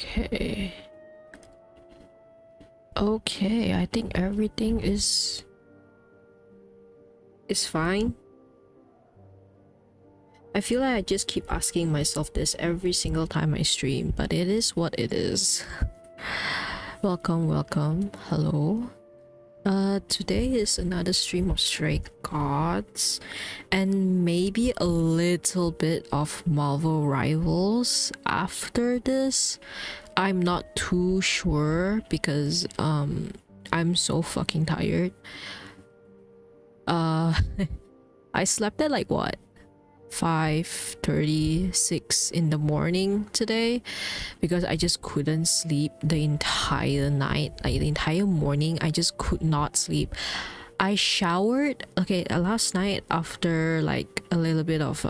Okay. Okay, I think everything is fine. I feel like I just keep asking myself this every single time I stream, but it is what it is. Welcome, welcome. Hello. Today is another stream of Stray Gods and maybe a little bit of Marvel Rivals after this. I'm not too sure because I'm so fucking tired. I slept at like what, 5:36 in the morning today because I just couldn't sleep the entire night, like the entire morning. I just could not sleep. I showered last night after like a little bit of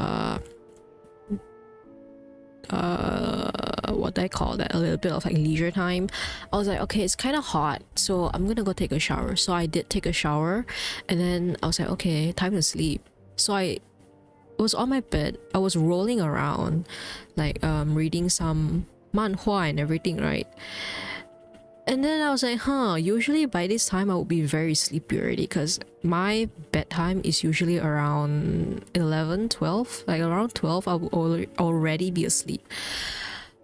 what do I call that, a little bit of like leisure time. I was like, okay, it's kind of hot, so I'm gonna go take a shower. So I did take a shower and then I was like, okay, time to sleep. So I was on my bed, I was rolling around like reading some manhwa and everything, right? And then I was like, usually by this time I would be very sleepy already because my bedtime is usually around 11, 12. Like around 12 I would already be asleep.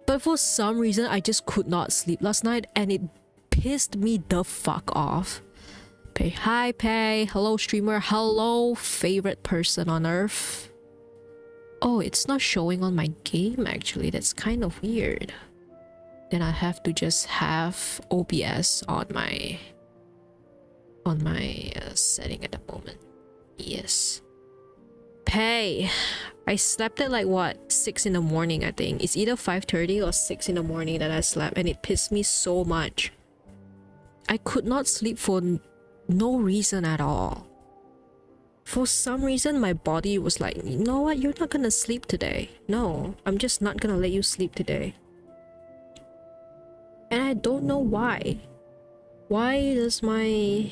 But for some reason I just could not sleep last night and it pissed me the fuck off. Pei, hi Pei, hello streamer, hello favorite person on earth. Oh, it's not showing on my game actually, that's kind of weird. Then I have to just have OBS on my setting at the moment. Yes. Pei, I slept at like what, 6 in the morning. I think it's either 5:30 or 6 in the morning that I slept, and it pissed me so much. I could not sleep for no reason at all. For some reason my body was like, you know what, you're not gonna sleep today. No, I'm just not gonna let you sleep today. And I don't know why. Why does my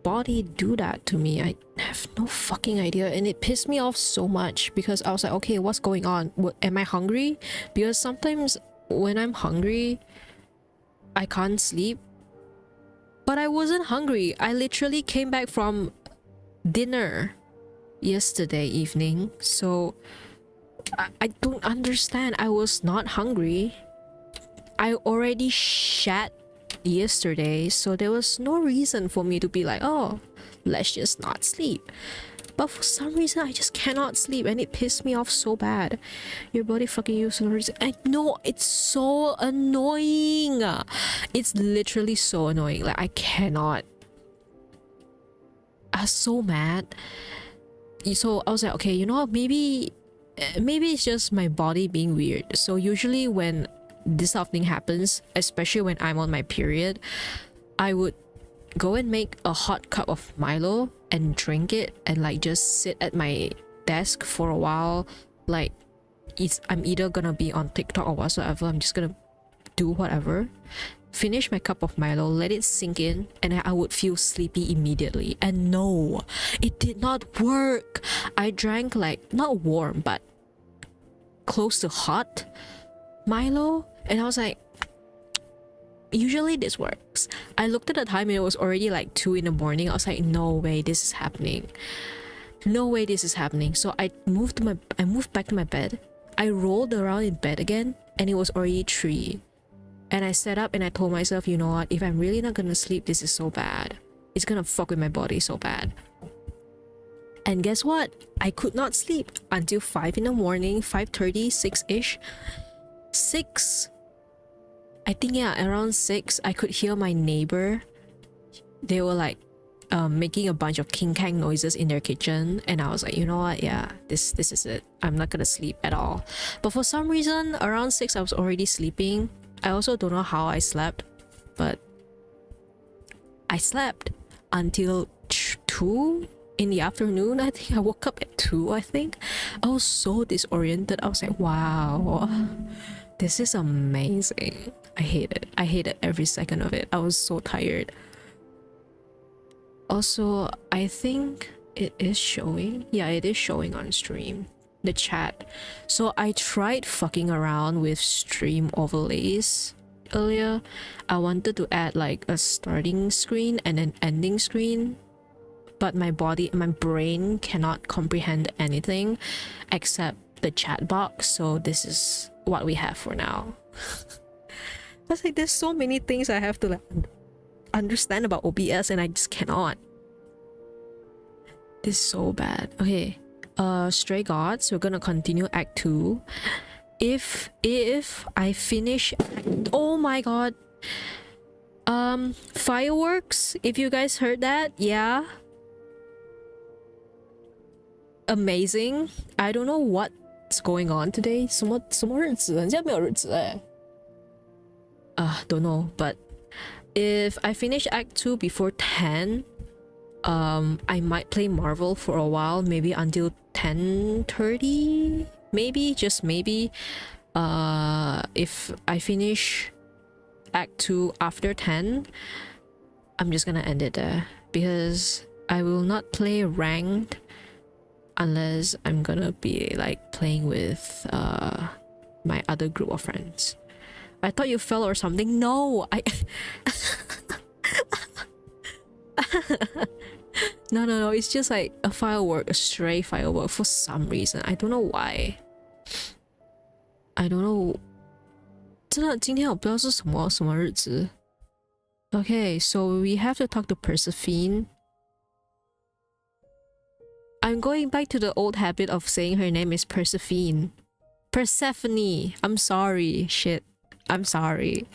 body do that to me? I have no fucking idea, and it pissed me off so much because I was like, okay, what's going on? Am I hungry? Because sometimes when I'm hungry I can't sleep. But I wasn't hungry. I literally came back from dinner yesterday evening, so I don't understand. I was not hungry. I already shat yesterday, so there was no reason for me to be like, oh, let's just not sleep. But for some reason I just cannot sleep and it pissed me off so bad. Your body fucking you for no reason. I know, it's so annoying. It's literally so annoying. Like I cannot. I was so mad. So I was like, okay, you know what, maybe it's just my body being weird. So usually when this sort of thing happens, especially when I'm on my period, I would go and make a hot cup of Milo and drink it and like just sit at my desk for a while. Like I'm either gonna be on TikTok or whatsoever, I'm just gonna do whatever, finish my cup of Milo, let it sink in, and I would feel sleepy immediately. And no, it did not work. I drank like not warm but close to hot Milo and I was like, usually this works. I looked at the time and it was already like 2 in the morning. I was like, no way this is happening. No way this is happening. So I moved back to my bed. I rolled around in bed again and it was already 3. And I sat up and I told myself, you know what, if I'm really not gonna sleep, this is so bad. It's gonna fuck with my body so bad. And guess what? I could not sleep until 5 in the morning, 5:30, 6-ish. 6, I think, yeah, around 6, I could hear my neighbor. They were like making a bunch of king-kang noises in their kitchen, and I was like, you know what, yeah, this is it. I'm not gonna sleep at all. But for some reason around 6 I was already sleeping. I also don't know how I slept, but I slept until 2 in the afternoon. I think I woke up at 2. I think I was so disoriented. I was like, wow, this is amazing. I hate it. I hated every second of it. I was so tired. Also, I think it is showing. Yeah, it is showing on stream. the chat. So I tried fucking around with stream overlays earlier. I wanted to add like a starting screen and an ending screen, but my brain cannot comprehend anything except the chat box. So this is what we have for now. That's like, there's so many things I have to like understand about OBS and I just cannot. This is so bad. Okay, Stray Gods, we're gonna continue Act 2. If I finish, oh my god, fireworks, if you guys heard that, yeah, amazing. I don't know what's going on today. 什么日子？人家没有日子哎。Don't know, but if I finish Act 2 before 10, I might play Marvel for a while, maybe until 10:30, maybe, just maybe. If I finish Act 2 after 10, I'm just gonna end it there, because I will not play ranked unless I'm gonna be like playing with my other group of friends. I thought you fell or something. No, I no, it's just like a firework, a stray firework for some reason. I don't know why. I don't know. 真的今天我不知道是什么日子。Okay, so we have to talk to Persephone. I'm going back to the old habit of saying her name is Persephone. Persephone. I'm sorry. Shit. I'm sorry.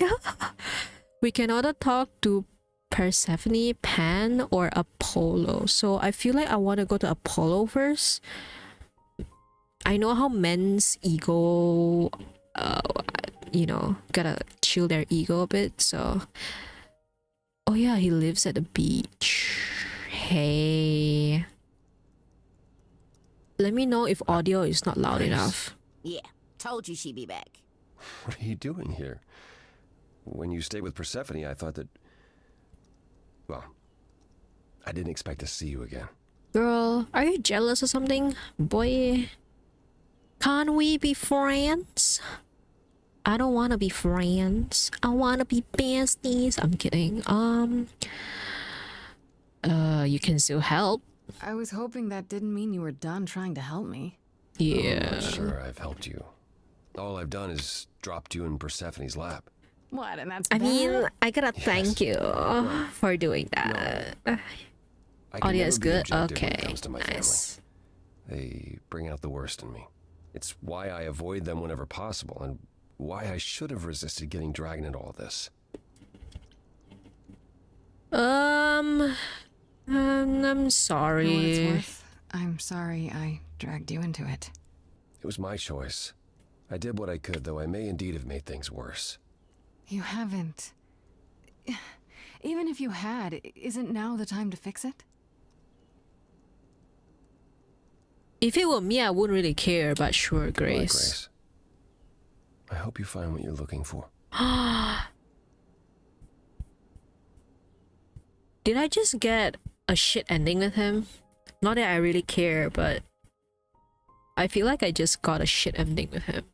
We can either talk to Persephone, Pan, or Apollo. So I feel like I want to go to Apollo first. I know how men's ego, you know, gotta chill their ego a bit. So, oh yeah, he lives at the beach. Hey, let me know if audio is not loud enough. Yeah, told you she'd be back. What are you doing here? When you stayed with Persephone, I thought that... Well, I didn't expect to see you again. Girl, are you jealous or something? Boy, can't we be friends? I don't want to be friends. I want to be besties. I'm kidding. You can still help. I was hoping that didn't mean you were done trying to help me. Yeah. I'm not sure I've helped you. All I've done is dropped you in Persephone's lap. What? And that's I bad? mean, I gotta thank you for doing that. I can Audio never is be good? objective when it Okay, comes to my nice. family. They bring out the worst in me. It's why I avoid them whenever possible, and why I should have resisted getting dragged into all this. I'm For what it's sorry. worth, I'm sorry I dragged you into it. It was my choice. I did what I could, though I may indeed have made things worse. You haven't. Even if you had, isn't now the time to fix it? If it were me, I wouldn't really care, but sure, All right, Grace. Grace. I hope you find what you're looking for. Did I just get a shit ending with him? Not that I really care, but I feel like I just got a shit ending with him.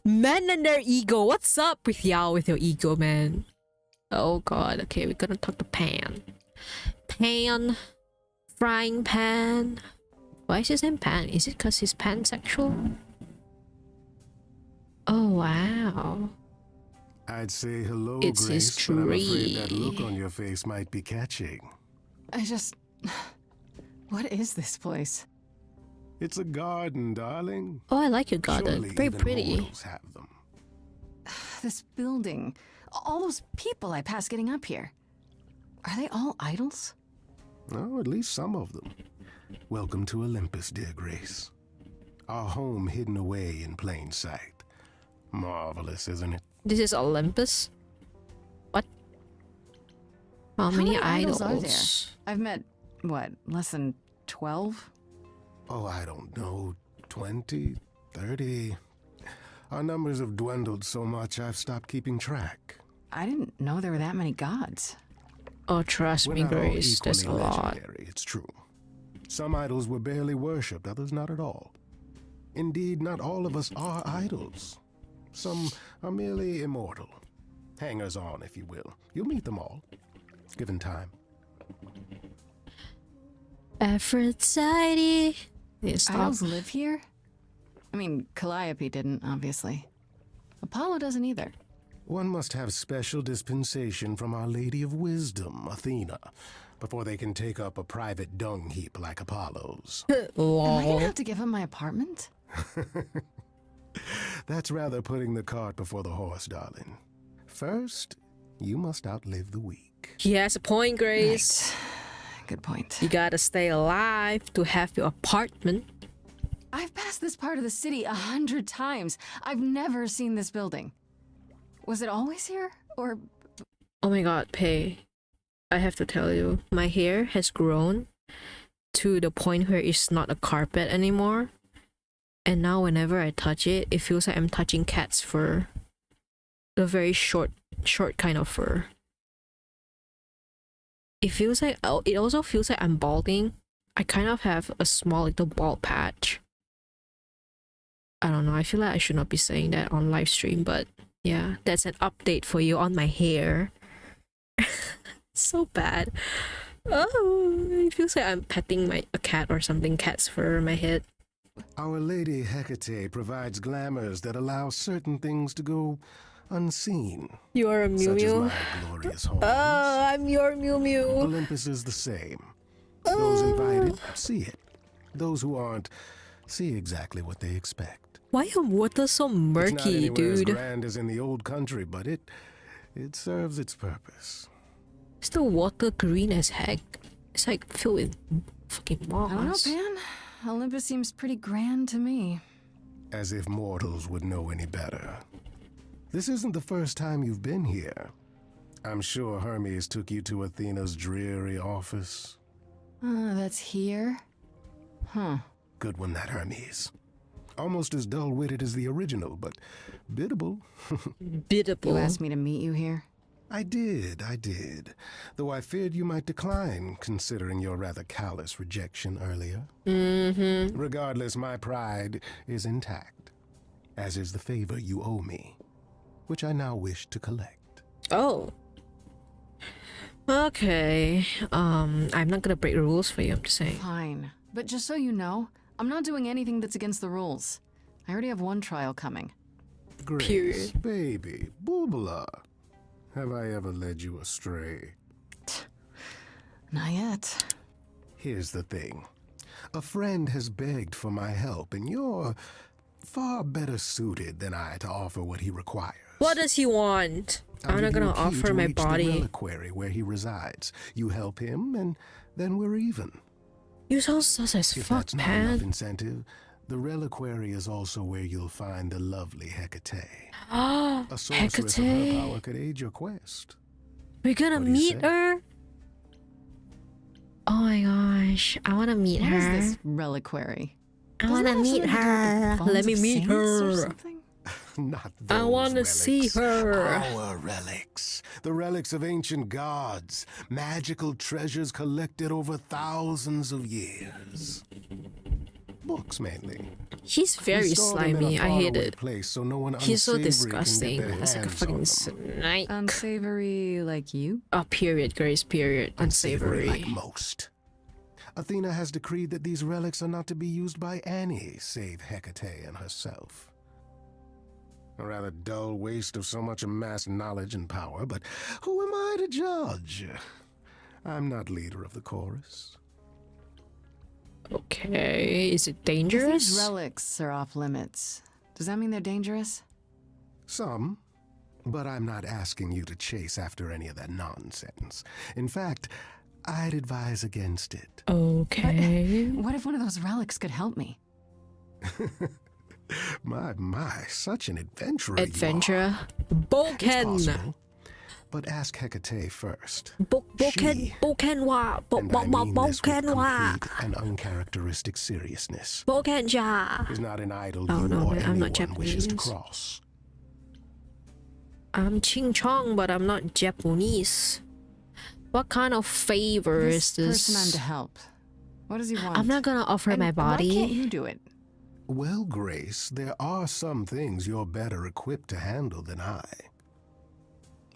Men and their ego. What's up with y'all with your ego, man? Oh god. Okay, we're gonna talk to Pan. Pan. Frying pan. Why is his name Pan? Is it because he's pansexual? Oh wow. I'd say hello, It's his Grace, but I'm afraid that tree. look on your face might be catching. I just... What is this place? It's a garden, darling. Oh, I like your garden. Surely Very even pretty. mortals have them. This building. All those people I pass getting up here. Are they all idols? Oh, at least some of them. Welcome to Olympus, dear Grace. Our home hidden away in plain sight. Marvelous, isn't it? This is Olympus? What? How many idols? are there? I've met, what, less than 12? Oh, I don't know, 20, 30. Our numbers have dwindled so much I've stopped keeping track. I didn't know there were that many gods. Oh, trust We're me, not all Grace. There's a equally lot. legendary, it's true. Some idols were barely worshipped, others not at all. Indeed, not all of us are idols. Some are merely immortal. Hangers on, if you will. You'll meet them all, given time. Aphrodite. Yeah, stop. Idols live here? I mean, Calliope didn't, obviously. Apollo doesn't either. One must have special dispensation from Our Lady of Wisdom, Athena, before they can take up a private dung heap like Apollo's. Am I Lol. gonna have to give him my apartment? That's rather putting the cart before the horse, darling. First, you must outlive the weak. He has a point, Grace. Right. Good point. You gotta stay alive to have your apartment. I've passed this part of the city 100 times. I've never seen this building. Was it always here? Or... Oh my god, Pei. I have to tell you, my hair has grown to the point where it's not a carpet anymore. And now whenever I touch it, it feels like I'm touching cat's fur. The very short kind of fur. It feels like, it also feels like I'm balding. I kind of have a small little bald patch. I don't know, I feel like I should not be saying that on live stream, but yeah, that's an update for you on my hair. So bad. Oh, it feels like I'm petting a cat or something, cat's fur on my head. Our Lady Hecate provides glamours that allow certain things to go unseen. You are a Mew Such as Mew. my glorious horns. Oh, I'm your Mew Mew. Olympus is the same. Those invited see it. Those who aren't see exactly what they expect. Why your water so It's not murky, anywhere as dude? grand as in the old country, but it serves its purpose. Is the water green as heck? It's like filled with fucking moss. I don't know, Pan. Olympus seems pretty grand to me. As if mortals would know any better. This isn't the first time you've been here. I'm sure Hermes took you to Athena's dreary office. That's here? Huh. Good one, that Hermes. Almost as dull-witted as the original, but biddable. Biddable. You asked me to meet you here? I did. Though I feared you might decline, considering your rather callous rejection earlier. Mm-hmm. Regardless, my pride is intact, as is the favor you owe me, which I now wish to collect. Oh. Okay. I'm not gonna break the rules for you, I'm just saying. Fine. But just so you know, I'm not doing anything that's against the rules. I already have one trial coming. Grace, Period. baby, boobala. Have I ever led you astray? Not yet. Here's the thing. A friend has begged for my help, and you're far better suited than I to offer what he requires. What does he want? I'll I'm not give you gonna a key offer to my reach the body. reliquary where he resides. You help him, and then we're even. You sound sus as If fuck, that's not enough man. incentive, the reliquary is also where you'll find the lovely Hecate. Ah, A sorceress of her Hecate. power could aid your quest. We're gonna What do you meet say? her? Oh my gosh, I wanna meet What is her. this reliquary? I Doesn't wanna that have meet something to do with the her. bones Let me of meet saints or her. something? Not I those wanna see relics. her. Our relics. The relics of ancient gods. Magical treasures collected over thousands of years. Books, mainly. He's very We store them in a slimy. I hate faraway it. place so no one He's so unsavory can get disgusting. their It's like a hands fucking on them. snake. Unsavory like you? Oh, period, Grace, period. Unsavory Unsavory. like most. Athena has decreed that these relics are not to be used by any save Hecate and herself. A rather dull waste of so much amassed knowledge and power, but who am I to judge? I'm not leader of the chorus. Okay, is it If dangerous? these relics are off limits, does that mean they're dangerous? Some, but I'm not asking you to chase after any of that nonsense. In fact, I'd advise against it. Okay. What if one of those relics could help me? My, such an adventurer you are. Adventure. It's Boken. possible, but ask Hecate first. Boken. She, Boken wa. and I mean this with Boken wa. complete and uncharacteristic seriousness, Boken ja. is not an idol Oh, you no, or man, I'm not anyone wishes to Japanese. cross. I'm Ching Chong, but I'm not Japanese. What kind of favor This is person I'm this? to help. What does he want? I'm not gonna offer And my body. Why can't you do it? Well, Grace, there are some things you're better equipped to handle than I.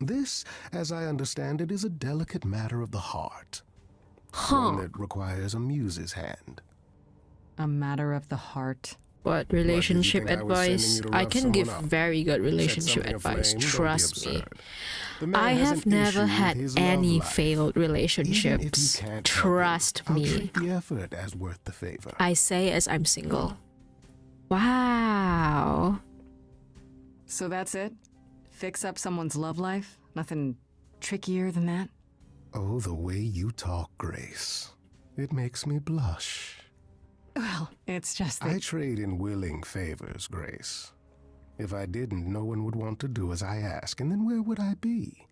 This, as I understand it, is a delicate matter of the heart. One that requires a muse's hand. A matter of the heart. What relationship think I was sending advice? you to I rough can someone give up? very good relationship Set something advice. aflame? Don't be Trust me. absurd. The man I has have an never issue with had his love any life. failed Even if you relationships. can't help Trust him, I'll me. treat the effort as worth the favor. I say as I'm single. Wow. So that's it? Fix up someone's love life? Nothing trickier than that? Oh, the way you talk, Grace. It makes me blush. Well, it's just I that... trade in willing favors, Grace. If I didn't, no one would want to do as I ask, and then where would I be?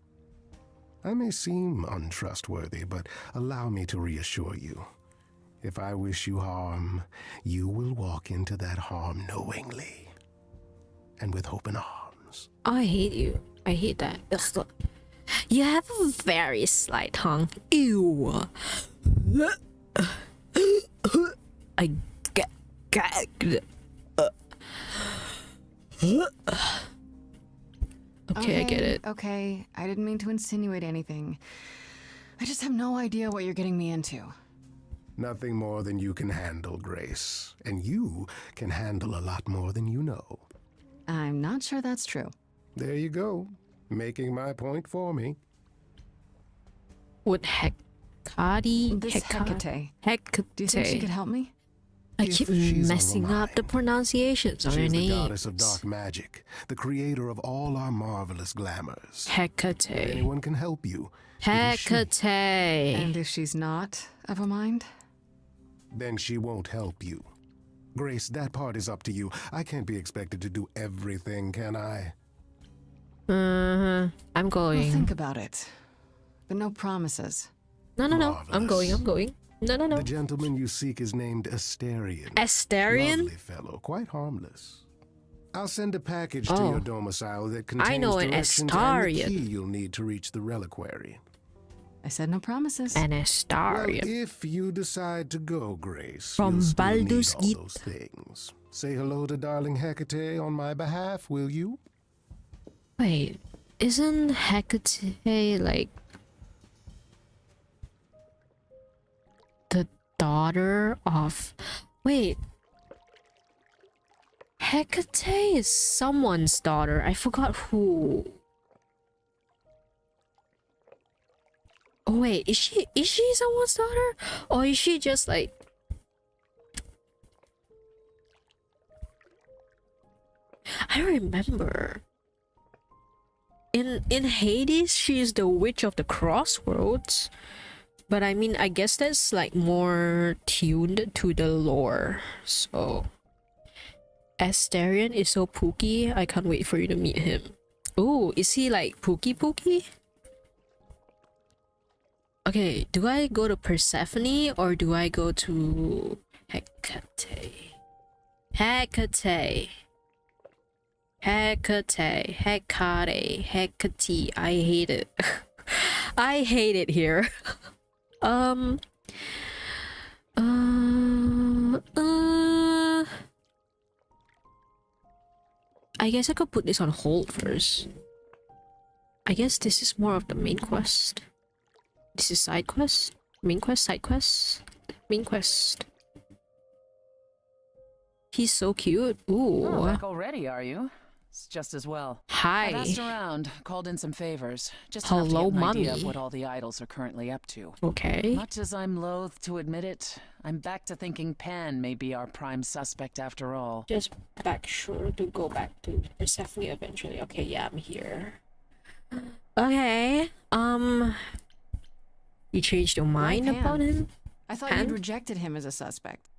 I may seem untrustworthy, but allow me to reassure you. If I wish you harm, you will walk into that harm knowingly and with open arms. I hate you. I hate that. Ugh. You have a very slight tongue. Ew. I gagged. Okay, I get it. Okay, I didn't mean to insinuate anything. I just have no idea what you're getting me into. Nothing more than you can handle, Grace. And you can handle a lot more than you know. I'm not sure that's true. There you go, making my point for me. Would Hecate? This Hecate. Hecate. Do you think she could help me? I If keep she's on messing the up the mind. pronunciations of She her is the names. goddess of dark magic, the creator of all our marvelous glamours. Hecate. Anyone can help you. It is she. Hecate. And if she's not of a mind? Then she won't help you. Grace, that part is up to you. I can't be expected to do everything, can I? I'm Well, going. think about it. But no promises. No. I'm going. No. The gentleman you seek is named Asterion. Asterion? Lovely fellow, quite harmless. I'll send a package to Oh. your domicile that contains know an directions and the Astarion. key you'll need to reach the reliquary. I said no promises. An Well, Astarion. if you decide to go, Grace, From you'll still need Baldur's all Gate. those things. Say hello to darling Hecate on my behalf, will you? Wait, isn't Hecate like the daughter of... Wait. Hecate is someone's daughter. I forgot who. Oh wait, is she someone's daughter? Or is she just like... I remember. In Hades, she is the witch of the crossroads. But I mean, I guess that's like more tuned to the lore. So Asterion is so pooky. I can't wait for you to meet him. Oh, is he like pooky? Okay, do I go to Persephone or do I go to Hecate? Hecate. I hate it. I hate it here. I guess I could put this on hold first. I guess this is more of the main quest. This is side quest? Main quest? Side quest? Main quest. He's so cute. Ooh. Oh, back already, are you? It's just as well. Hi. I've asked around, called in some favors. Just enough to Hello, get an idea of mommy. what all the idols are currently up to. Okay. Much as I'm loath to admit it, I'm back to thinking Pan may be our prime suspect after all. Just back sure to go back to Persephone eventually. Okay, yeah, I'm here. Okay. You changed your mind Pan? about him? I thought Pan? you'd rejected him as a suspect.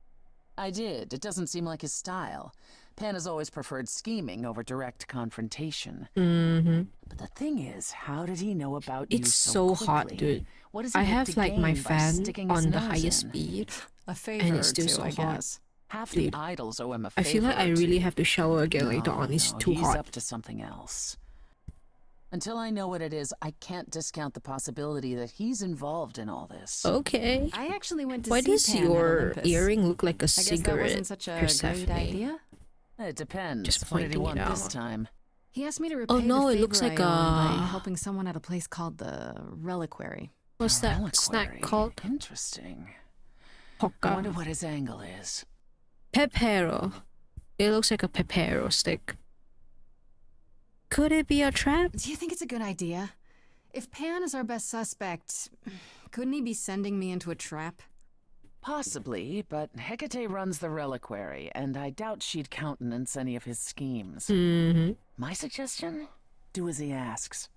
I did. It doesn't seem like his style. Pan has always preferred scheming over direct confrontation. But the thing is, how did he know about you It's so so hot, quickly? dude. What does he I hope have to like my gain by fan sticking his on the nose highest in? speed. A favor And it's or still two, so I hot. guess. Half Dude. the idols owe him a I favor. feel like I or really two. have to shower again later No, on. It's no, too he's hot. up to something else. Until I know what it is, I can't discount the possibility that he's involved in all this. Okay. I actually went to Why see does Pan at your Olympus. earring look like a I guess that cigarette? wasn't such a Persephone? great idea. It depends. Just What did he pointing it want this out. time? He asked me to repay Oh no, the it looks favor like I owed by a... helping someone at a place called the Reliquary. What's that snack Reliquary. called? Interesting. I Hoka. wonder what his angle is. Pepero. It looks like a pepero stick. Could it be a trap? Do you think it's a good idea? If Pan is our best suspect, couldn't he be sending me into a trap? Possibly, but Hecate runs the reliquary, and I doubt she'd countenance any of his schemes. Mm-hmm. My suggestion? Do as he asks.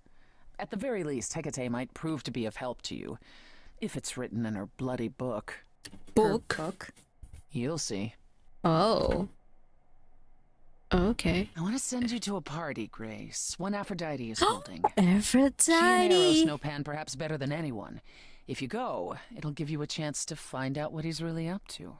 At the very least, Hecate might prove to be of help to you, if it's written in her bloody book. Book? Book? You'll see. Oh. Okay. I want to send you to a party, Grace. One Aphrodite is holding. She and Eros Aphrodite. know Pan perhaps better than anyone. If you go, it'll give you a chance to find out what he's really up to.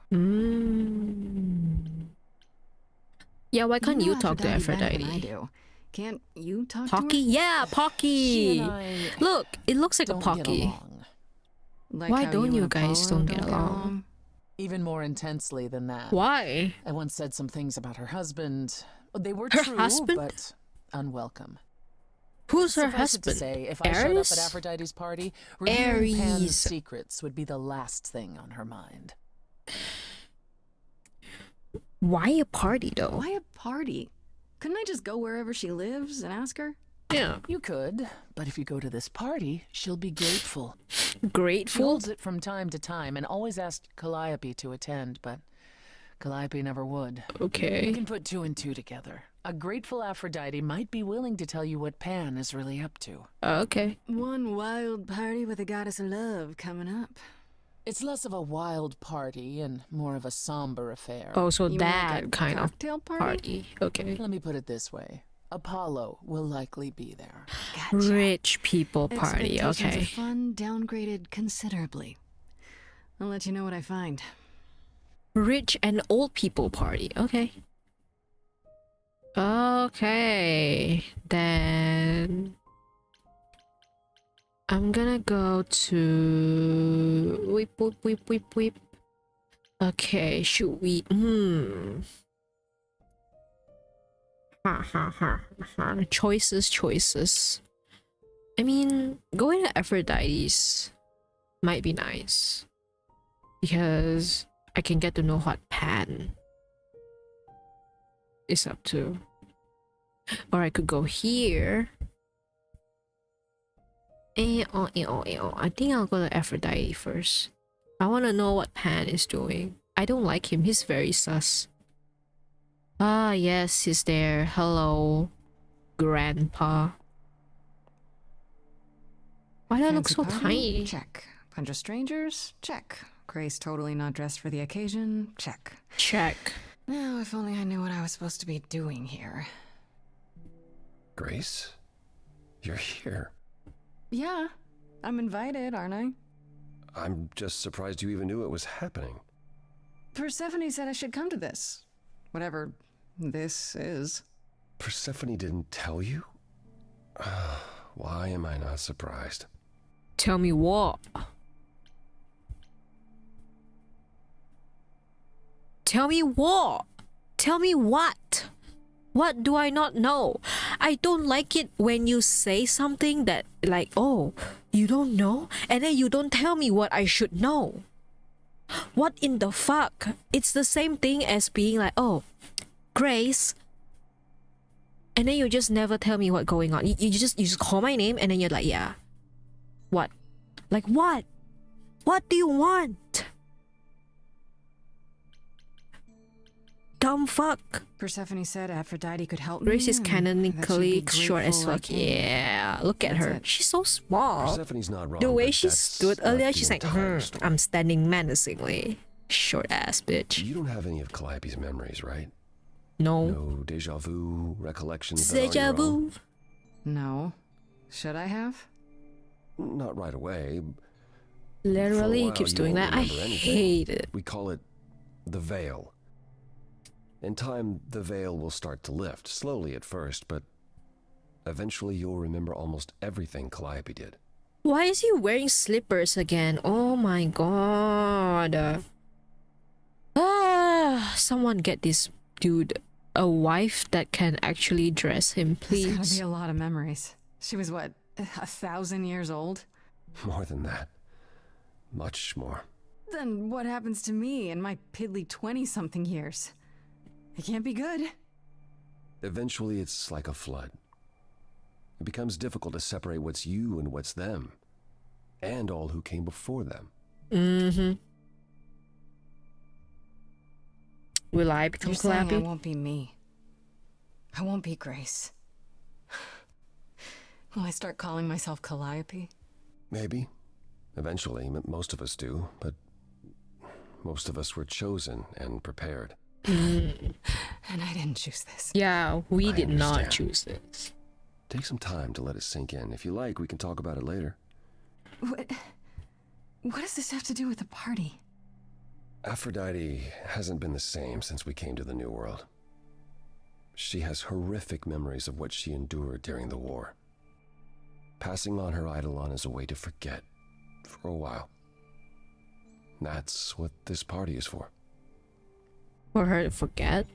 Yeah, why can't you know talk to better than I Aphrodite? do. Can't you talk Pocky? to her? Yeah, She Pocky. and I Look, it looks like a don't get Pocky. along. Like Why how don't you and guys Apollo don't get along? Even more intensely than that. Why? I once said some things about her husband. They were Her true, husband? but unwelcome. Who's her Suffice it to husband? say, if I showed up Ares? at Aphrodite's party, revealing Pan's Ares. secrets would be the last thing on her mind. Why a party though? Why a party? Couldn't I just go wherever she lives and ask her? Yeah. You could, but if you go to this party, she'll be grateful. She Grateful? holds it from time to time and always asked Calliope to attend, but Calliope never would. You Okay. can put two and two together. A grateful Aphrodite might be willing to tell you what Pan is really up to. Okay. One wild party with a goddess of love coming up. It's less of a wild party and more of a somber affair. Oh, so You mean that like a kind of cocktail party. Okay. Let me put it this way. Apollo will likely be there. Gotcha. Rich people party. Expectations Okay. of fun downgraded considerably. I'll let you know what I find. Rich and old people party. Okay. Okay. Then I'm gonna go to whip whip whip whip whip. Okay, should we choices. I mean, going to Aphrodite's might be nice. Because I can get to know what Pan is up to. Or I could go here. I think I'll go to Aphrodite first. I want to know what Pan is doing. I don't like him. He's very sus. Ah, yes, he's there. Hello, Grandpa. Why do I look Fancy so party? tiny? Check. Bunch of strangers? Check. Grace totally not dressed for the occasion? Check. Check. Now, if only I knew what I was supposed to be doing here. Grace? You're here. Yeah, I'm invited, aren't I? I'm just surprised you even knew it was happening. Persephone said I should come to this. Whatever this is. Persephone didn't tell you? Why am I not surprised? Tell me what? Tell me what? Tell me what? What do I not know? I don't like it when you say something that like, oh, you don't know? And then you don't tell me what I should know. What in the fuck? It's the same thing as being like, oh, Grace. And then you just never tell me what's going on. You just call my name and then you're like, yeah. What? Like what? What do you want? Dumb fuck. Persephone said Aphrodite could help Grace me. is and canonically that she'd be short as grateful I fuck. came. Yeah, look at That's her. it. She's so small. Persephone's not wrong. The way but she that's stood not earlier, the she's like, entire story. I'm standing menacingly. Short ass bitch. You don't have any of Calliope's memories, right? No. No deja vu, recollections that aren't Deja your own? vu. No. Should I have? Not right away. Literally, he while, keeps you doing won't that. I remember anything. hate it. We call it the veil. In time, the veil will start to lift, slowly at first, but Eventually, you'll remember almost everything Calliope did. Why is he wearing slippers again? Oh my god. Someone get this dude a wife that can actually dress him, There's gotta please. be a lot of memories. She was what, 1,000 years old? More than that. Much more. Then what happens to me in my piddly 20-something years? It can't be good. Eventually, it's like a flood. It becomes difficult to separate what's you and what's them, and all who came before them. Mm-hmm. Will I become You're saying I Calliope? won't be me. I won't be Grace. Will I start calling myself Calliope? Maybe. Eventually, most of us do, but most of us were chosen and prepared. And I didn't choose this. Yeah, we I did not understand. choose this. Take some time to let it sink in. If you like, we can talk about it later. What does this have to do with the party? Aphrodite hasn't been the same since we came to the New World. She has horrific memories of what she endured during the war. Passing on her eidolon is a way to forget, for a while. That's what this party is for. For her to forget?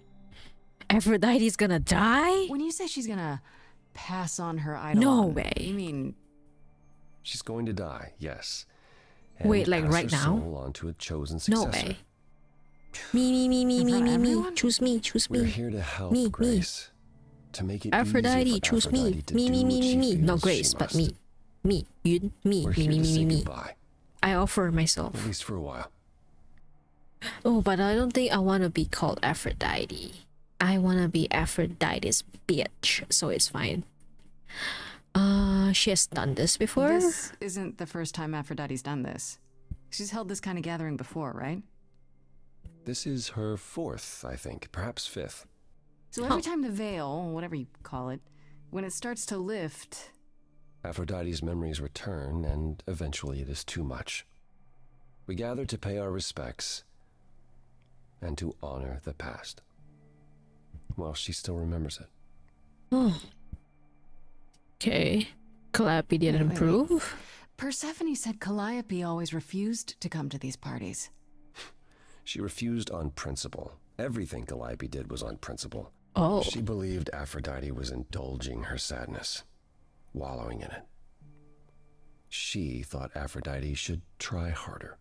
Aphrodite's gonna die? When you say she's gonna pass on her eidolon, No way. You mean She's going to die, yes. Wait, like pass right her now? soul on to a chosen No successor. way. Me. In front of everyone? Choose me. We're here to help Me. Grace. To make it Aphrodite, easier for choose me. Aphrodite to Me. do what she Not feels Grace, she but must. me. Me. Yun. Me. We're here to say Me. goodbye, I offer myself. at least for a while. Oh, but I don't think I want to be called Aphrodite. I want to be Aphrodite's bitch, so it's fine. She has done this before? this isn't the first time Aphrodite's done this. She's held this kind of gathering before, right? This is her fourth, I think, perhaps fifth. So every time the veil, whatever you call it, when it starts to lift, Aphrodite's memories return, and eventually it is too much. We gather to pay our respects and to honor the past. Well, she still remembers it. Oh. Okay. Calliope didn't Wait. improve. Persephone said Calliope always refused to come to these parties. She refused on principle. Everything Calliope did was on principle. Oh. She believed Aphrodite was indulging her sadness, wallowing in it. She thought Aphrodite should try harder.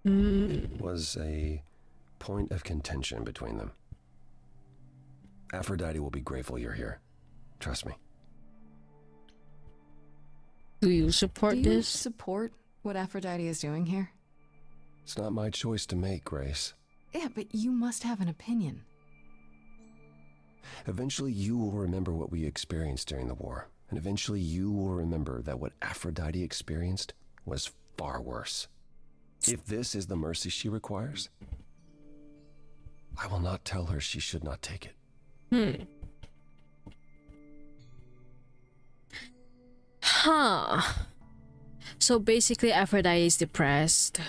It was a point of contention between them. Aphrodite will be grateful you're here. Trust me. Do you support Do you this? support what Aphrodite is doing here? It's not my choice to make, Grace. Yeah, but you must have an opinion. Eventually you will remember what we experienced during the war. And eventually you will remember that what Aphrodite experienced was far worse. If this is the mercy she requires, I will not tell her she should not take it. Huh. So basically Aphrodite is depressed.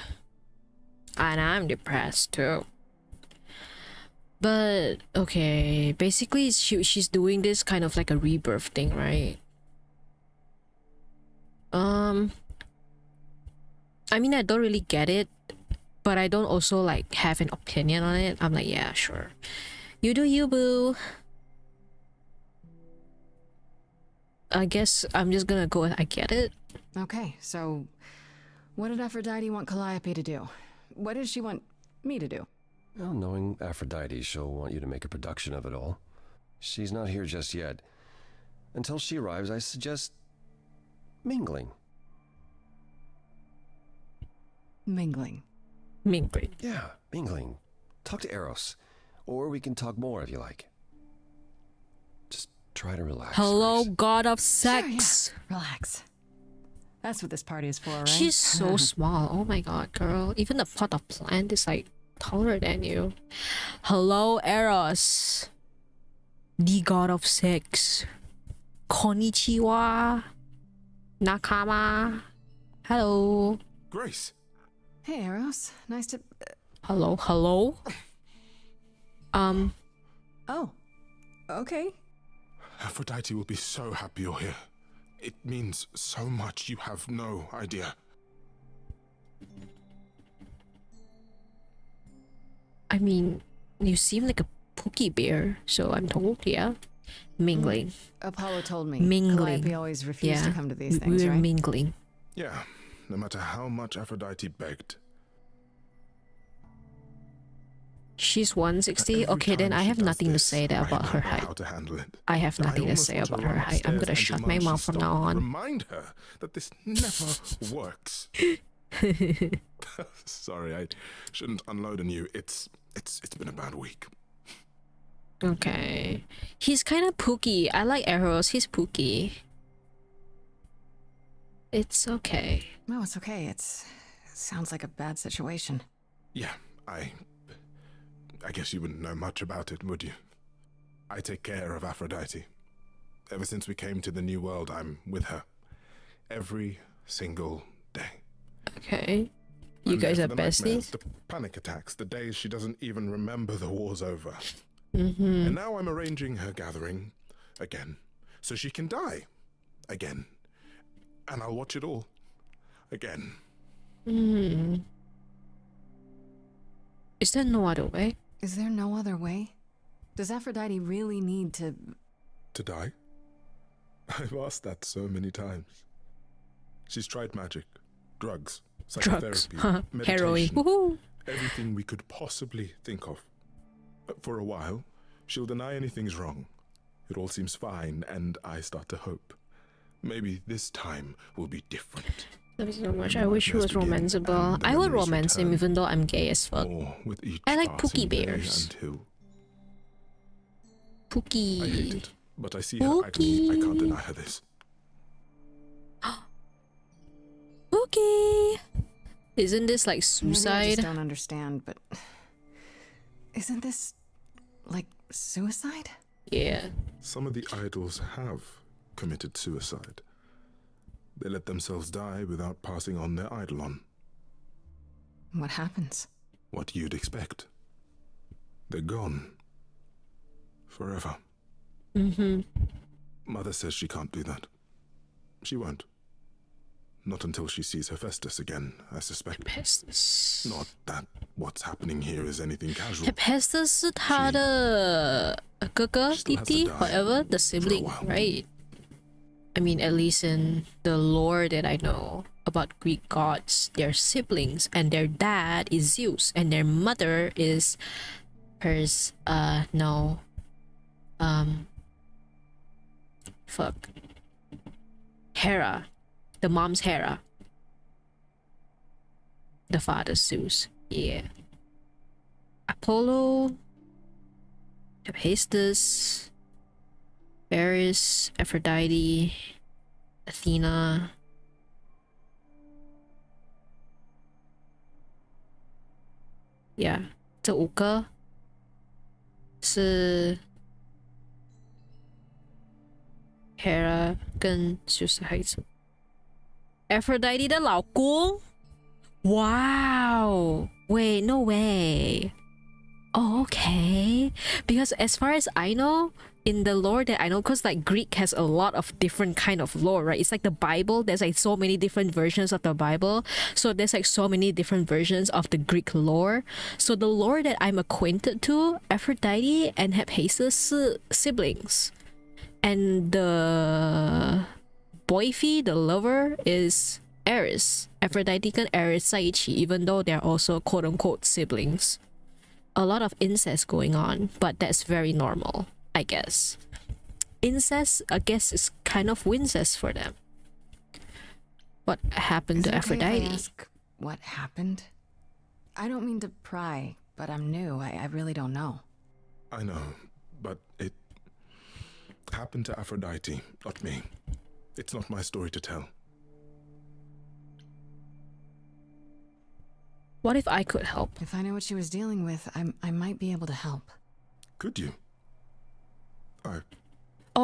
And I'm depressed too. But okay, basically she's doing this kind of like a rebirth thing, right? I mean, I don't really get it, but I don't also like have an opinion on it. I'm like, yeah, sure. You do you, boo. I guess I'm just gonna go with I get it. Okay, so what did Aphrodite want Calliope to do? What does she want me to do? Well, knowing Aphrodite, she'll want you to make a production of it all. She's not here just yet. Until she arrives, I suggest mingling. Mingling. Mingling. Yeah, mingling. Talk to Eros. Or we can talk more if you like. Just try to relax. Hello, Grace. god of Sure, sex. yeah. Relax. That's what this party is for, right? She's so small. Oh my god, girl. Even the pot of plant is like taller than you. Hello, Eros. The god of sex. Konnichiwa. Nakama. Hello. Grace, Hey, Eros. Nice to... Hello. Oh. Okay. Aphrodite will be so happy you're here. It means so much, you have no idea. I mean, you seem like a Pookie bear, so I'm told, yeah. Mingling. Apollo told me. Mingling. Calliope always refused Yeah. to come to these things, We're right? mingling. Yeah, no matter how much Aphrodite begged. She's 160. Every Okay, then time I she have does nothing to this, say there I about her know height. how to handle it. I have And nothing to almost say want to about run her height. I'm upstairs gonna and shut my demand she mouth from stop. now on. Remind her that this never works. Sorry, I shouldn't unload on you. It's been a bad week. Okay. He's kind of Pookie. I like Arrows. He's Pookie. It's okay. No, it's okay. It sounds like a bad situation. Yeah, I guess you wouldn't know much about it, would you? I take care of Aphrodite. Ever since we came to the new world, I'm with her. Every single day. Okay. You I'm guys there are for the nightmares, besties? the panic attacks, the days she doesn't even remember the war's over. Mm-hmm. And now I'm arranging her gathering again, so she can die again. And I'll watch it all again. Hmm. Is there no other way? Is there no other way? Does Aphrodite really need to... To die? I've asked that so many times. She's tried magic, drugs, Drugs. psychotherapy, Heroin. meditation, Woohoo! everything we could possibly think of. For a while, she'll deny anything's wrong. It all seems fine, and I start to hope. Maybe this time will be different. Love you so much. I wish he was romanceable. I would romance him even though I'm gay as fuck. Or with each I like passing Pookie day bears. until I hate Pookie. it, but I see her agony. I can't deny her this. Pookie! Isn't this like Maybe I suicide? just don't understand, but... Isn't this... like suicide? Yeah. Some of the idols have committed suicide. They let themselves die without passing on their eidolon. What happens? What you'd expect. They're gone. Forever. Mm-hmm. Mother says she can't do that. She won't. Not until she sees Hephaestus again, I suspect. Hephaestus. Not that what's happening here is anything casual. Hephaestus 是他的哥哥 She still has to 弟弟 die whatever the for a sibling while. right? I mean, at least in the lore that I know about Greek gods, they're siblings, and their dad is Zeus, and their mother is hers. Fuck. Hera, the mom's Hera. The father's Zeus. Yeah. Apollo, Hephaestus, Paris, Aphrodite, Athena. Yeah, 这5个是 Hera 跟 Zeus 的孩子。Aphrodite 的老公 Wow! Wait, no way. Oh, okay. Because as far as I know, in the lore that I know, because like Greek has a lot of different kind of lore, right? It's like the Bible. There's like so many different versions of the Bible. So there's like so many different versions of the Greek lore. So the lore that I'm acquainted to, Aphrodite and Hephaestus siblings. And the boyfie, the lover, is Ares. Aphrodite 跟 Ares 在一起 even though they're also quote-unquote siblings. A lot of incest going on, but that's very normal, I guess. Incest, I guess, is kind of wincest for them. What happened Is to it okay if I Aphrodite? ask what happened? I don't mean to pry, but I'm new. I really don't know. I know, but it happened to Aphrodite, not me. It's not my story to tell. What if I could help? If I know what she was dealing with, I might be able to help. Could you? Oh,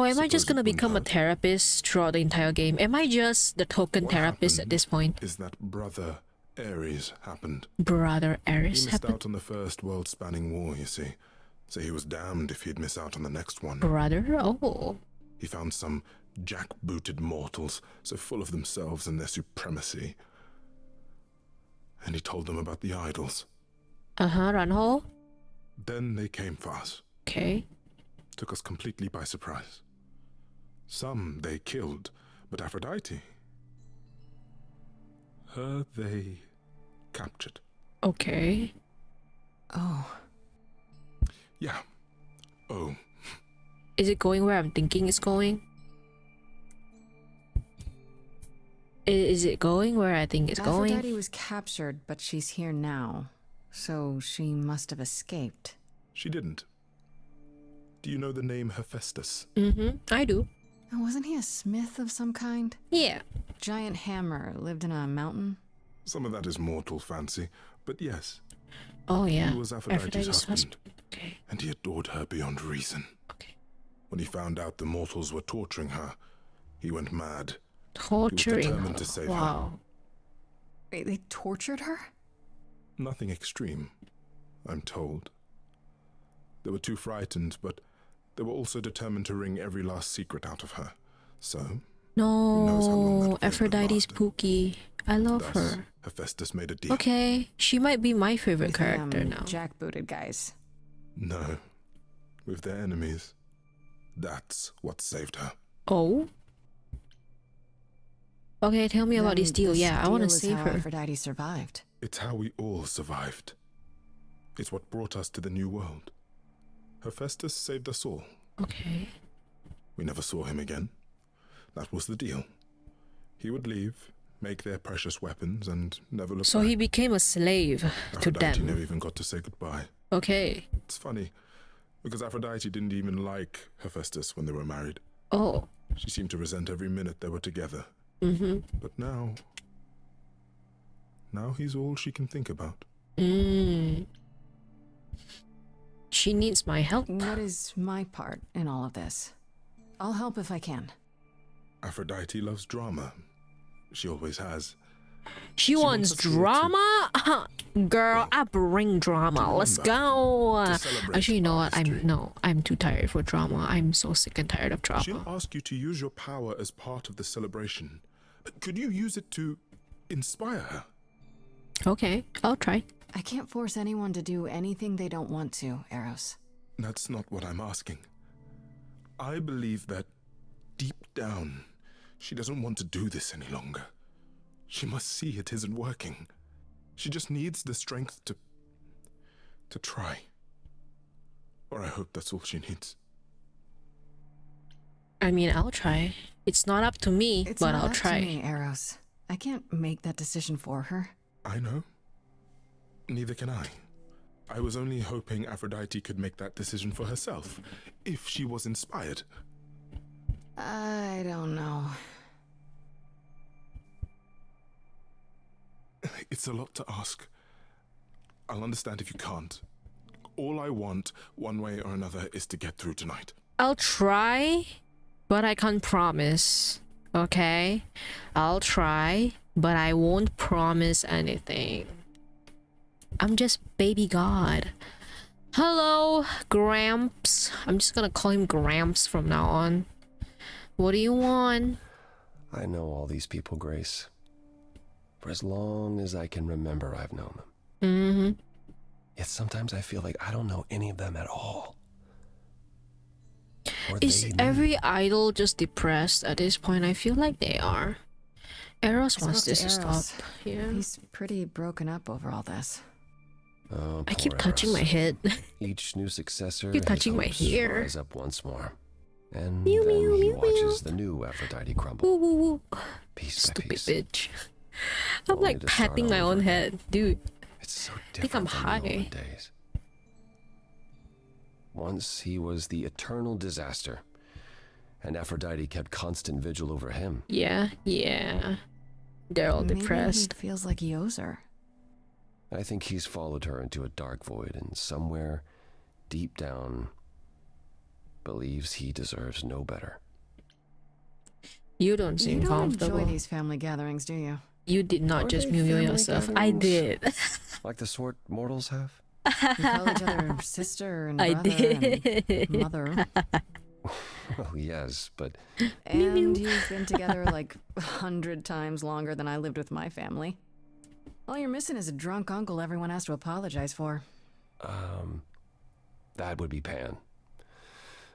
am I just Suppose it gonna wouldn't become a hurt. therapist throughout the entire game? Am I just the token What therapist at happened this point? Is that brother Ares happened. Brother He Ares missed happened? out on the first world-spanning war, you see. So he was damned if he'd miss out on the next one. Brother? Oh. He found some jackbooted mortals, so full of themselves and their supremacy. And he told them about the idols. Ranho? Then they came for us. Okay. Took us completely by surprise. Some they killed, but Aphrodite, her they captured. Okay. Oh. Yeah. Oh. Is it going where I'm thinking it's going? Is it going where I think it's going? Aphrodite was captured, but she's here now. So she must have escaped. She didn't. Do you know the name Hephaestus? I do. Oh, wasn't he a smith of some kind? Yeah. Giant hammer, lived in a mountain? Some of that is mortal fancy, but yes. Oh, yeah. He was Aphrodite's husband, Okay. and he adored her beyond reason. Okay. When he found out the mortals were torturing her, he went mad. Torturing. determined to save her. Wow. Wait, they tortured her? Nothing extreme, I'm told. They were too frightened, but they were also determined to wring every last secret out of her. So, knows how long that No, fate would Aphrodite's last. pooky. I love thus, her. Hephaestus made a deal. Okay, she might be my favorite With character them now. jackbooted guys. No, with their enemies. That's what saved her. Oh? Okay, tell me about this deal. Yeah, I want to deal is save how her. Aphrodite survived. It's how we all survived. It's what brought us to the new world. Hephaestus saved us all. Okay. We never saw him again. That was the deal. He would leave, make their precious weapons, and never look So back. he became a slave to Aphrodite never them. even got to say goodbye. Okay. It's funny, because Aphrodite didn't even like Hephaestus when they were married. Oh. She seemed to resent every minute they were together. But now he's all she can think about. She needs my help. What is my part in all of this? I'll help if I can. Aphrodite loves drama. She always has. She wants wants us all to drama? Girl, I bring drama. Let's go. to celebrate Actually, you know our what? history. I'm too tired for drama. I'm so sick and tired of drama. She'll ask you to use your power as part of the celebration. But could you use it to inspire her? Okay, I'll try. I can't force anyone to do anything they don't want to, Eros. That's not what I'm asking. I believe that deep down, she doesn't want to do this any longer. She must see it isn't working. She just needs the strength to try. Or I hope that's all she needs. I mean, I'll try. It's not up to me, It's but not I'll up try. to me, Eros. I can't make that decision for her. I know. Neither can I. I was only hoping Aphrodite could make that decision for herself, if she was inspired. I don't know. It's a lot to ask. I'll understand if you can't. All I want, one way or another, is to get through tonight. I'll try, but I can't promise. Okay? I'll try, but I won't promise anything. I'm just baby God. Hello, Gramps. I'm just gonna call him Gramps from now on. What do you want? I know all these people, Grace. For as long as I can remember, I've known them. Yet sometimes I feel like I don't know any of them at all. Or Is they me. every idol just depressed at this point? I feel like they are. Eros wants Spoke this to to stop. Eros. Yeah. He's pretty broken up over all this. Oh, I keep poor touching my Eros. head. Each new successor, Keep his touching my hopes hair. rise up once more. And Meow, then meow, he meow, meow. watches the new Aphrodite crumble, Woo woo woo. piece by Stupid piece. bitch. I'm Only like to start patting my all own over head. Dude. It's so think I'm different from high. the olden days. Once he was the eternal disaster, and Aphrodite kept constant vigil over him. Yeah, yeah. They're all Maybe depressed. he feels like he owes her. I think he's followed her into a dark void, and somewhere deep down believes he deserves no better. You don't You seem don't comfortable. enjoy these family gatherings, do you? You did not Are just they mew mew family yourself. I gatherings? did. Like the sort mortals have? You call each other sister and I brother did. and mother. Well, yes, but And you've been together like 100 times longer than I lived with my family. All you're missing is a drunk uncle everyone has to apologize for. that would be Pan.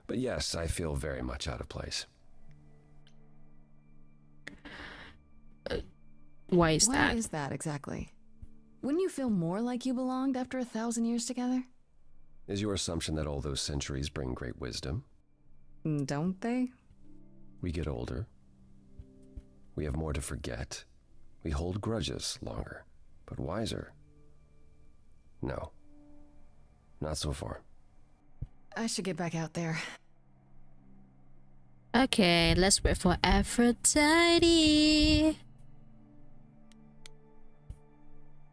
But yes, I feel very much out of place. Why is Why that? is that exactly? Wouldn't you feel more like you belonged after 1,000 years together? Is your assumption that all those centuries bring great wisdom? Don't they? We get older. We have more to forget. We hold grudges longer, but wiser. No. Not so far. I should get back out there. Okay, let's wait for Aphrodite.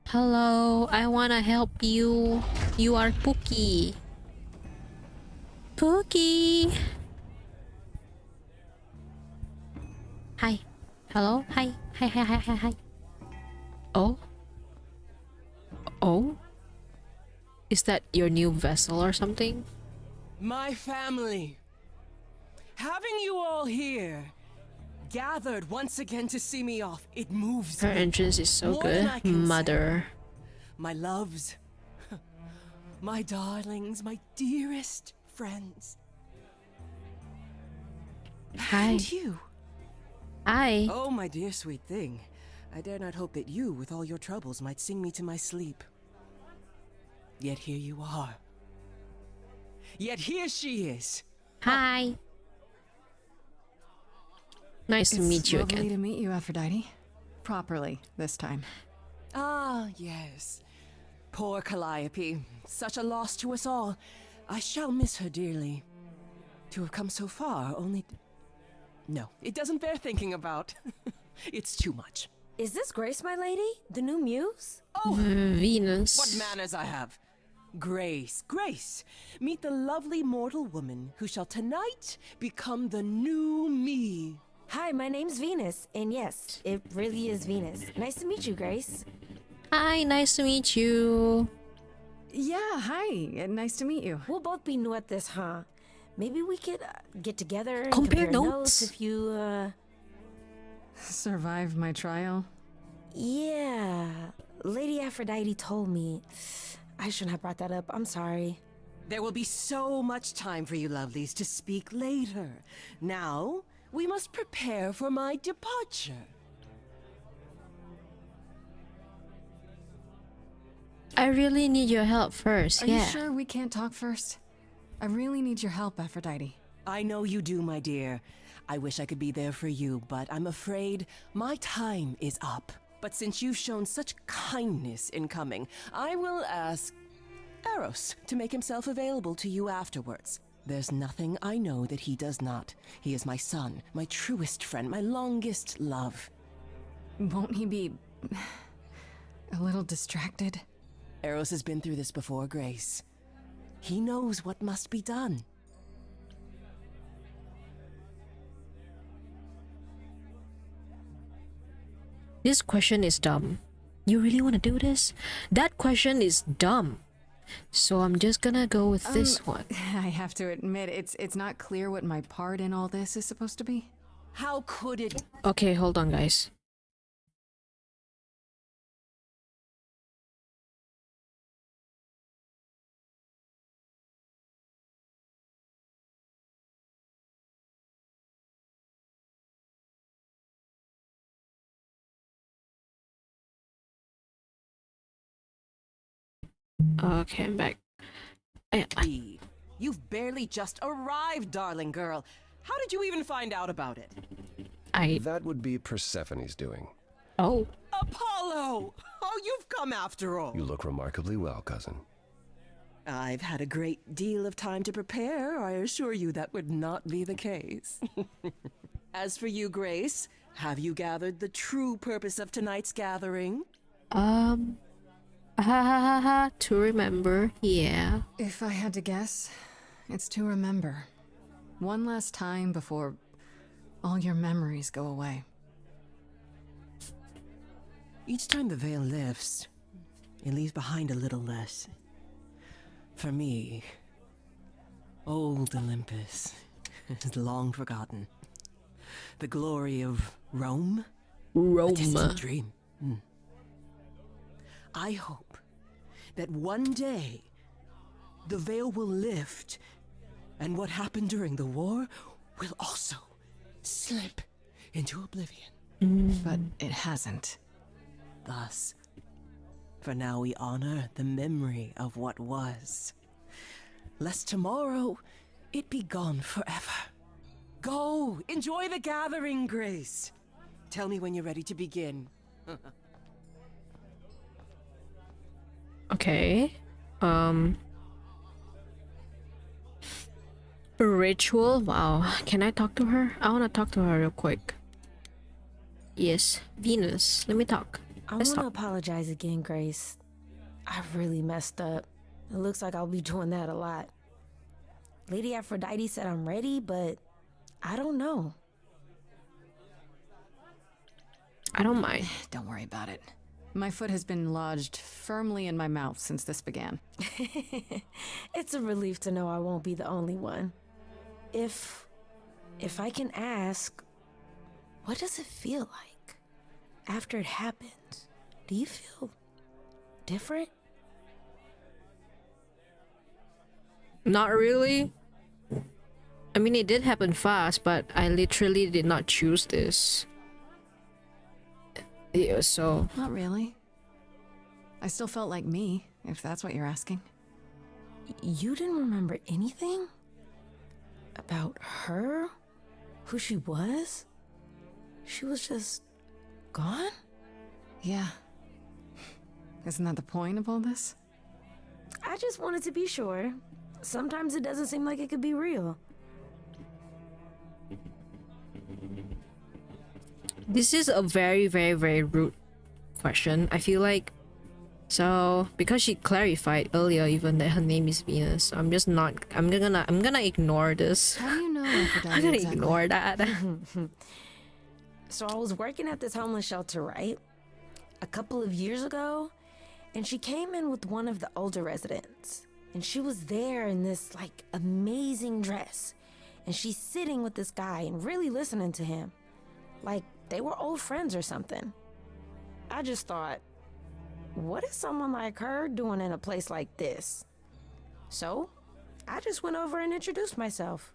Hello, I wanna help you. You are Pookie. Pookie. Hi. Hello. Hi. Hi. Hi. Hi. Hi. Hi. Oh. Oh. Is that your new vessel or something? My family. Having you all here, gathered once again to see me off, it moves Her me. entrance is so More than I good. can say. Mother. My loves, my darlings, my dearest friends. Hi. And you. Hi. Oh, my dear sweet thing. I dare not hope that you, with all your troubles, might sing me to my sleep. Yet here you are. Yet here she is. Hi. Nice to meet you It's lovely again. to meet you, Aphrodite. Properly, this time. Ah, yes. Poor Calliope. Such a loss to us all. I shall miss her dearly. To have come so far, only... No, it doesn't bear thinking about. It's too much. Is this Grace, my lady? The new muse? Oh, Venus. what manners I have. Grace, Grace, meet the lovely mortal woman who shall tonight become the new me. Hi, my name's Venus, and yes, it really is Venus. Nice to meet you, Grace. Hi, nice to meet you. Yeah, hi. Nice to meet you. We'll both be new at this, huh? Maybe we could get together and Compare compare notes. if you, Survived my trial. Yeah. Lady Aphrodite told me. I shouldn't have brought that up. I'm sorry. There will be so much time for you lovelies to speak later. Now, we must prepare for my departure. I really need your help first. Are yeah. you sure we can't talk first? I really need your help, Aphrodite. I know you do, my dear. I wish I could be there for you, but I'm afraid my time is up. But since you've shown such kindness in coming, I will ask Eros to make himself available to you afterwards. There's nothing I know that he does not. He is my son, my truest friend, my longest love. Won't he be a little distracted? Eros has been through this before, Grace. He knows what must be done. This question is dumb. You really want to do this? That question is dumb. So I'm just gonna go with this one. I have to admit, it's not clear what my part in all this is supposed to be. How could it? Okay, hold on, guys. Okay, I'm back. be? You've barely just arrived, darling girl. How did you even find out about it? That would be Persephone's doing. Oh. Apollo! Oh, you've come after all. You look remarkably well, cousin. I've had a great deal of time to prepare. I assure you that would not be the case. As for you, Grace, have you gathered the true purpose of tonight's gathering? To remember, yeah. If I had to guess, it's to remember. One last time before all your memories go away. Each time the veil lifts, it leaves behind a little less. For me, old Olympus. is long forgotten. The glory of Rome? A Roma. distant dream. I hope that one day the veil will lift and what happened during the war will also slip into oblivion. But it hasn't. Thus, for now we honor the memory of what was, lest tomorrow it be gone forever. Go, enjoy the gathering, Grace. Tell me when you're ready to begin. Okay. Ritual? Wow. Can I talk to her? I want to talk to her real quick. Yes. Venus. Let me talk. I Let's want to talk. apologize again, Grace. I really messed up. It looks like I'll be doing that a lot. Lady Aphrodite said I'm ready, but I don't know. I don't mind. Don't worry about it. My foot has been lodged firmly in my mouth since this began. It's a relief to know I won't be the only one. If I can ask, what does it feel like after it happens? Do you feel different? Not really. I mean, it did happen fast, but I literally did not choose this. Yeah, so Not really. I still felt like me, if that's what you're asking. You didn't remember anything? About her? Who she was? She was just gone? Yeah. Isn't that the point of all this? I just wanted to be sure. Sometimes it doesn't seem like it could be real. this is a very, very, very rude question. I feel like so because she clarified earlier even that her name is Venus. So I'm just not. I'm gonna ignore this. How do you know Aphrodite I'm gonna exactly? ignore that. So I was working at this homeless shelter, right? A couple of years ago, and she came in with one of the older residents. And she was there in this like amazing dress. And she's sitting with this guy and really listening to him. Like they were old friends or something. I just thought, what is someone like her doing in a place like this? So I just went over and introduced myself.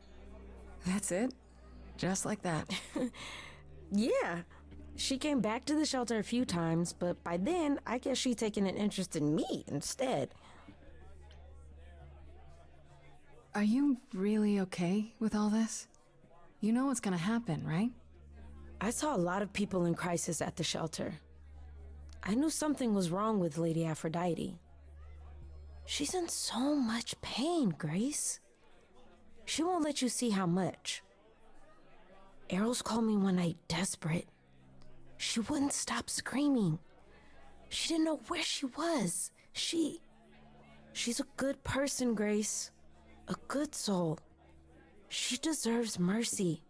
That's it? Just like that. Yeah. She came back to the shelter a few times, but by then, I guess she'd taken an interest in me instead. Are you really okay with all this? You know what's gonna happen, right? I saw a lot of people in crisis at the shelter. I knew something was wrong with Lady Aphrodite. She's in so much pain, Grace. She won't let you see how much. Eros called me one night desperate. She wouldn't stop screaming. She didn't know where she was. She's a good person, Grace. A good soul. She deserves mercy.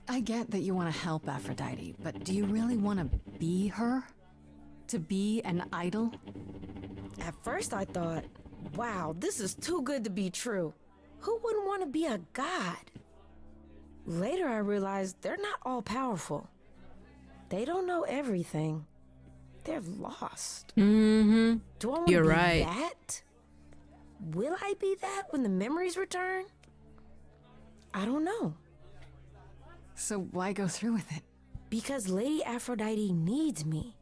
I get that you want to help Aphrodite, but do you really want to be her? To be an idol? At first I thought, wow, this is too good to be true. Who wouldn't want to be a god? Later I realized they're not all powerful. They don't know everything. They're lost. Mm-hmm. Do I want to You're be right. that? Will I be that when the memories return? I don't know. So why go through with it? Because Lady Aphrodite needs me.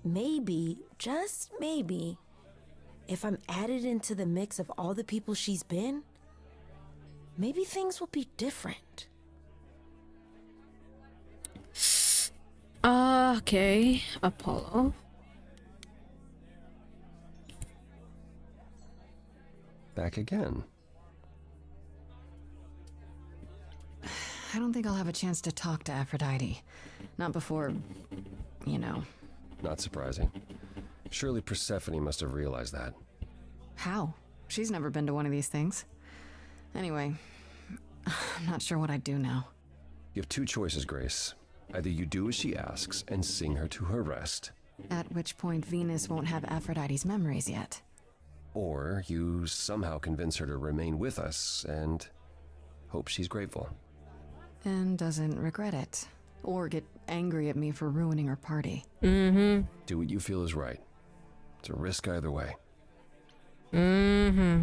Maybe, just maybe, if I'm added into the mix of all the people she's been, maybe things will be different. Okay, Apollo. Back again. I don't think I'll have a chance to talk to Aphrodite. Not before, you know. Not surprising. Surely Persephone must have realized that. How? She's never been to one of these things. Anyway, I'm not sure what I'd do now. You have two choices, Grace. Either you do as she asks and sing her to her rest. At which point Venus won't have Aphrodite's memories yet. Or you somehow convince her to remain with us and hope she's grateful. And doesn't regret it. Or get angry at me for ruining her party. Mm-hmm. Do what you feel is right. It's a risk either way. Mm-hmm.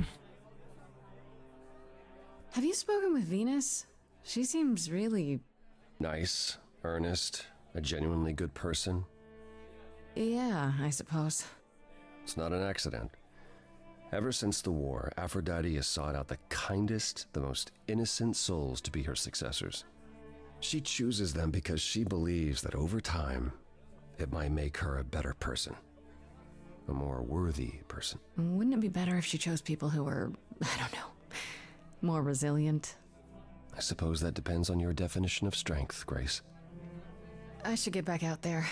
Have you spoken with Venus? She seems really... Nice, earnest, a genuinely good person. Yeah, I suppose. It's not an accident. Ever since the war, Aphrodite has sought out the kindest, the most innocent souls to be her successors. She chooses them because she believes that over time, it might make her a better person. A more worthy person. Wouldn't it be better if she chose people who were, I don't know, more resilient? I suppose that depends on your definition of strength, Grace. I should get back out there.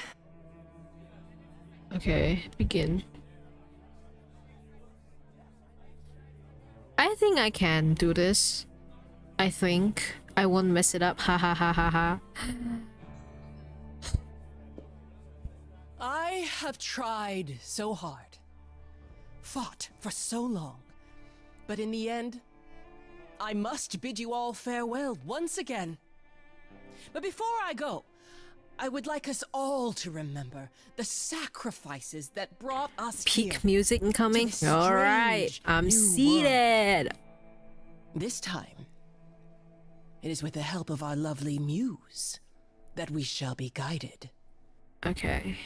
Okay, begin. I think I can do this. I think I won't mess it up. Ha ha ha ha ha. I have tried so hard, fought for so long, but in the end, I must bid you all farewell once again. But before I go, I would like us all to remember the sacrifices that brought us here. Peak music incoming. this All right, strange I'm new seated. This time, it is with the help of our lovely muse that we shall be guided. Okay.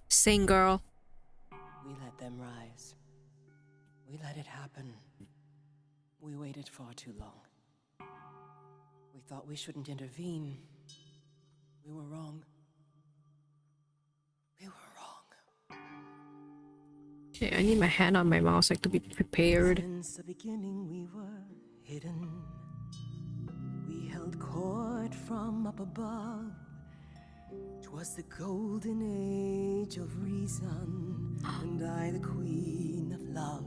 Sing, girl. We let them rise. We let it happen. We waited far too long. We thought we shouldn't intervene. We were wrong. We were wrong. Okay, I need my hand on my mouse like to be prepared. Since the beginning we were hidden. We held court from up above. 'Twas the golden age of reason, and I the queen of love.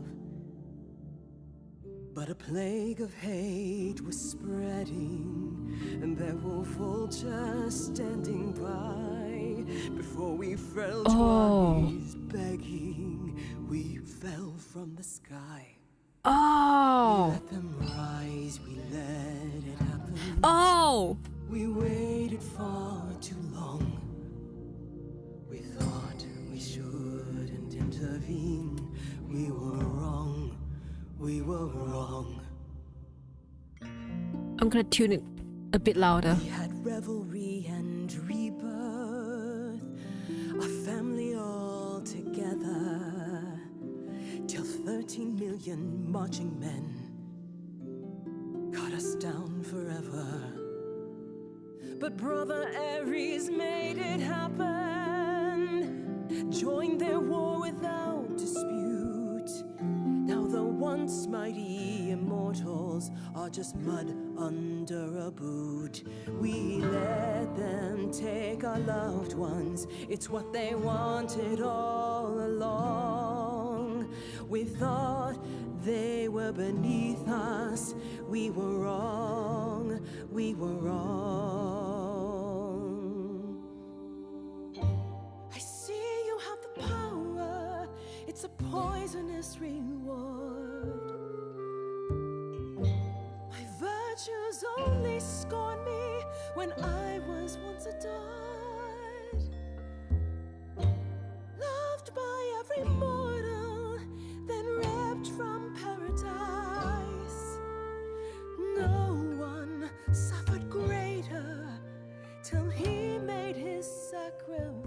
But a plague of hate was spreading, and there were vultures standing by. Before we fell to our knees begging, we fell from the sky. Oh. We let them rise, we let it happen. Oh. We waited far too long. We thought we shouldn't intervene. We were wrong. We were wrong. I'm gonna tune it a bit louder. We had revelry and rebirth, a family all together, till 13 million marching men cut us down forever. But Brother Ares made it happen, joined their war without dispute. Now the once mighty immortals are just mud under a boot. We let them take our loved ones, it's what they wanted all along. We thought they were beneath us, we were wrong, we were wrong. I see you have the power, it's a poisonous reward. My virtues only scorn me when I was once adored. Loved by every mortal, then ripped from paradise. No one suffered greater till he made his sacrifice.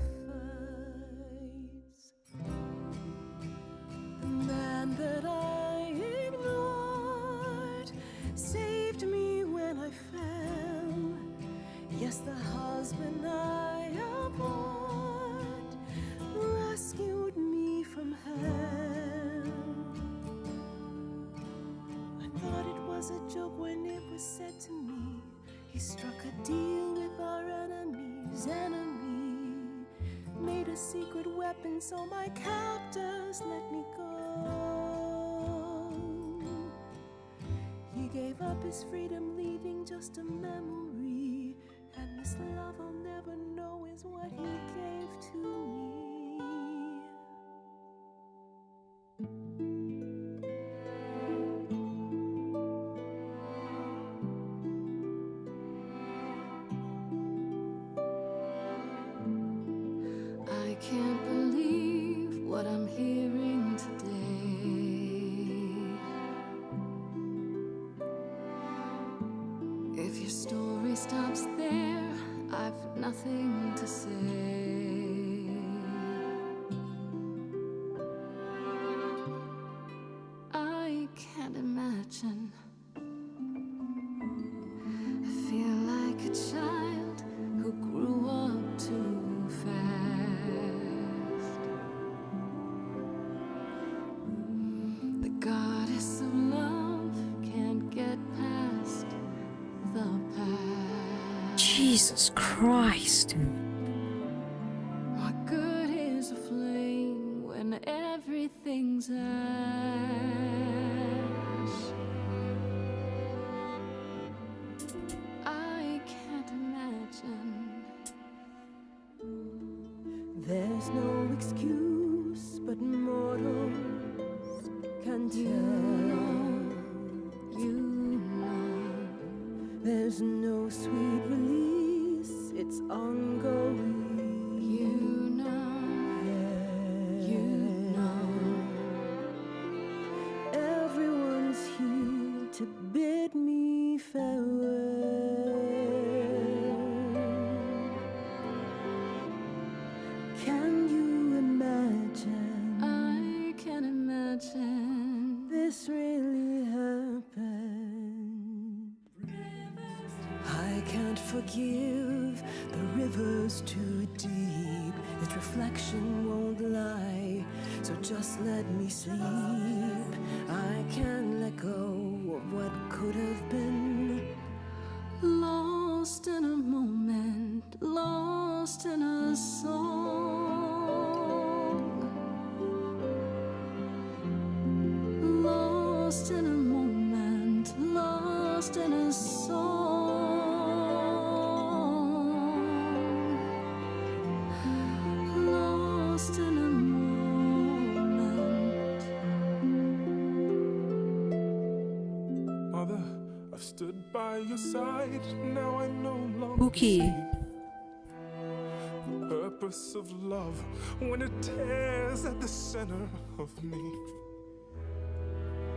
The man that I ignored saved me when I fell. Yes, the husband I abhorred rescued me from hell. I thought it was a joke when it was said to me, he struck a deal with our enemy's enemy, made a secret weapon so my captors let me go. He gave up his freedom, leaving just a memory, and this love I'll never know is what he gave to me. Jesus Christ, dude. What good is a flame when everything's ash? I can't imagine. There's no excuse, but mortals can tell. You know. There's no sweet release, it's ongoing. You know. You know. Everyone's here to bid me farewell. Can you imagine I can imagine. this really happened? I can't forgive, the river's too deep. Its reflection won't lie, so just let me sleep. I can't let go of what could have been. Lost in a moment, lost in a song. Lost in a moment, lost in a song. Lost in a moment. Mother, I've stood by your side. Now I no longer Spooky. see the purpose of love when it tears at the center of me.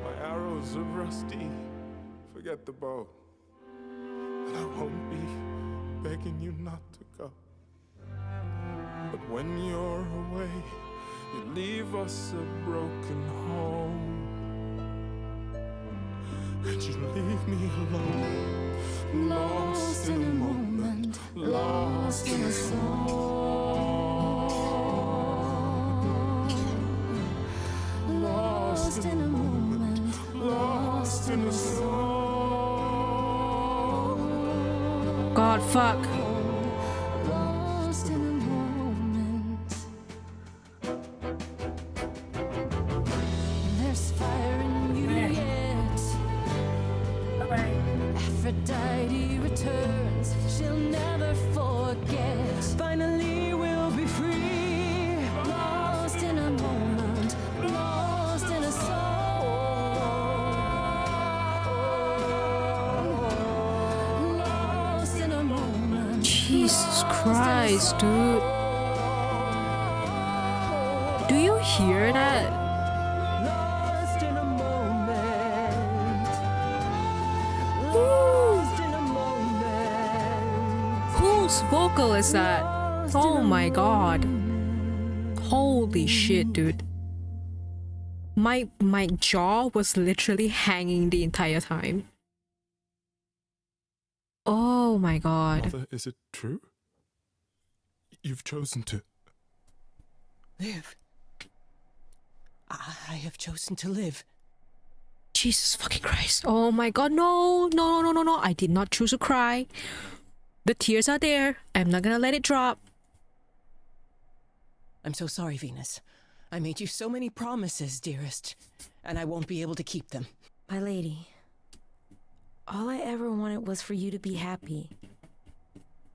My arrows are rusty. Forget the bow. And I won't be begging you not to go. But when you're away, you leave us a broken home. And you leave me alone, lost in a moment, lost in a song. Lost in a moment, lost in a song. God, fuck. Lost in a moment. There's fire in you yet. Aphrodite returns, she'll never forget. Finally we'll be free. Lost in a moment, lost in a song. Lost in a moment. Jesus Christ, dude. Do you hear that? Lost in a moment. Woo. Lost in a moment. Whose vocal is that? Oh my god. Holy shit, dude. My jaw was literally hanging the entire time. Oh my god. Mother, is it true? You've chosen to. Live. I have chosen to live. Jesus fucking Christ. Oh my god, no. No, no, no, no, no. I did not choose to cry. The tears are there. I'm not gonna let it drop. I'm so sorry, Venus. I made you so many promises, dearest, and I won't be able to keep them. My lady, all I ever wanted was for you to be happy.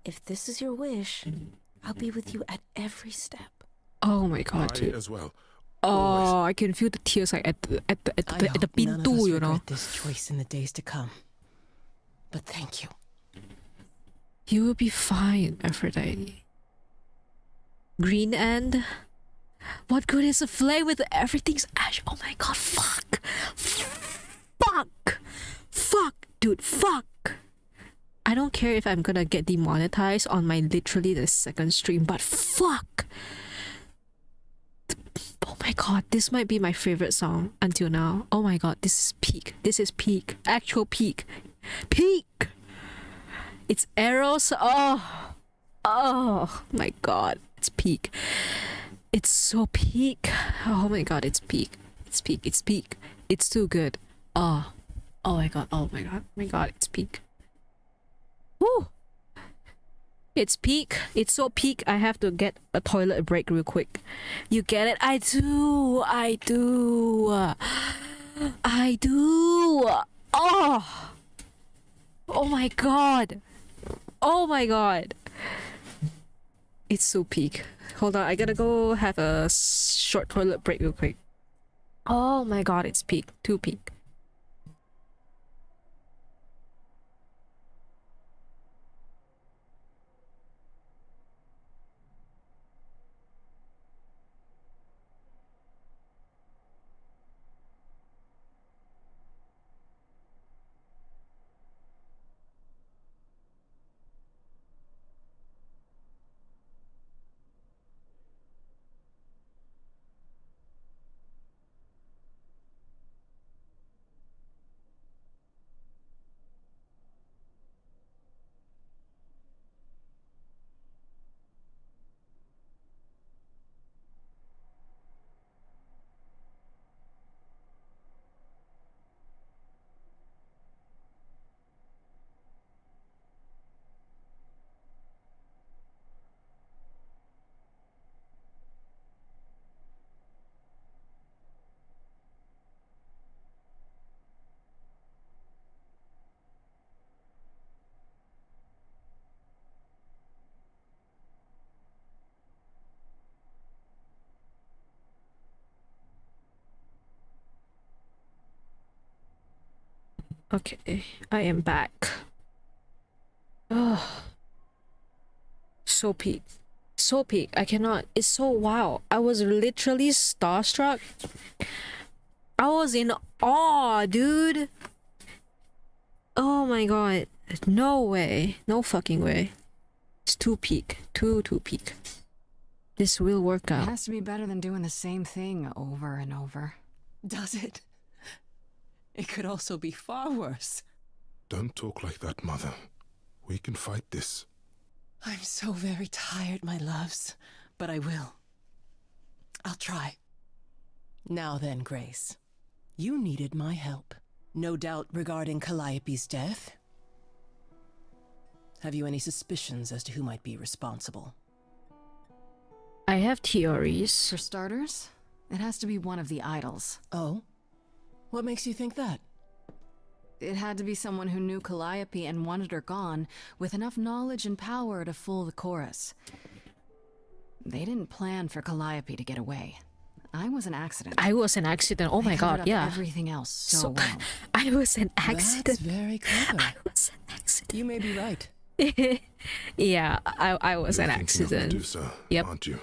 If this is your wish, I'll be with you at every step. Oh my god, I dude. as well. Oh, I can feel the tears like at the I hope none of pintu, us you know. regret this choice in the days to come. But thank you. You will be fine, Aphrodite. Green end. What good is a flame with everything's ash? Oh my god, fuck. Fuck. Fuck, dude, fuck. I don't care if I'm gonna get demonetized on my literally the second stream, but fuck. Oh my god, this might be my favorite song until now. Oh my god, this is peak. This is peak. Actual peak. Peak! It's arrows. Oh. Oh my god. It's peak. It's so peak. Oh my god, it's peak. It's peak. It's peak. It's too good. Oh. Oh my god. Oh my god. Oh my god, it's peak. Woo! It's peak. It's so peak. I have to get a toilet break real quick. You get it? I do. I do. I do. Oh. Oh my god. Oh my god. It's so peak. Hold on. I gotta go have a short toilet break real quick. Oh my god. It's peak. Too peak. Okay, I am back. Oh, so peak. So peak. I cannot. It's so wow. I was literally starstruck. I was in awe, dude. Oh my god. No way. No fucking way. It's too peak. Too peak. This will work It out. has to be better than doing the same thing over and over. Does it? It could also be far worse. Don't talk like that, Mother. We can fight this. I'm so very tired, my loves, but I will. I'll try. Now then, Grace. You needed my help. No doubt regarding Calliope's death. Have you any suspicions as to who might be responsible? I have theories. For starters, it has to be one of the idols. Oh? What makes you think that? It had to be someone who knew Calliope and wanted her gone, with enough knowledge and power to fool the chorus. They didn't plan for Calliope to get away. I was an accident. I was an accident. Oh They my covered god, up yeah. everything else so well. I was an That's accident. very clever. I was an accident. You may be right. Yeah, I was You're an thinking of accident. Medusa, Yep. aren't you?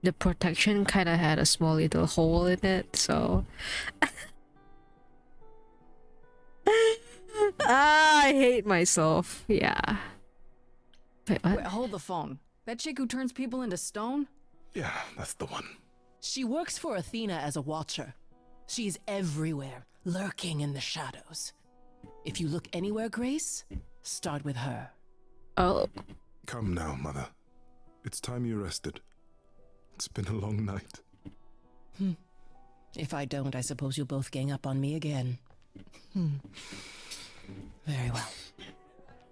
The protection kind of had a small little hole in it, so I hate myself. Yeah. Wait, what? Wait, hold the phone. That chick who turns people into stone? Yeah, that's the one. She works for Athena as a watcher. She's everywhere, lurking in the shadows. If you look anywhere, Grace, start with her. Oh, Come now, Mother. It's time you rested. It's been a long night. If I don't, I suppose you'll both gang up on me again. Very well.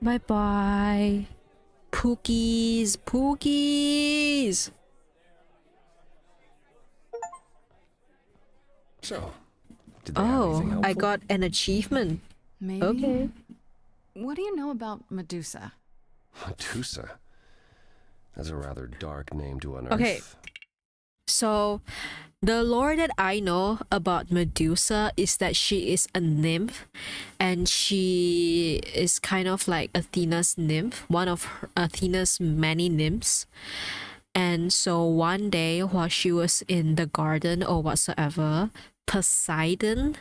bye bye. Pookies, Pookies. So, did they have anything Oh, helpful? I got an achievement. Maybe. Okay. What do you know about Medusa? Medusa. That's a rather dark name to unearth. Okay. So, the lore that I know about Medusa is that she is a nymph, and she is kind of like Athena's nymph, one of Athena's many nymphs. And so one day while she was in the garden or whatsoever, Poseidon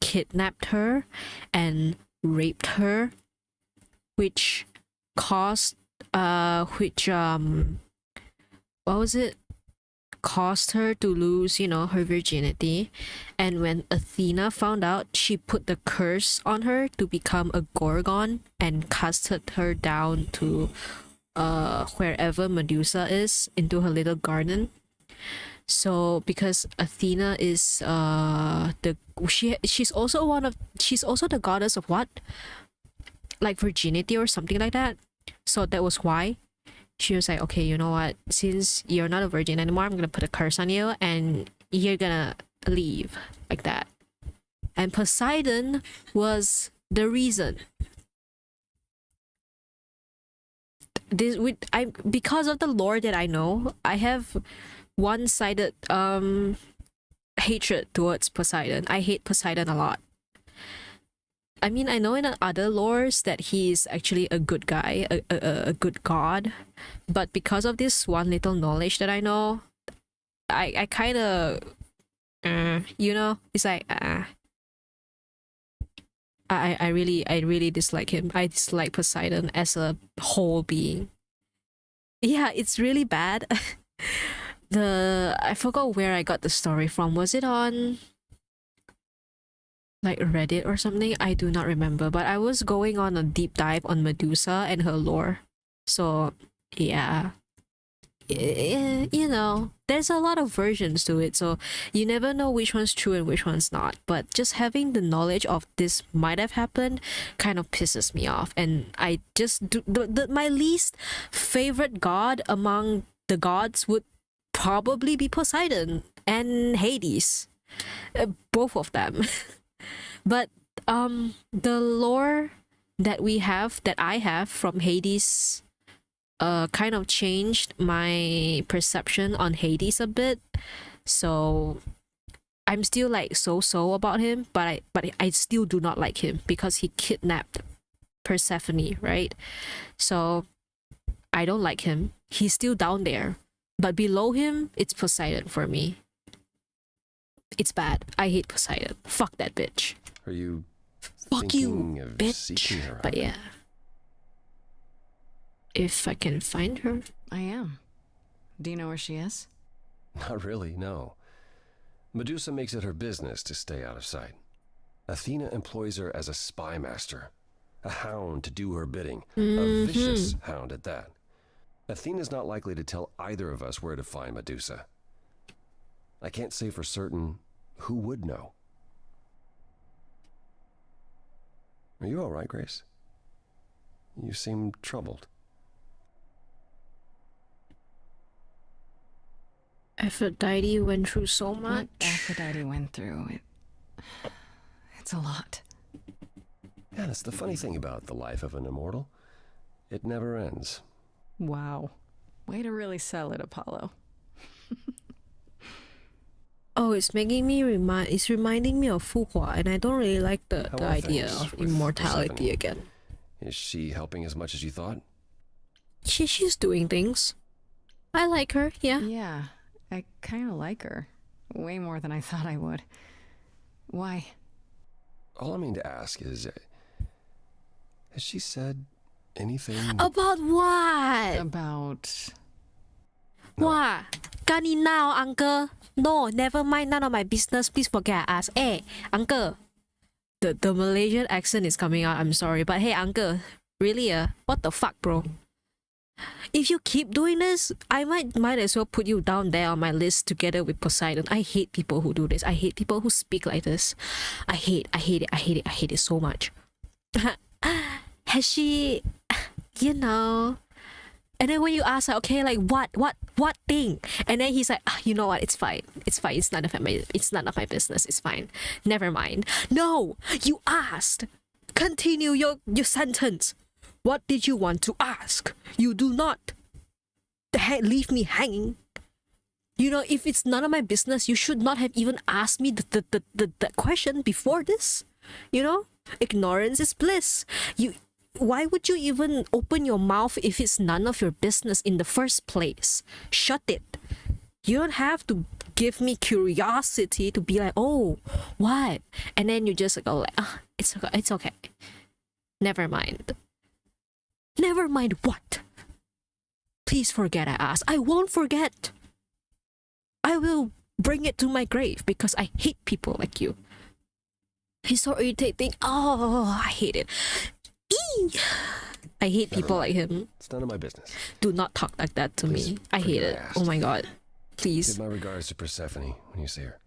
kidnapped her and raped her, which caused what was it? Caused her to lose, her virginity. And when Athena found out, she put the curse on her to become a gorgon and casted her down to wherever Medusa is, into her little garden. So because Athena is she's also the goddess of what? Like virginity or something like that. So that was why she was like, okay, you know what? Since you're not a virgin anymore, I'm gonna put a curse on you and you're gonna leave like that. And Poseidon was the reason. Because of the lore that I know, I have one-sided hatred towards Poseidon. I hate Poseidon a lot. I mean, I know in other lores that he is actually a good guy, a good god, but because of this one little knowledge that I know, I kind of, it's like, I really dislike him. I dislike Poseidon as a whole being. Yeah, it's really bad. I forgot where I got the story from. Was it on like Reddit or something? I do not remember, but I was going on a deep dive on Medusa and her lore. So yeah, there's a lot of versions to it, so you never know which one's true and which one's not. But just having the knowledge of this might have happened kind of pisses me off, and I just do my least favorite god among the gods would probably be Poseidon and Hades, both of them. But the lore that I have from Hades kind of changed my perception on Hades a bit. So I'm still like so about him, but I still do not like him because he kidnapped Persephone, right? So I don't like him. He's still down there. But below him, it's Poseidon for me. It's bad. I hate Poseidon. Fuck that bitch. Are you Fuck thinking you, of bitch. seeking her But out? yeah. If I can find her. I am. Do you know where she is? Not really, no. Medusa makes it her business to stay out of sight. Athena employs her as a spy master, a hound to do her bidding, a vicious hound at that. Athena's not likely to tell either of us where to find Medusa. I can't say for certain who would know. Are you all right, Grace? You seem troubled. Aphrodite went through so much. What Aphrodite went through, it's a lot. Yeah, that's the funny thing about the life of an immortal. It never ends. Wow. Way to really sell it, Apollo. Oh, it's reminding me of Fuhua, and I don't really like the How are idea things of with immortality Persephone? again. Is she helping as much as you thought? She's doing things. I like her, yeah. Yeah, I kind of like her. Way more than I thought I would. Why? All I mean to ask is, has she said anything? About what? About... What? Gani now, uncle? No, never mind, none of my business. Please forget I asked. Hey, uncle. The Malaysian accent is coming out, I'm sorry. But hey, uncle, really, what the fuck, bro? If you keep doing this, I might as well put you down there on my list together with Poseidon. I hate people who do this. I hate people who speak like this. I hate it so much. Has she, and then when you ask her, okay, like what thing? And then he's like, you know what? It's fine. It's none of my business. It's fine. Never mind. No, you asked. Continue your sentence. What did you want to ask? You do not leave me hanging. If it's none of my business, you should not have even asked me the question before this. Ignorance is bliss. Why would you even open your mouth if it's none of your business in the first place? Shut it. You don't have to give me curiosity to be like, oh, what? And then you just go like, it's okay. Never mind. Never mind what? Please forget I asked. I won't forget. I will bring it to my grave because I hate people like you. He's so irritating. Oh, I hate it. I hate people like him. It's none of my business. Do not talk like that to Please me. I hate forget it. I asked. Oh my god. Please. Give my regards to Persephone when you see her.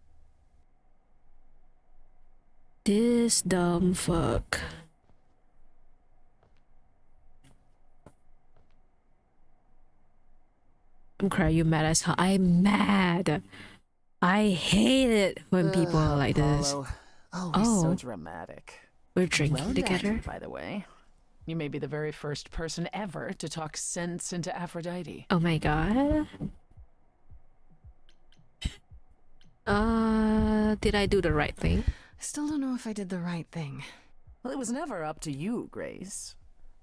This dumb fuck. I'm crying. You mad as hell? I'm mad. I hate it when people are like this. Apollo. Always so Oh. dramatic. We're drinking Well done, together. by the way. You may be the very first person ever to talk sense into Aphrodite. Oh my god. Did I do the right thing? Still don't know if I did the right thing. Well, it was never up to you, Grace.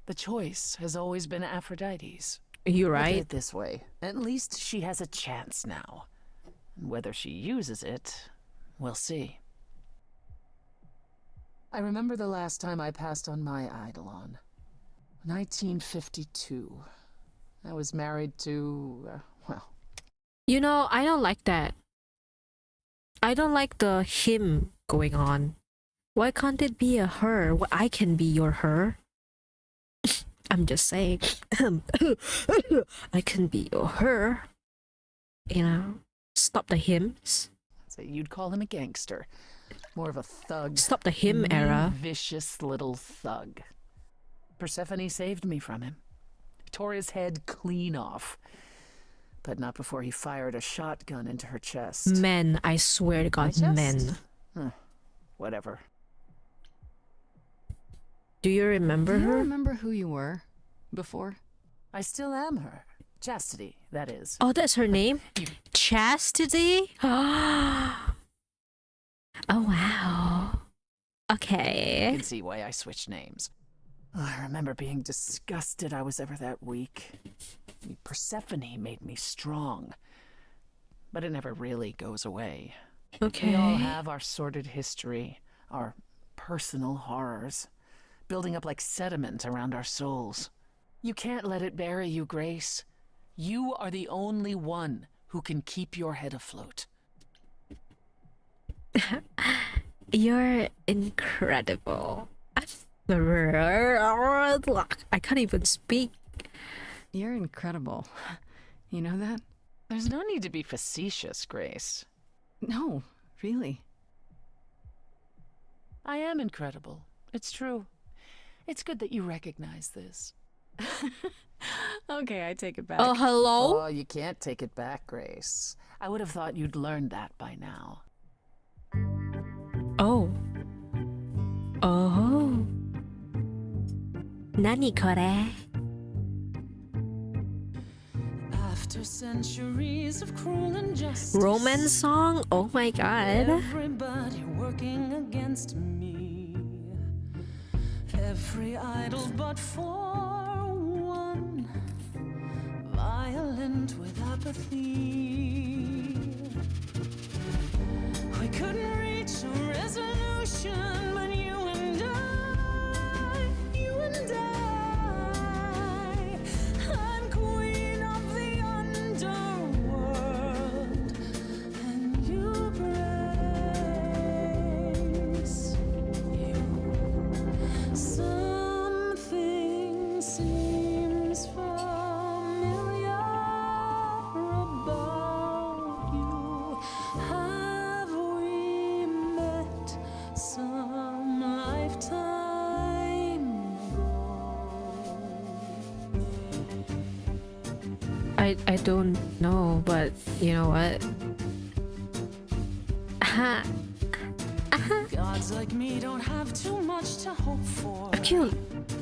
The choice has always been Aphrodite's. You Look at right? it this way. At least she has a chance now. Whether she uses it, we'll see. I remember the last time I passed on my Eidolon. 1952. I was married to, well... You know, I don't like that. I don't like the him going on. Why can't it be a her? Well, I can be your her. I'm just saying. I can be your her. You know, stop the hymns. So you'd call him a gangster. More of a thug. Stop the hymn era. Vicious little thug. Persephone saved me from him. Tore his head clean off. But not before he fired a shotgun into her chest. Men, I swear to My God, chest? men. Whatever. Do you remember Do you her? remember who you were before? I still am her. Chastity, that is. Oh, that's her name? Chastity? Oh, wow. You Okay. can see why I switched names. Oh, I remember being disgusted I was ever that weak. Persephone made me strong. But it never really goes away. Okay. We all have our sordid history, our personal horrors, building up like sediment around our souls. You can't let it bury you, Grace. You are the only one who can keep your head afloat. You're incredible. I can't even speak. You're incredible. You know that? There's no need to be facetious, Grace. No, really. I am incredible. It's true. It's good that you recognize this. Okay, I take it back. Oh, hello? Oh, you can't take it back, Grace. I would have thought you'd learned that by now. Oh. Oh. Nani kore? After centuries of cruel injustice, Romance song? Oh my god. everybody working against me. Every idol but for one, violent with apathy. We couldn't reach a resolution, but you and I, I'm queen of the underworld, and you, Grace, you. Something seems familiar about you. Have we met some lifetime ago? I don't know, but you know what? Gods like me don't have too much to hope for. I feel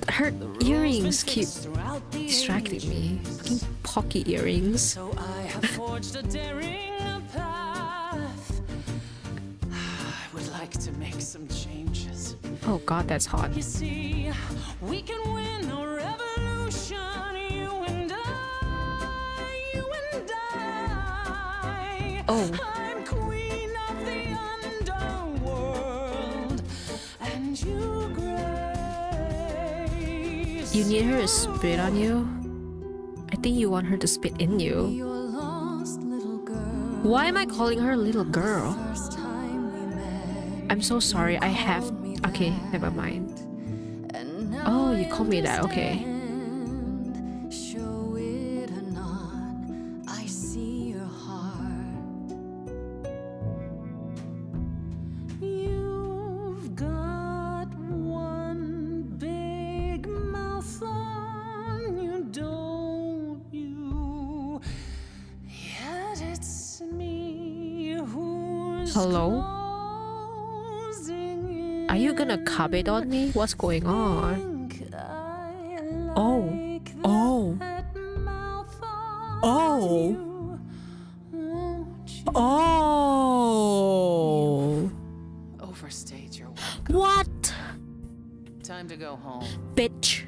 her earrings keep Throughout the distracting ages. me. Fucking pocky earrings. So I have forged a daring path. I would like to make some changes. Oh god, that's hot. You see, we can win a revolution. You and I. Oh. I'm queen of the underworld, and you, Grace. You need her to spit on you? I think you want her to spit in you. Your lost little girl. Why am I calling her little girl? First time we met. I'm so sorry, I have... Okay, never mind. And now Oh, you I call me that, okay. understand. Show it or not, I see your heart. Hello? Are you gonna comment on me? What's going on? Oh. Oh. Oh. Oh. Overstayed your welcome. What? Time to go home. Bitch.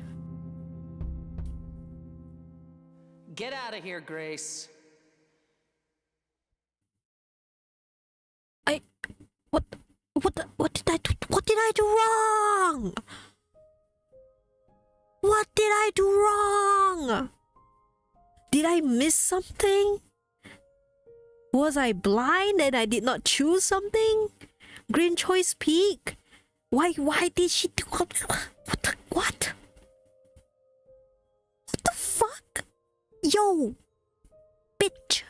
Get out of here, Grace. What did I do? What did I do wrong? What did I do wrong? Did I miss something? Was I blind and I did not choose something? Green choice peak? Why did she do what? What the fuck? Yo, bitch.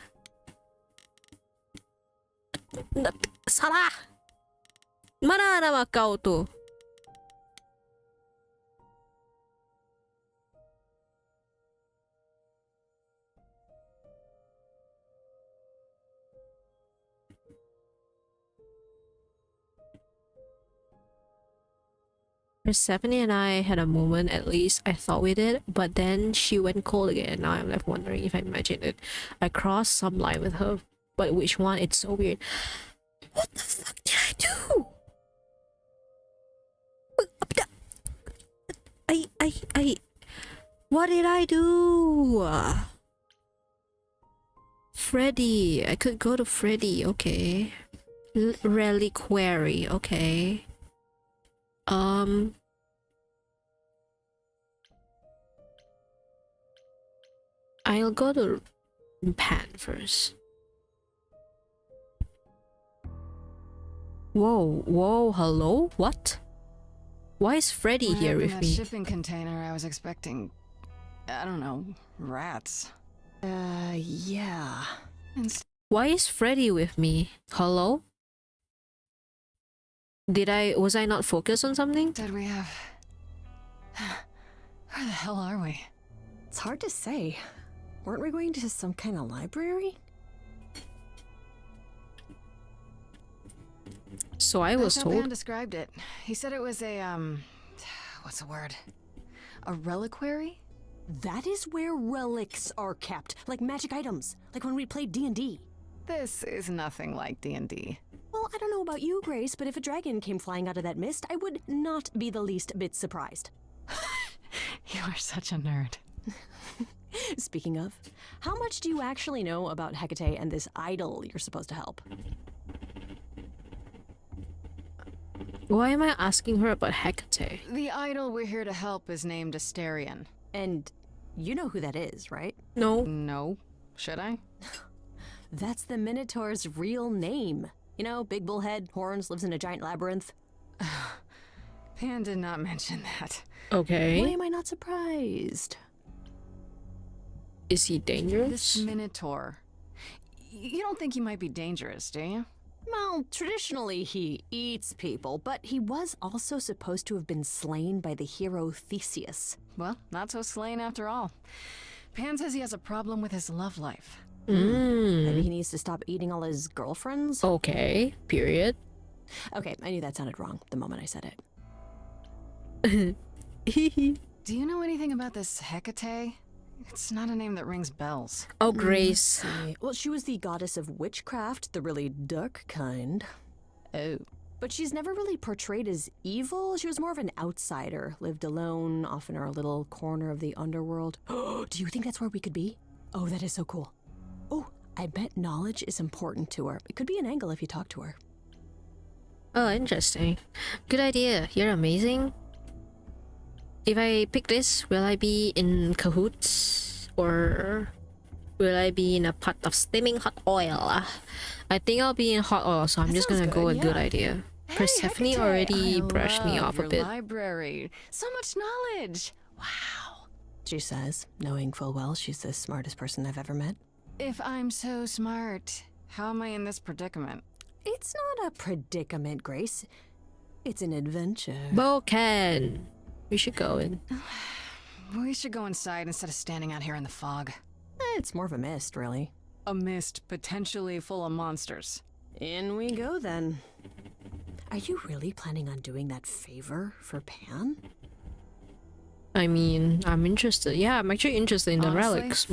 Salah. Mana nama kau tu? Persephone and I had a moment, at least I thought we did, but then she went cold again. Now I'm left wondering if I imagined it. I crossed some line with her, but which one? It's so weird. What the fuck did I do? What did I do? Freddy. I could go to Freddy, okay. Reliquary, okay. I'll go to Pan first. Whoa, hello? What? Why is Freddy When I here opened with that me? shipping container, I was expecting, I don't know, rats. Yeah. Instead, Why is Freddy with me? Hello? Was I not focused on something? we have... Where the hell are we? It's hard to say. Weren't we going to some kind of library? So I was That's how Pan told. described it. He said it was a, what's the word? A reliquary? That is where relics are kept, like magic items, like when we played D&D. This is nothing like D&D. Well, I don't know about you, Grace, but if a dragon came flying out of that mist, I would not be the least bit surprised. You are such a nerd. Speaking of, how much do you actually know about Hecate and this idol you're supposed to help? Why am I asking her about Hecate? The idol we're here to help is named Asterion. And you know who that is, right? No. No. Should I? That's the Minotaur's real name. You know, big bullhead, horns, lives in a giant labyrinth. Pan did not mention that. Okay. Why am I not surprised? Is he dangerous? This Minotaur. You don't think he might be dangerous, do you? Well, traditionally he eats people, but he was also supposed to have been slain by the hero Theseus. Well, not so slain after all. Pan says he has a problem with his love life. Maybe he needs to stop eating all his girlfriends? Okay. Period. Okay, I knew that sounded wrong the moment I said Do you know anything about this Hecate? It's not a name that rings bells. Oh, Grace. it. Well, she was the goddess of witchcraft, the really dark kind. Oh. But she's never really portrayed as evil. She was more of an outsider, lived alone, off in her little corner of the underworld. Do you think that's where we could be? Oh, that is so cool. Oh, I bet knowledge is important to her. It could be an angle if you talk to her. Oh, interesting. Good idea. You're amazing. If I pick this, will I be in cahoots? Or will I be in a pot of steaming hot oil? I think I'll be in hot oil, so I'm just gonna go with good idea. Hey, Persephone Hecate, already I brushed me love off a your bit. Library. So much knowledge. Wow. She says, knowing full well she's the smartest person I've ever met. If I'm so smart, how am I in this predicament? It's not a predicament, Grace. It's an adventure. Boken! We should go in. We should go inside instead of standing out here in the fog. It's more of a mist, really. A mist potentially full of monsters. In we go then. Are you really planning on doing that favor for Pan? I mean, I'm interested. Yeah, I'm actually interested in the Honestly? relics.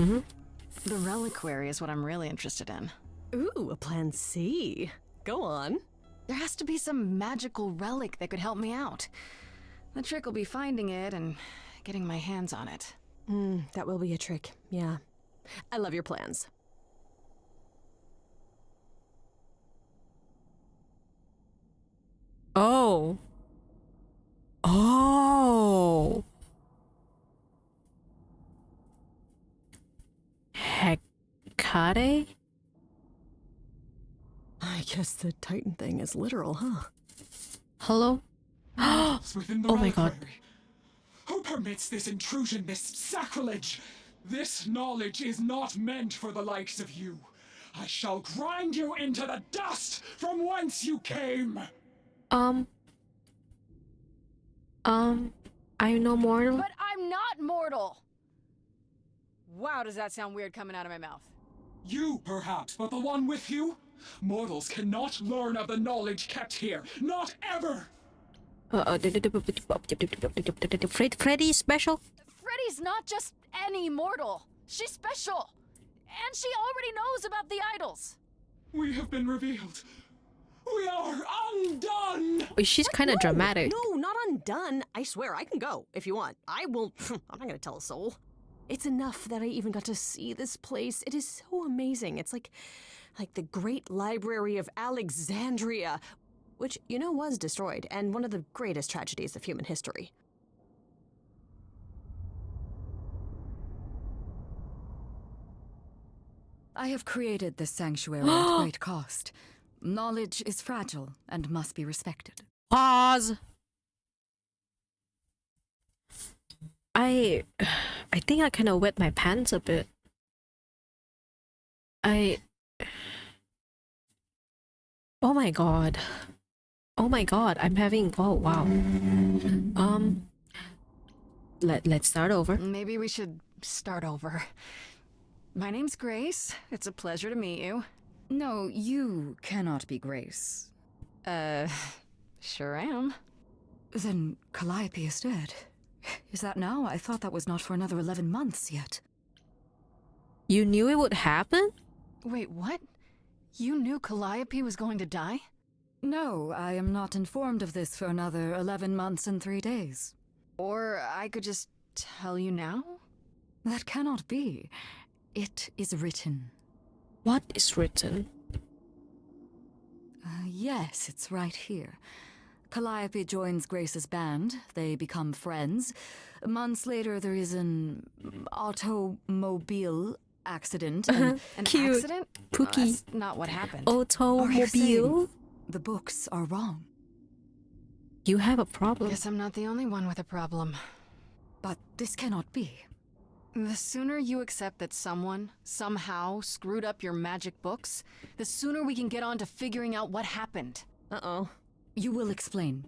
The reliquary is what I'm really interested in. Ooh, a plan C. Go on. There has to be some magical relic that could help me out. The trick will be finding it and getting my hands on it. That will be a trick, yeah. I love your plans. Oh. Oh. Hecate? I guess the Titan thing is literal, huh? Hello? Within the Oh my god. reliquary. Who permits this intrusion, this sacrilege? This knowledge is not meant for the likes of you. I shall grind you into the dust from whence you came. I'm no mortal. But I'm not mortal! Wow, does that sound weird coming out of my mouth? You, perhaps, but the one with you? Mortals cannot learn of the knowledge kept here. Not ever! Freddy special? Freddy's not just any mortal. She's special. And she already knows about the idols. We have been revealed. We are undone! She's kind of dramatic. No, not undone. I swear, I can go if you want. I will. I'm not gonna tell a soul. It's enough that I even got to see this place. It is so amazing. It's like the Great Library of Alexandria, which, you know, was destroyed, and one of the greatest tragedies of human history. I have created this sanctuary at great cost. Knowledge is fragile and must be respected. Pause. I think I kind of wet my pants a bit. Oh my god. Oh my god, I'm having, oh wow. Let's start over. Maybe we should start over. My name's Grace. It's a pleasure to meet you. No, you cannot be Grace. Sure am. Then Calliope is dead. Is that now? I thought that was not for another 11 months yet. You knew it would happen? Wait, what? You knew Calliope was going to die? No, I am not informed of this for another 11 months and 3 days. Or I could just tell you now? That cannot be. It is written. What is written? Yes, it's right here. Calliope joins Grace's band. They become friends. Months later, there is an automobile accident. And An Cute. accident? Pookie. No, that's not what happened. Are you Automobile? saying the books are wrong? You have a problem. Guess I'm not the only one with a problem. But this cannot be. The sooner you accept that someone, somehow, screwed up your magic books, the sooner we can get on to figuring out what happened. Uh-oh. You will explain.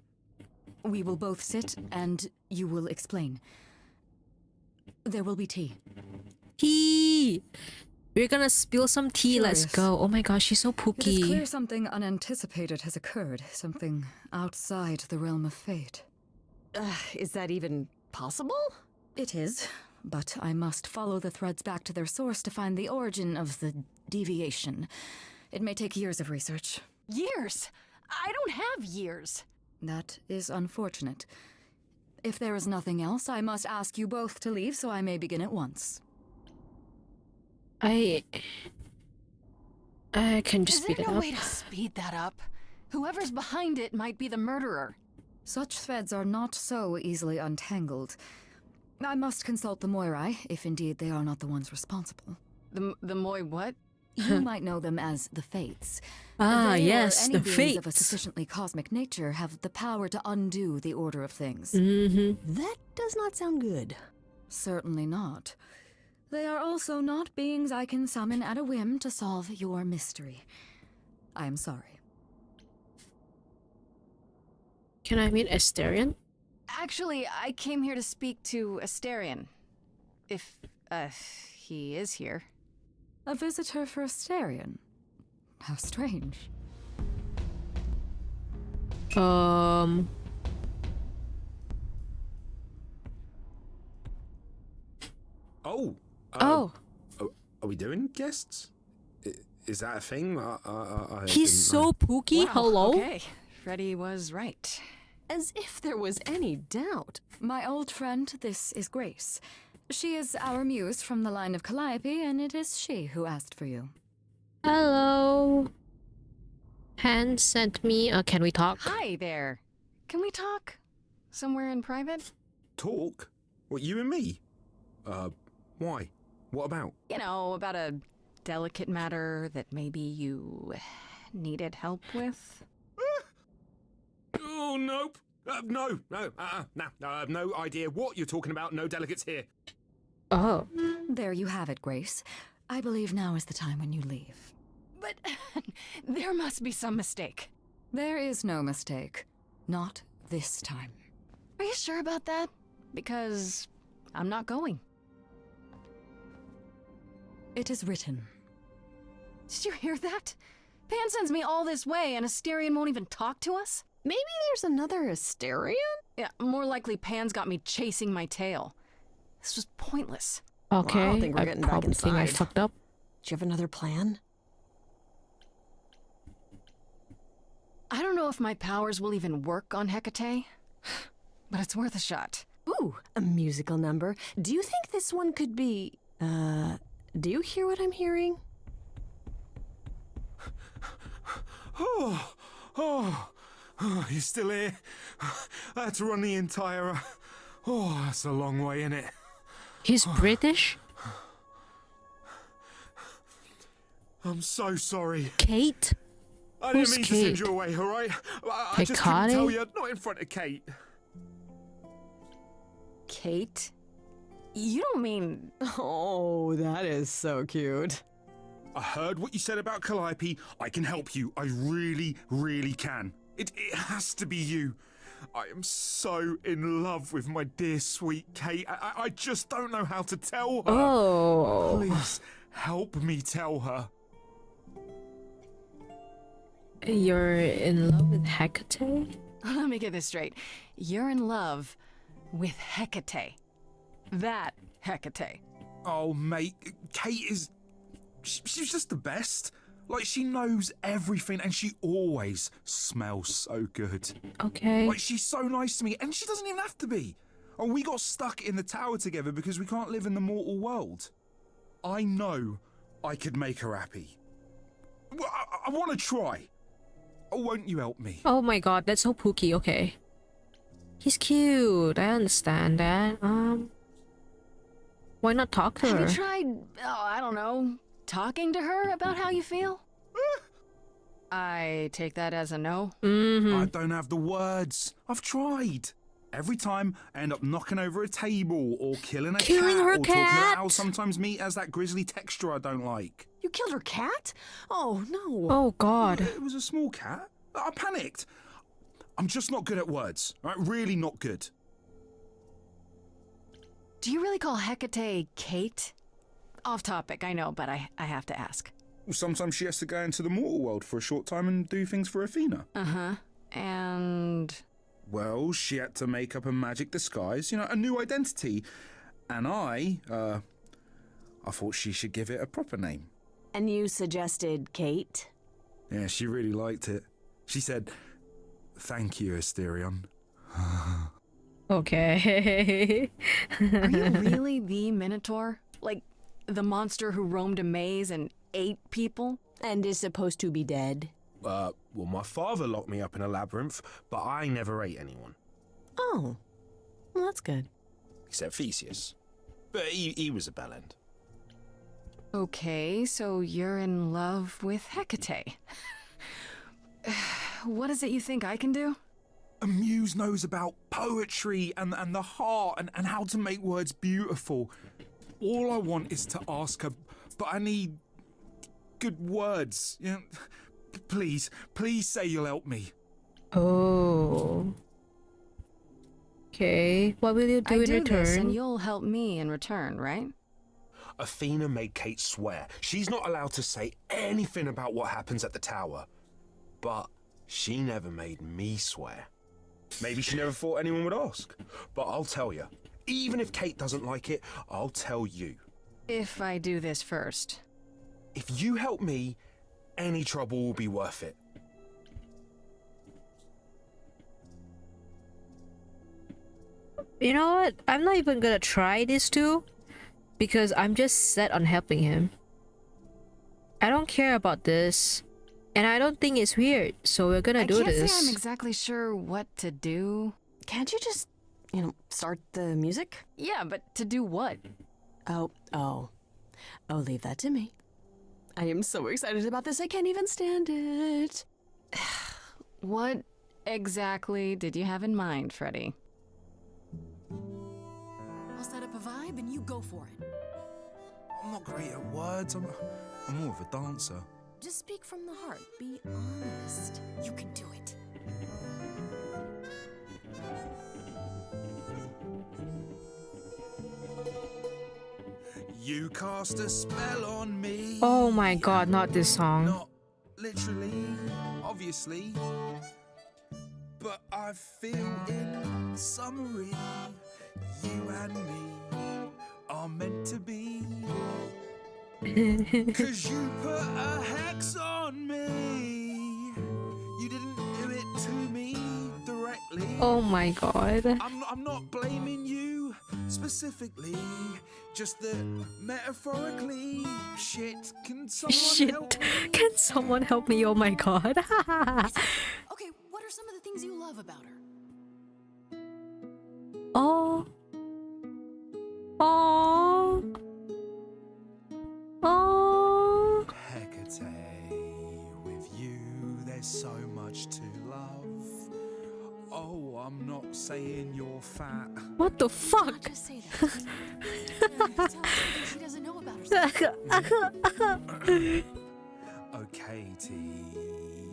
We will both sit, and you will explain. There will be tea. Tea! We're gonna spill some tea. Let's Curious. go. Oh my gosh, she's so It is clear pooky. something unanticipated has occurred. Something outside the realm of fate. Is that even possible? It is, but I must follow the threads back to their source to find the origin of the deviation. It may take years of research. Years! I don't have years! That is unfortunate. If there is nothing else, I must ask you both to leave so I may begin at once. I can just Is speed there it no up. way to speed that up? Whoever's behind it might be the murderer. Such threads are not so easily untangled. I must consult the Moirai, if indeed they are not the ones responsible. The Moy what? You might know them as the Fates. Ah, They, or yes, any the beings of a Fates. sufficiently cosmic nature have the power to undo the order of things. That does not sound good. Certainly not. They are also not beings I can summon at a whim to solve your mystery. I am sorry. Can I meet Asterion? Actually, I came here to speak to Asterion. If, he is here. A visitor for Asterion? How strange. Um. Oh. Oh. Are we doing guests? Is that a thing? He's so pooky. Wow, Hello. Okay, Freddy was right. As if there was any doubt. My old friend, this is Grace. She is our muse from the line of Calliope, and it is she who asked for you. Hello. Han sent me. Can we talk? Hi there. Can we talk? Somewhere in private? Talk? What, you and me? Why? What about? You know, about a delicate matter that maybe you needed help with? Oh, nope. No, I have no idea what you're talking about. No delegates here. Oh. There you have it, Grace. I believe now is the time when you leave. But there must be some mistake. There is no mistake. Not this time. Are you sure about that? Because I'm not going. It is written. Did you hear that? Pan sends me all this way and Asterion won't even talk to us? Maybe there's another Asterion? Yeah, more likely Pan's got me chasing my tail. This was pointless. Okay. Well, I don't think we're getting back probably think I inside. fucked up. Do you have another plan? I don't know if my powers will even work on Hecate, but it's worth a shot. Ooh, a musical number. Do you think this one could be... do you hear what I'm hearing? Oh, you're still here? I had to run the entire... Oh, that's a long way, innit? He's British? I'm so sorry. Kate? I didn't Who's mean to send Kate? you away, alright? I just couldn't Hecate? tell you, not in front of Kate. Kate? You don't mean... Oh, that is so cute. I heard what you said about Calliope. I can help you. I really, really can. It has to be you. I am so in love with my dear sweet Kate. I just don't know how to tell her. Oh. Please help me tell her. You're in love with Hecate? Let me get this straight. You're in love with Hecate. That Hecate. Oh, mate, Kate is... She's just the best. Like, she knows everything and she always smells so good. Okay. Like, she's so nice to me and she doesn't even have to be. Oh, we got stuck in the tower together because we can't live in the mortal world. I know I could make her happy. Well, I want to try. Oh, won't you help me? Oh my god, that's so pooky. Okay. He's cute. I understand that. Why not talk to her? Have you tried, I don't know, talking to her about how you feel? I take that as a no. I don't have the words. I've tried. Every time I end up knocking over a table or killing a cat her or talking cat. about how sometimes meat has that grisly texture I don't like. You killed her cat? Oh, no. Oh god. It was a small cat. I panicked. I'm just not good at words. Right? Really not good. Do you really call Hecate Kate? Off topic, I know, but I have to ask. Sometimes she has to go into the mortal world for a short time and do things for Athena. Uh-huh. And... Well, she had to make up a magic disguise, you know, a new identity. And I thought she should give it a proper name. And you suggested Kate? Yeah, she really liked it. She said, "Thank you, Asterion." Okay. Are you really the Minotaur? Like, the monster who roamed a maze and ate people? And is supposed to be dead? Well, my father locked me up in a labyrinth, but I never ate anyone. Oh. Well, that's good. Except Theseus. But he was a bellend. Okay, so you're in love with Hecate. What is it you think I can do? A muse knows about poetry and the heart and how to make words beautiful. All I want is to ask her, but I need good words. You know, please say you'll help me. Oh. Okay. What will you do in return? This and you'll help me in return, right? Athena made Kate swear she's not allowed to say anything about what happens at the tower. But She never made me swear. Maybe she never thought anyone would ask. But I'll tell you, even if Kate doesn't like it, I'll tell you. If I do this first. If you help me, any trouble will be worth it. You know what? I'm not even gonna try this too, because I'm just set on helping him. I don't care about this, and I don't think it's weird, so we're gonna do I can't this. say I'm exactly sure what to do. Can't you just, start the music? Yeah, but to do what? Oh, leave that to me. I am so excited about this, I can't even stand it. What exactly did you have in mind, Freddy? I'll set up a vibe and you go for it. I'm not great at words. I'm more of a dancer. Just speak from the heart. Be honest. You can do it. You cast a spell on me. Oh my god, not this song. Not literally, obviously. But I feel in summary, you and me are meant to be. 'Cause you put a hex on me. You didn't do it to me directly. Oh my god. I'm not blaming you specifically, just that metaphorically, shit, can someone help me? Can someone help me? Oh my god. Okay, what are some of the things you love about her? Oh. Oh. Oh. Hecate, with you there's so much to love. Oh, I'm not saying you're fat. What the fuck? Just say that. Tell her something she doesn't know about herself. Oh, Katie,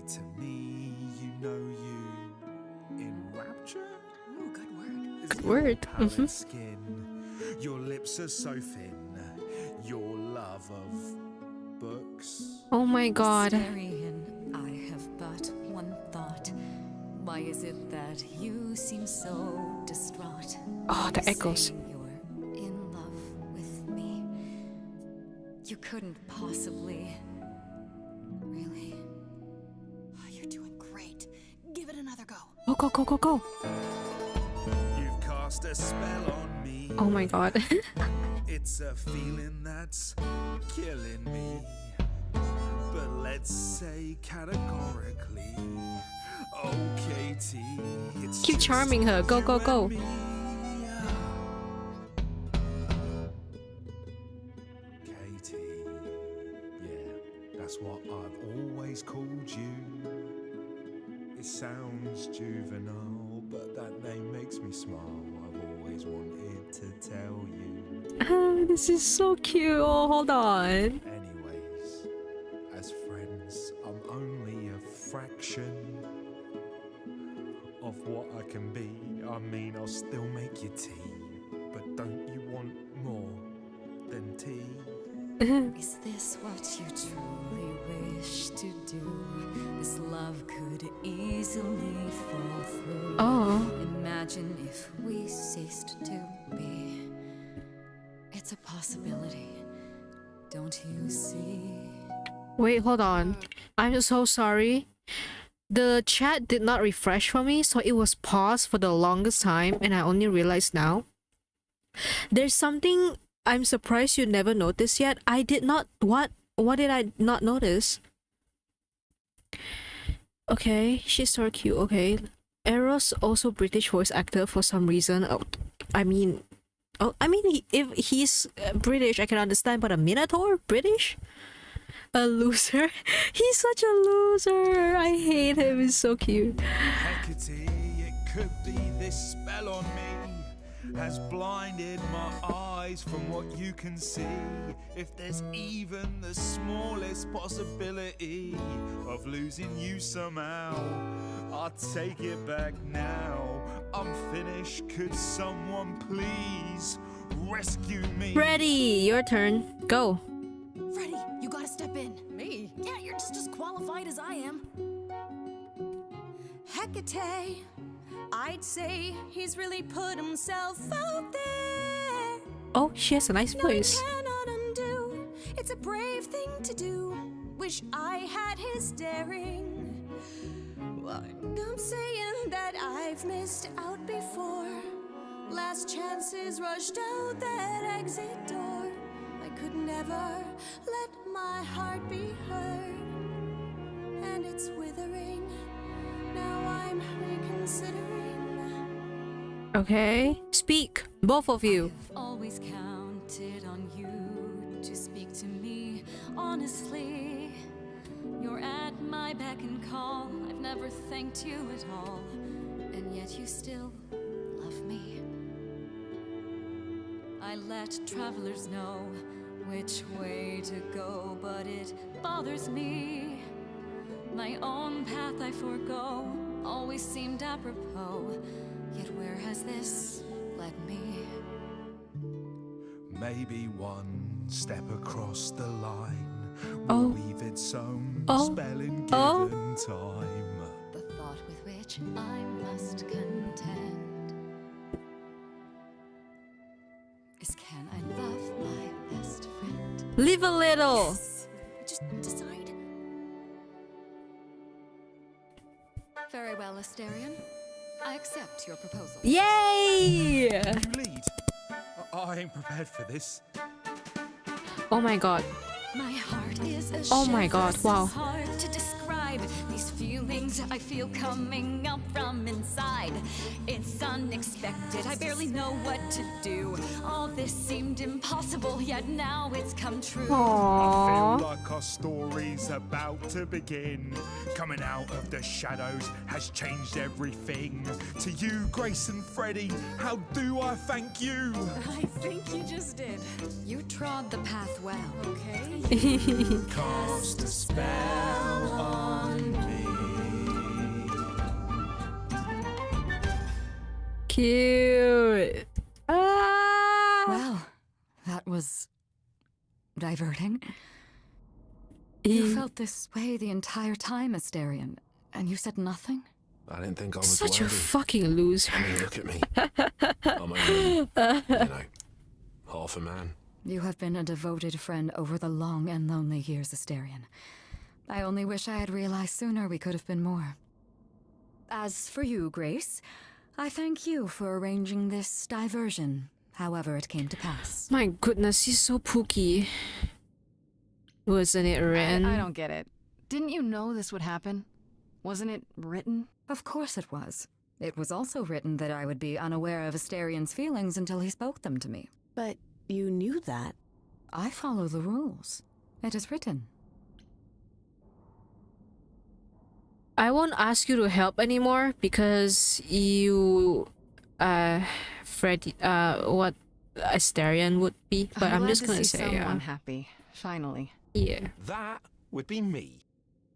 to me, you know you in rapture? Ooh, good word. Good word. Pallid skin, your lips are so thin, your love of books. Oh my god. Marion, I have but one thought. Why is it that you seem so distraught? Oh, the You echoes. say you're in love with me. You couldn't possibly. Really? Oh, you're doing great. Give it another go. Go, go, go, go, go. You've cast a spell on me. Oh my god. It's a feeling that's killing me. But let's say categorically, oh Katie, it's Keep just charming her. Go, go, you go. and me. Katie, yeah, that's what I've always called you. It sounds juvenile, but that name makes me smile. I've always wanted to tell you. This is so cute. Oh, hold on. Anyways, as friends, I'm only a fraction of what I can be. I mean, I'll still make you tea, but don't you want more than tea? Is this what you truly wish to do? This love could easily fall through. Oh. Imagine if we ceased to be. It's a possibility. Don't you see? Wait, hold on. I'm so sorry. The chat did not refresh for me, so it was paused for the longest time, and I only realized now. There's something I'm surprised you never noticed yet. I did not. What did I not notice? Okay, she's so cute. Okay. Eros also British voice actor for some reason. If he's British, I can understand, but a Minotaur? British? A loser? He's such a loser. I hate him. He's so cute. Hecate, it could be this spell on me has blinded my eyes from what you can see. If there's even the smallest possibility of losing you somehow, I'll take it back now. I'm finished. Could someone please rescue me? Freddy, your turn. Go. Freddy, you gotta step in. Me? Yeah, you're just as qualified as I am. Hecate. I'd say he's really put himself out there. Oh, she has a nice voice. Cannot undo. It's a brave thing to do. Wish I had his daring. Well, I'm saying that I've missed out before. Last chances rushed out that exit door. I could never let my heart be heard, and it's withering. Now I'm reconsidering. Okay, speak, both of you. I've always counted on you to speak to me honestly. You're at my beck and call. I've never thanked you at all, and yet you still love me. I let travelers know which way to go, but it bothers me. My own path I forego always seemed apropos, yet where has this led me? Maybe one step across the line Oh. will weave its own Oh. spell in Oh. given time. The thought with which I must contend is, can I love my best friend? Leave a little. Just decide. Very well, Asterion. I accept your proposal. Yay! You lead. I ain't prepared for this. Oh my god. My heart is a Oh my shiver, god, so wow. hard to describe these feelings I feel coming up from inside. It's unexpected, I barely know what to do. All this seemed impossible, yet now it's come true. I Aww. feel like our story's about to begin. Coming out of the shadows has changed everything. To you, Grace and Freddie, how do I thank you? I think you just did. You trod the path well. Okay. Cast a spell on me. Cute. Ah. Well, that was diverting. You felt this way the entire time, Asterion, and you said nothing? I didn't think I was Such a worthy. fucking loser. I mean, look at me. I'm only, you know, half a man. You have been a devoted friend over the long and lonely years, Asterion. I only wish I had realized sooner we could have been more. As for you, Grace, I thank you for arranging this diversion, however it came to pass. My goodness, he's so pooky. Wasn't it, Ren? I don't get it. Didn't you know this would happen? Wasn't it written? Of course it was. It was also written that I would be unaware of Asterion's feelings until he spoke them to me. But you knew that. I follow the rules. It is written. I won't ask you to help anymore because you, Freddy, what Asterion would be. But I'm glad just to gonna see say, someone happy. Finally. yeah. That would be me.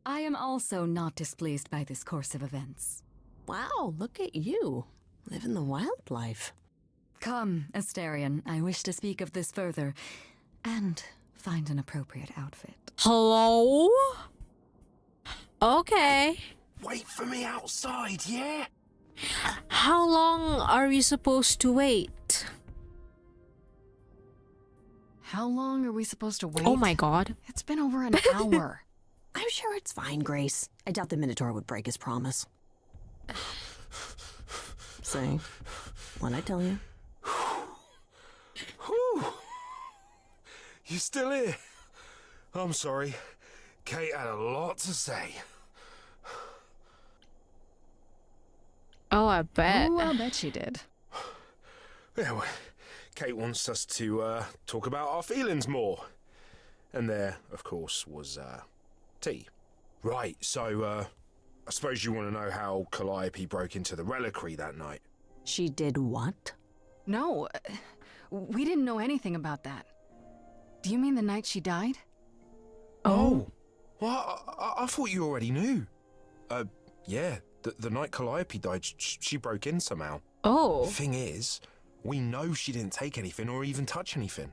I am also not displeased by this course of events. Wow, look at you. Living the wildlife. Come, Asterion, I wish to speak of this further, and find an appropriate outfit. Hello? Okay. Wait for me outside, yeah? How long are we supposed to wait? How long are we supposed to wait? Oh my god. It's been over an hour. I'm sure it's fine, Grace. I doubt the Minotaur would break his promise. Say, what'd I tell you? Whew. You still here? I'm sorry. Kate had a lot to say. Oh, I bet. Ooh, I'll bet she did. Yeah, well, Kate wants us to talk about our feelings more. And there, of course, was tea. Right, so I suppose you want to know how Calliope broke into the reliquary that night. She did what? No, we didn't know anything about that. Do you mean the night she died? Oh, well, I thought you already knew. Yeah, the night Calliope died, she broke in somehow. Oh. Thing is, we know she didn't take anything or even touch anything.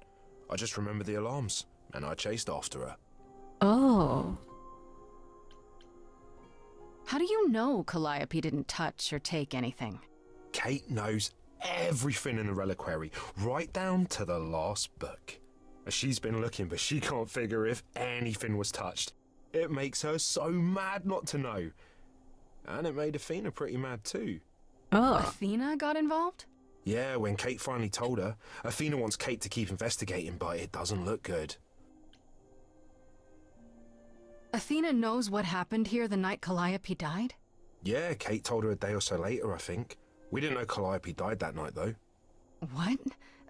I just remember the alarms, and I chased after her. Oh. How do you know Calliope didn't touch or take anything? Kate knows everything in the reliquary, right down to the last book. She's been looking, but she can't figure if anything was touched. It makes her so mad not to know. And it made Athena pretty mad too. Oh. Athena got involved? Yeah, when Kate finally told her, Athena wants Kate to keep investigating, but it doesn't look good. Athena knows what happened here the night Calliope died? Yeah, Kate told her a day or so later, I think. We didn't know Calliope died that night, though. What?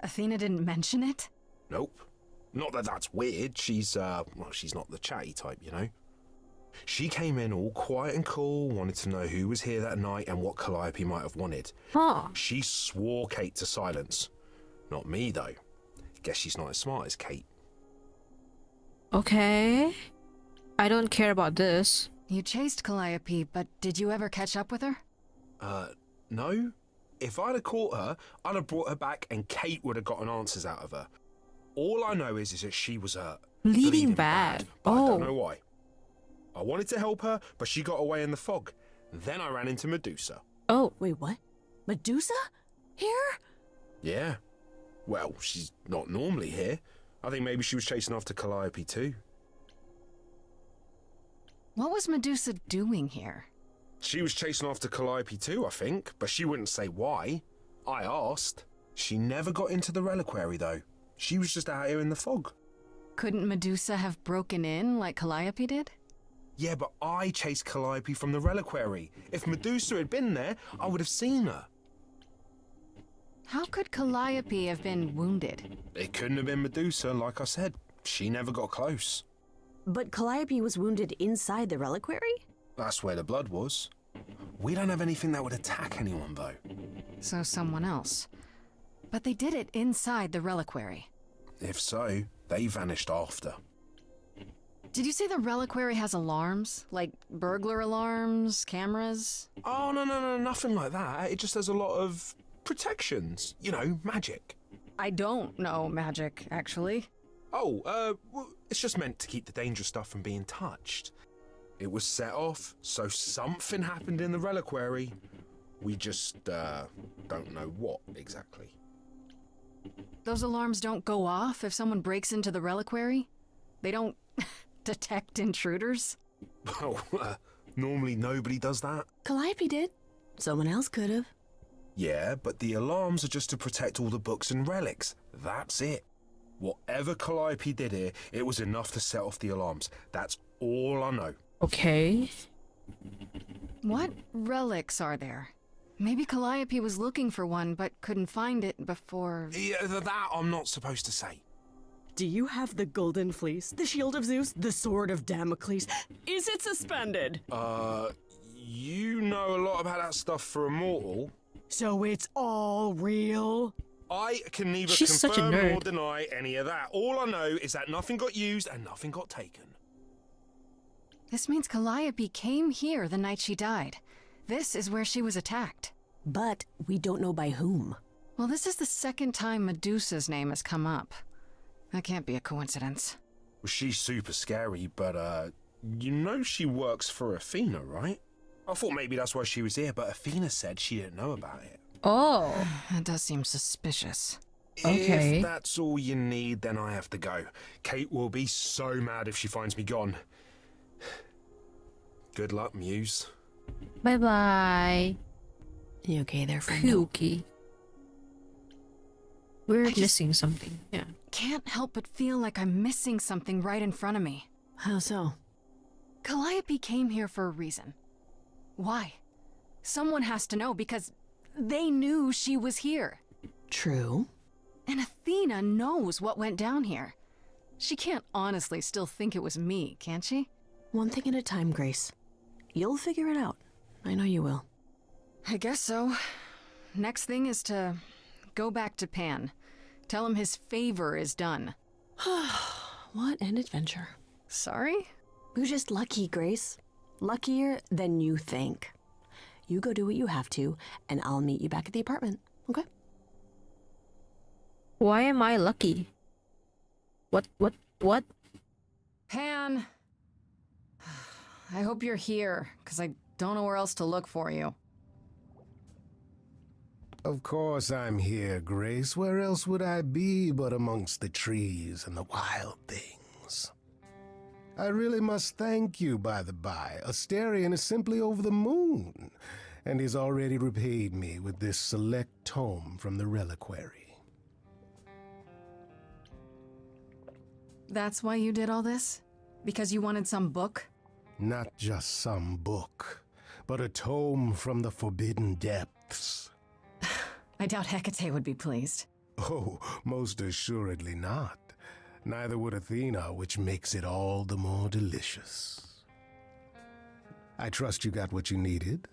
Athena didn't mention it? Nope. Not that that's weird. She's not the chatty type, you know? She came in all quiet and cool, wanted to know who was here that night and what Calliope might have wanted. Huh. She swore Kate to silence. Not me, though. Guess she's not as smart as Kate. Okay. I don't care about this. You chased Calliope, but did you ever catch up with her? No. If I'd have caught her, I'd have brought her back and Kate would have gotten answers out of her. All I know is that she was Bleeding bad. But I Oh. don't know why. I wanted to help her, but she got away in the fog. Then I ran into Medusa. Oh. Wait, what? Medusa? Here? Yeah. Well, she's not normally here. I think maybe she was chasing after Calliope too. What was Medusa doing here? She was chasing after Calliope too, I think, but she wouldn't say why. I asked. She never got into the reliquary though. She was just out here in the fog. Couldn't Medusa have broken in like Calliope did? Yeah, but I chased Calliope from the reliquary. If Medusa had been there, I would have seen her. How could Calliope have been wounded? It couldn't have been Medusa, like I said. She never got close. But Calliope was wounded inside the reliquary? That's where the blood was. We don't have anything that would attack anyone, though. So someone else. But they did it inside the reliquary. If so, they vanished after. Did you say the reliquary has alarms? Like burglar alarms, cameras? Oh, no, nothing like that. It just has a lot of protections. You know, magic. I don't know magic, actually. Oh, well, it's just meant to keep the dangerous stuff from being touched. It was set off, so something happened in the reliquary. We just, don't know what exactly. Those alarms don't go off if someone breaks into the reliquary? They don't detect intruders? Well, normally nobody does that. Calliope did. Someone else could have. Yeah, but the alarms are just to protect all the books and relics. That's it. Whatever Calliope did here, it was enough to set off the alarms. That's all I know. Okay. What relics are there? Maybe Calliope was looking for one, but couldn't find it before... Yeah, that I'm not supposed to say. Do you have the golden fleece, the shield of Zeus, the sword of Damocles? Is it suspended? You know a lot about that stuff for a mortal. So it's all real? I can neither She's such a confirm nerd. or deny any of that. All I know is that nothing got used and nothing got taken. This means Calliope came here the night she died. This is where she was attacked. But we don't know by whom. Well, this is the second time Medusa's name has come up. That can't be a coincidence. Well, she's super scary, but, you know she works for Athena, right? I thought maybe that's why she was here, but Athena said she didn't know about it. Oh. That does seem suspicious. Okay. If that's all you need, then I have to go. Kate will be so mad if she finds me gone. Good luck, Muse. Bye-bye. You okay there, friend? Pukey. We're missing something. Yeah. Can't help but feel like I'm missing something right in front of me. How so? Calliope came here for a reason. Why? Someone has to know because they knew she was here. True. And Athena knows what went down here. She can't honestly still think it was me, can she? One thing at a time, Grace. You'll figure it out. I know you will. I guess so. Next thing is to go back to Pan. Tell him his favor is done. What an adventure. Sorry? You're just lucky, Grace. Luckier than you think. You go do what you have to, and I'll meet you back at the apartment, okay? Why am I lucky? What? Pan! I hope you're here, because I Don't know where else to look for you. Of course I'm here, Grace. Where else would I be but amongst the trees and the wild things? I really must thank you, by the by. Asterion is simply over the moon, and he's already repaid me with this select tome from the reliquary. That's why you did all this? Because you wanted some book? Not just some book, but a tome from the forbidden depths. I doubt Hecate would be pleased. Oh, most assuredly not. Neither would Athena, which makes it all the more delicious. I trust you got what you needed.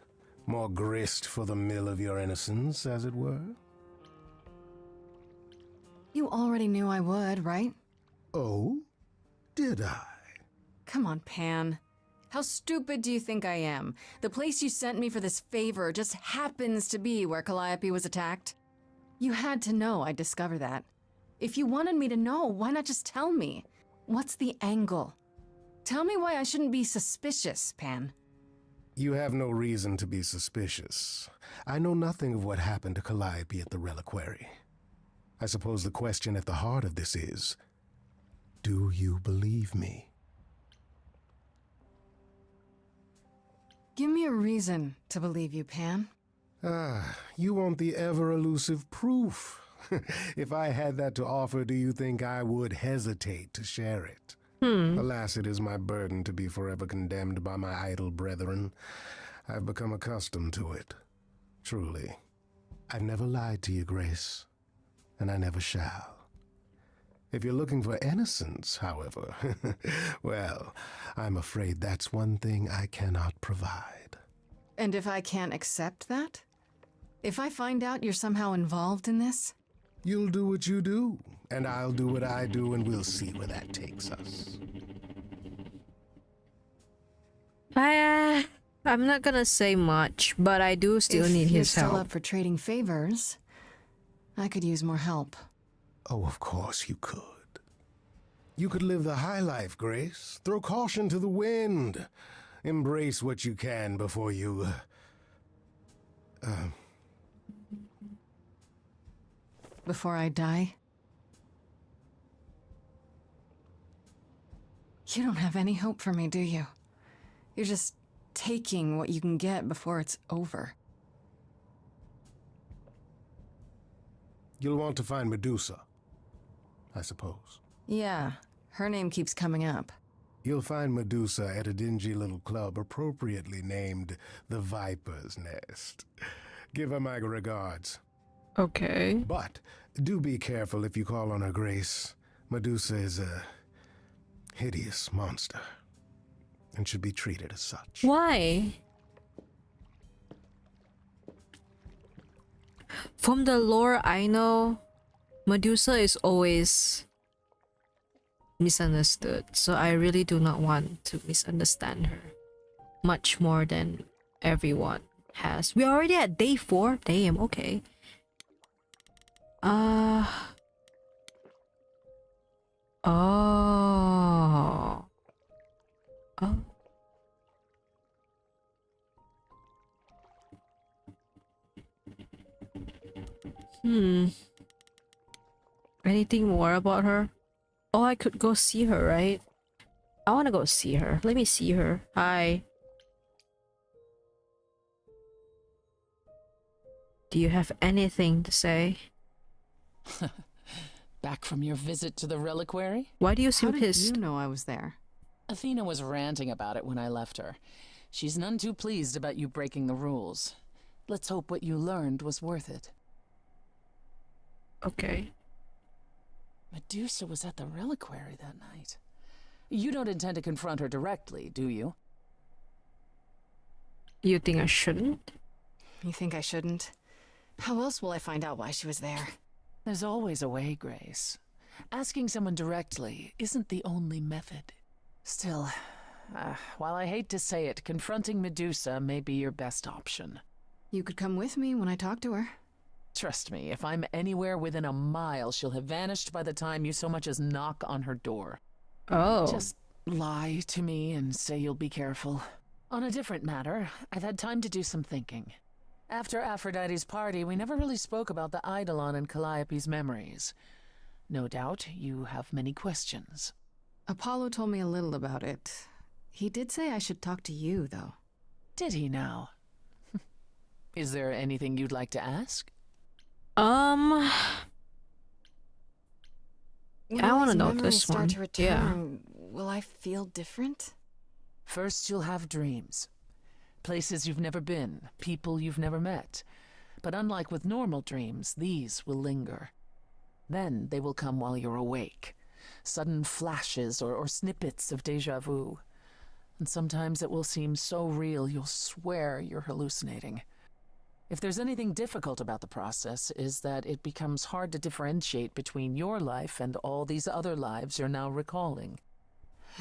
More grist for the mill of your innocence, as it were. You already knew I would, right? Oh? Did I? Come on, Pan. How stupid do you think I am? The place you sent me for this favor just happens to be where Calliope was attacked. You had to know I'd discover that. If you wanted me to know, why not just tell me? What's the angle? Tell me why I shouldn't be suspicious, Pan. You have no reason to be suspicious. I know nothing of what happened to Calliope at the reliquary. I suppose the question at the heart of this is, do you believe me? Give me a reason to believe you, Pan. You want the ever-elusive proof. If I had that to offer, do you think I would hesitate to share it? Alas, it is my burden to be forever condemned by my idle brethren. I've become accustomed to it. Truly. I've never lied to you, Grace, and I never shall. If you're looking for innocence, however, well, I'm afraid that's one thing I cannot provide. And if I can't accept that? If I find out you're somehow involved in this? You'll do what you do, and I'll do what I do, and we'll see where that takes us. I'm not gonna say much, but I do still need his If you're help. still up for trading favors, I could use more help. Oh, of course you could. You could live the high life, Grace. Throw caution to the wind. Embrace what you can before you... Before I die? You don't have any hope for me, do you? You're just taking what you can get before it's over. You'll want to find Medusa, I suppose. Yeah, her name keeps coming up. You'll find Medusa at a dingy little club appropriately named the Viper's Nest. Give her my regards. Okay. But do be careful if you call on her, Grace. Medusa is a hideous monster and should be treated as such. Why? From the lore I know, Medusa is always misunderstood, so I really do not want to misunderstand her much more than everyone has. We're already at day 4. Damn, okay. Oh. Oh. Anything more about her? Oh, I could go see her, right? I want to go see her. Let me see her. Hi. Do you have anything to say? Back from your visit to the reliquary? Why do you seem How did pissed? you know I was there? Athena was ranting about it when I left her. She's none too pleased about you breaking the rules. Let's hope what you learned was worth it. Okay. Medusa was at the reliquary that night. You don't intend to confront her directly, do you? You think I shouldn't? You think I shouldn't? How else will I find out why she was there? There's always a way, Grace. Asking someone directly isn't the only method. Still, while I hate to say it, confronting Medusa may be your best option. You could come with me when I talk to her. Trust me, if I'm anywhere within a mile, she'll have vanished by the time you so much as knock on her door. Oh. Just lie to me and say you'll be careful. On a different matter, I've had time to do some thinking. After Aphrodite's party, we never really spoke about the Eidolon and Calliope's memories. No doubt you have many questions. Apollo told me a little about it. He did say I should talk to you, though. Did he now? Is there anything you'd like to ask? I want to know this one. Start to return, will I feel different? First, you'll have dreams. Places you've never been, people you've never met. But unlike with normal dreams, these will linger. Then they will come while you're awake. Sudden flashes or snippets of déjà vu. And sometimes it will seem so real you'll swear you're hallucinating. If there's anything difficult about the process, is that it becomes hard to differentiate between your life and all these other lives you're now recalling.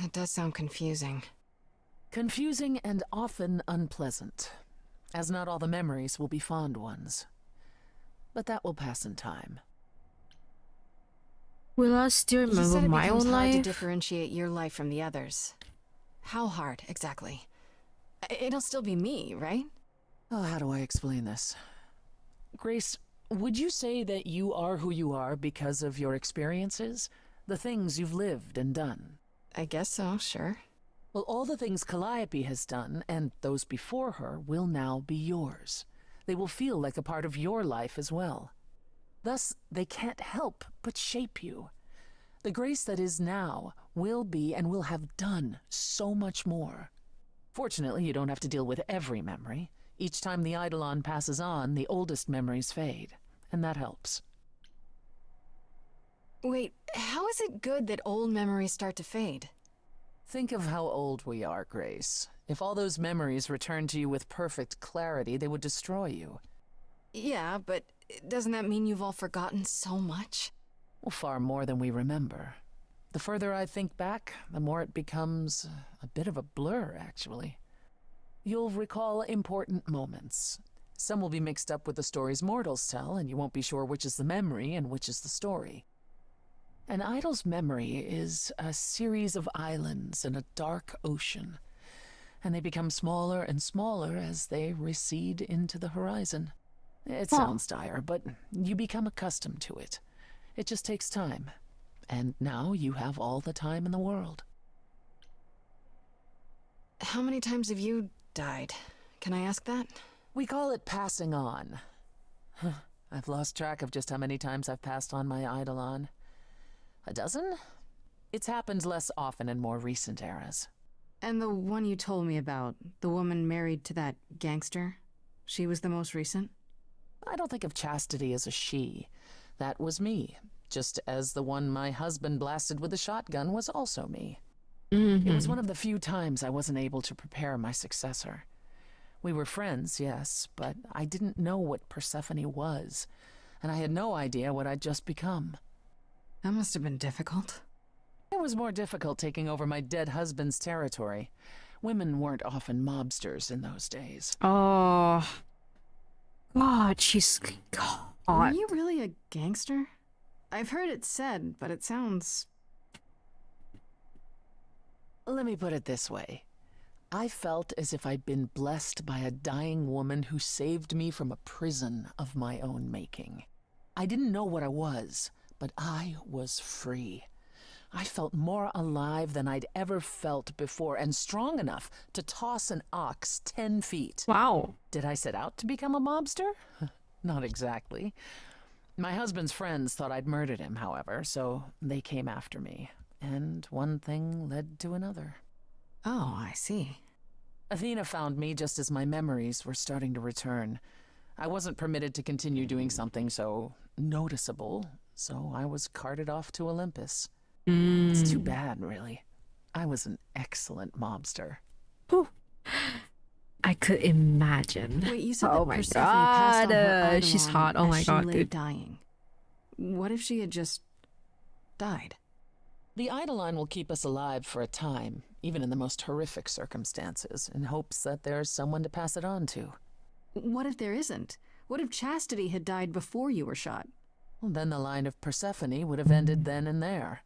It does sound confusing. Confusing and often unpleasant, as not all the memories will be fond ones. But that will pass in time. Will I still You said remember it my becomes own hard to life? differentiate your life from the others. How hard, exactly? It'll still be me, right? Oh, how do I explain this? Grace, would you say that you are who you are because of your experiences? The things you've lived and done? I guess so, sure. Well, all the things Calliope has done, and those before her, will now be yours. They will feel like a part of your life as well. Thus, they can't help but shape you. The Grace that is now will be and will have done so much more. Fortunately, you don't have to deal with every memory. Each time the Eidolon passes on, the oldest memories fade, and that helps. Wait, how is it good that old memories start to fade? Think of how old we are, Grace. If all those memories returned to you with perfect clarity, they would destroy you. Yeah, but doesn't that mean you've all forgotten so much? Well, far more than we remember. The further I think back, the more it becomes a bit of a blur, actually. You'll recall important moments. Some will be mixed up with the stories mortals tell, and you won't be sure which is the memory and which is the story. An idol's memory is a series of islands in a dark ocean, and they become smaller and smaller as they recede into the horizon. It sounds dire, but you become accustomed to it. It just takes time, and now you have all the time in the world. How many times have you died? Can I ask that? We call it passing on. I've lost track of just how many times I've passed on my Eidolon. A dozen? It's happened less often in more recent eras. And the one you told me about, the woman married to that gangster, she was the most recent? I don't think of Chastity as a she. That was me, just as the one my husband blasted with a shotgun was also me. It was one of the few times I wasn't able to prepare my successor. We were friends, yes, but I didn't know what Persephone was, and I had no idea what I'd just become. That must have been difficult. It was more difficult taking over my dead husband's territory. Women weren't often mobsters in those days. Oh. God, she's hot. Were you really a gangster? I've heard it said, but it sounds... Let me put it this way. I felt as if I'd been blessed by a dying woman who saved me from a prison of my own making. I didn't know what I was, but I was free. I felt more alive than I'd ever felt before, and strong enough to toss an ox 10 feet. Wow. Did I set out to become a mobster? Not exactly. My husband's friends thought I'd murdered him, however, so they came after me. And one thing led to another. Oh, I see. Athena found me just as my memories were starting to return. I wasn't permitted to continue doing something so noticeable, so I was carted off to Olympus. It's too bad, really. I was an excellent mobster. Whew. I could imagine. Wait, you said oh that my Persephone passed on her god, she's Eidolon hot. Oh as my she god, lay dude. dying. What if she had just died? The Eidolon will keep us alive for a time, even in the most horrific circumstances, in hopes that there's someone to pass it on to. What if there isn't? What if Chastity had died before you were shot? Well, then the line of Persephone would have ended then and there.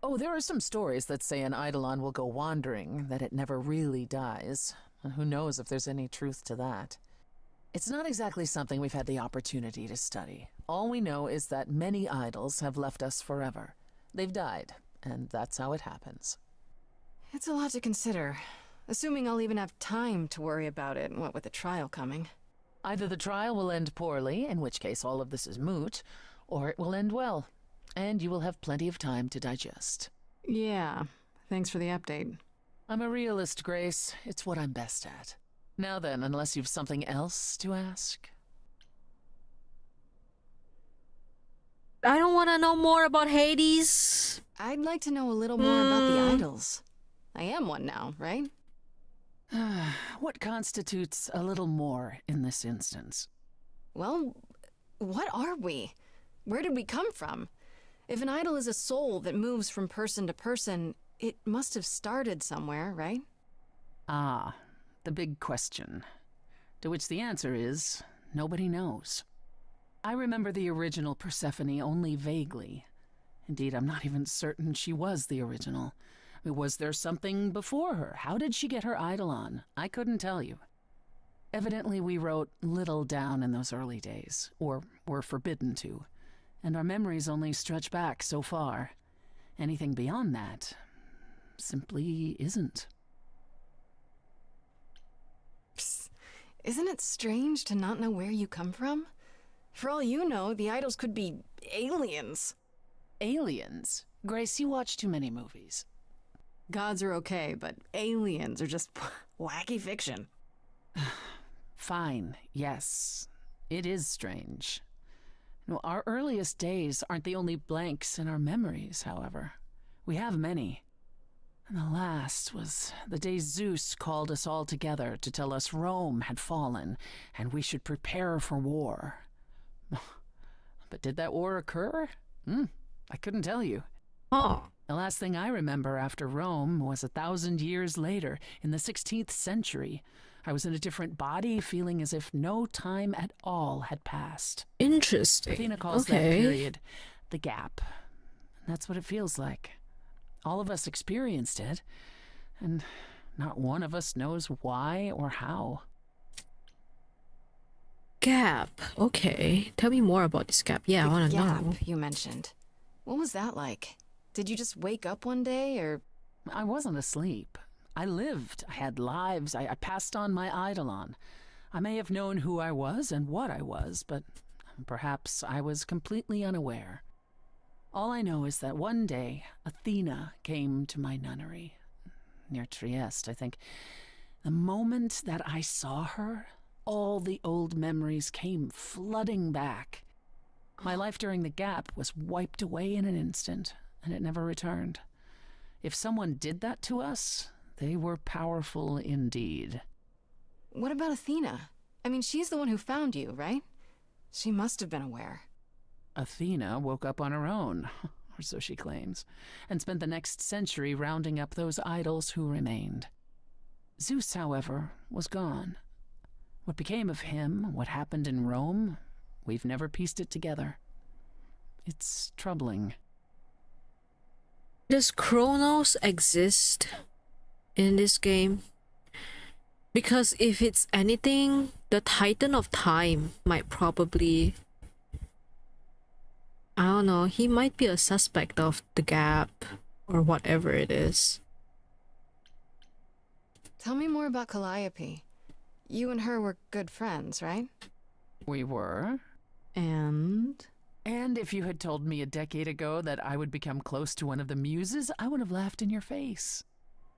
Oh, there are some stories that say an Eidolon will go wandering, that it never really dies. And who knows if there's any truth to that. It's not exactly something we've had the opportunity to study. All we know is that many idols have left us forever. They've died, and that's how it happens. It's a lot to consider. Assuming I'll even have time to worry about it, what with the trial coming. Either the trial will end poorly, in which case all of this is moot, or it will end well, and you will have plenty of time to digest. Yeah, thanks for the update. I'm a realist, Grace. It's what I'm best at. Now then, unless you've something else to ask. I don't want to know more about Hades. I'd like to know a little more about the idols. I am one now, right? What constitutes a little more in this instance? Well, what are we? Where did we come from? If an idol is a soul that moves from person to person, it must have started somewhere, right? Ah, the big question. To which the answer is, nobody knows. I remember the original Persephone only vaguely. Indeed, I'm not even certain she was the original. Was there something before her? How did she get her idol on? I couldn't tell you. Evidently, we wrote little down in those early days, or were forbidden to, and our memories only stretch back so far. Anything beyond that simply isn't. Psst. Isn't it strange to not know where you come from? For all you know, the idols could be aliens. Aliens? Grace, you watch too many movies. Gods are okay, but aliens are just wacky fiction. Fine, yes. It is strange. No, our earliest days aren't the only blanks in our memories, however. We have many. And the last was the day Zeus called us all together to tell us Rome had fallen and we should prepare for war. But did that war occur? I couldn't tell you. Oh. The last thing I remember after Rome was 1,000 years later, in the 16th century. I was in a different body, feeling as if no time at all had passed. Interesting. Athena calls that period the gap. And that's what it feels like. All of us experienced it, and not one of us knows why or how. Gap. Okay. Tell me more about this gap. Yeah, I want to know. Gap you mentioned. What was that like? Did you just wake up one day, or...? I wasn't asleep. I lived. I had lives. I passed on my eidolon. I may have known who I was and what I was, but perhaps I was completely unaware. All I know is that one day, Athena came to my nunnery. Near Trieste, I think. The moment that I saw her, all the old memories came flooding back. My life during the gap was wiped away in an instant, and it never returned. If someone did that to us, they were powerful indeed. What about Athena? I mean, she's the one who found you, right? She must have been aware. Athena woke up on her own, or so she claims, and spent the next century rounding up those idols who remained. Zeus, however, was gone. What became of him, what happened in Rome, we've never pieced it together. It's troubling. Does Kronos exist in this game? Because if it's anything, the Titan of Time might probably... I don't know, he might be a suspect of the gap, or whatever it is. Tell me more about Calliope. You and her were good friends, right? We were. And if you had told me a decade ago that I would become close to one of the muses, I would have laughed in your face.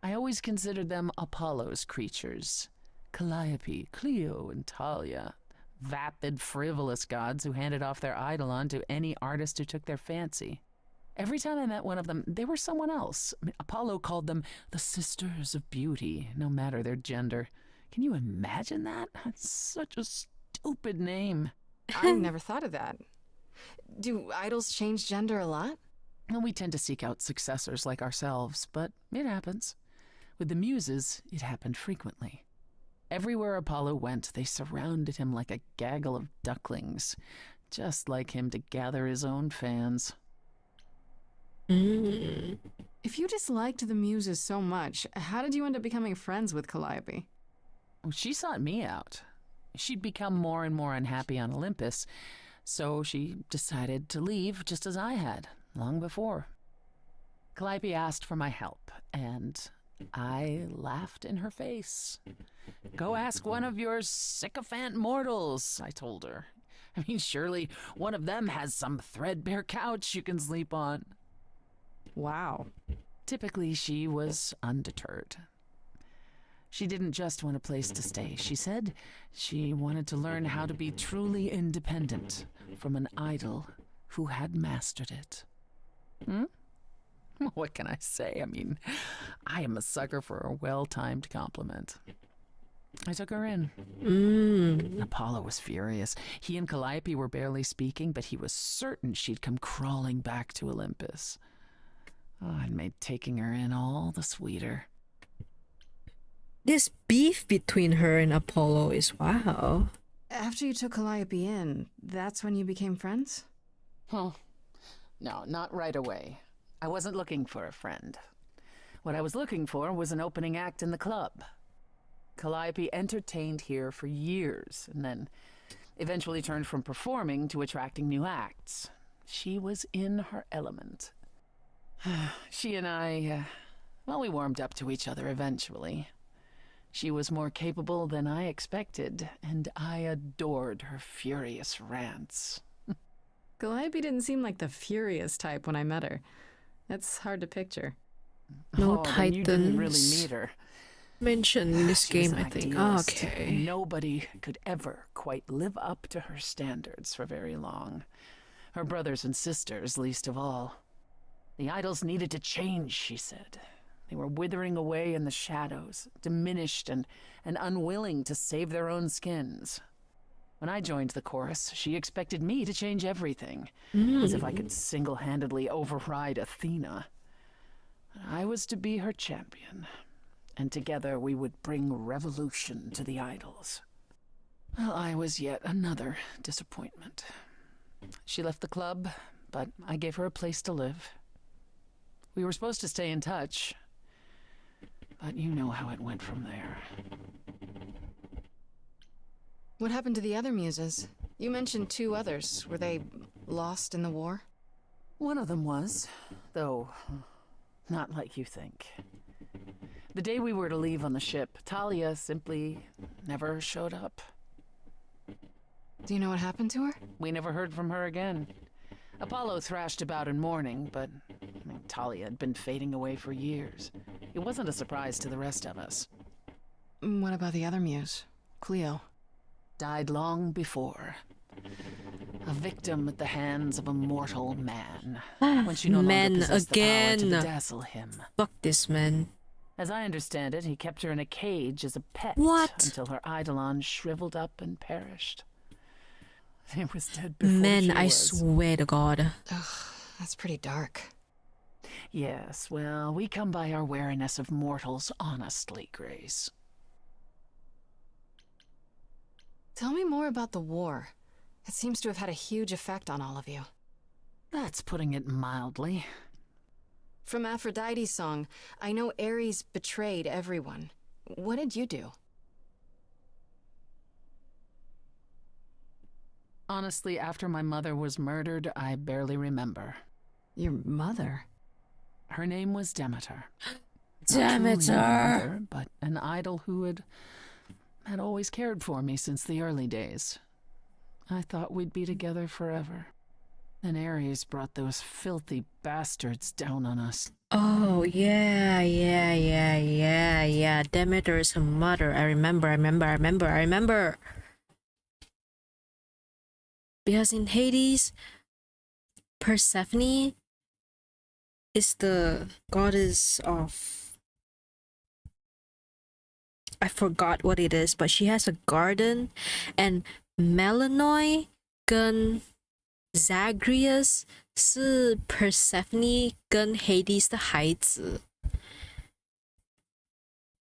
I always considered them Apollo's creatures. Calliope, Clio, and Talia. Vapid, frivolous gods who handed off their eidolon to any artist who took their fancy. Every time I met one of them, they were someone else. I mean, Apollo called them the Sisters of Beauty, no matter their gender. Can you imagine that? That's such a stupid name. I've never thought of that. Do idols change gender a lot? Well, we tend to seek out successors like ourselves, but it happens. With the muses, it happened frequently. Everywhere Apollo went, they surrounded him like a gaggle of ducklings, just like him to gather his own fans. If you disliked the muses so much, how did you end up becoming friends with Calliope? She sought me out. She'd become more and more unhappy on Olympus, so she decided to leave just as I had, long before. Calliope asked for my help, and I laughed in her face. Go ask one of your sycophant mortals, I told her. I mean, surely one of them has some threadbare couch you can sleep on. Wow. Typically, she was undeterred. She didn't just want a place to stay. She said she wanted to learn how to be truly independent from an idol who had mastered it. What can I say? I mean, I am a sucker for a well-timed compliment. I took her in. Apollo was furious. He and Calliope were barely speaking, but he was certain she'd come crawling back to Olympus. Oh, it made taking her in all the sweeter. This beef between her and Apollo is wow. After you took Calliope in, that's when you became friends? Well, no, not right away. I wasn't looking for a friend. What I was looking for was an opening act in the club. Calliope entertained here for years, and then eventually turned from performing to attracting new acts. She was in her element. She and I, we warmed up to each other eventually. She was more capable than I expected, and I adored her furious rants. Calliope didn't seem like the furious type when I met her. That's hard to picture. No then you didn't really Titans meet her. mentioned in this She was game, an I think. idealist. Okay. Nobody could ever quite live up to her standards for very long. Her brothers and sisters, least of all. The idols needed to change, she said. They were withering away in the shadows, diminished and unwilling to save their own skins. When I joined the chorus, she expected me to change everything, as if I could single-handedly override Athena. I was to be her champion, and together we would bring revolution to the idols. Well, I was yet another disappointment. She left the club, but I gave her a place to live. We were supposed to stay in touch, but you know how it went from there. What happened to the other muses? You mentioned 2 others. Were they lost in the war? One of them was, though not like you think. The day we were to leave on the ship, Talia simply never showed up. Do you know what happened to her? We never heard from her again. Apollo thrashed about in mourning, but Talia had been fading away for years. It wasn't a surprise to the rest of us. What about the other muse, Cleo? Died long before. A victim at the hands of a mortal man. When she no longer possessed the power to dazzle him. Fuck this man. As I understand it, he kept her in a cage as a pet. What? Until her eidolon shriveled up and perished. It was dead before Man, she I was. swear to God. Ugh, that's pretty dark. Yes, well, we come by our wariness of mortals honestly, Grace. Tell me more about the war. It seems to have had a huge effect on all of you. That's putting it mildly. From Aphrodite's song, I know Ares betrayed everyone. What did you do? Honestly, after my mother was murdered, I barely remember. Your mother? Her name was Demeter. Demeter! Not truly my mother, but an idol who had always cared for me since the early days. I thought we'd be together forever. Then Ares brought those filthy bastards down on us. Oh, yeah. Demeter is her mother. I remember. Because in Hades, Persephone is the goddess of... I forgot what it is, but she has a garden, and Melanoi 跟 Zagreus 是 Persephone 跟 Hades 的孩子。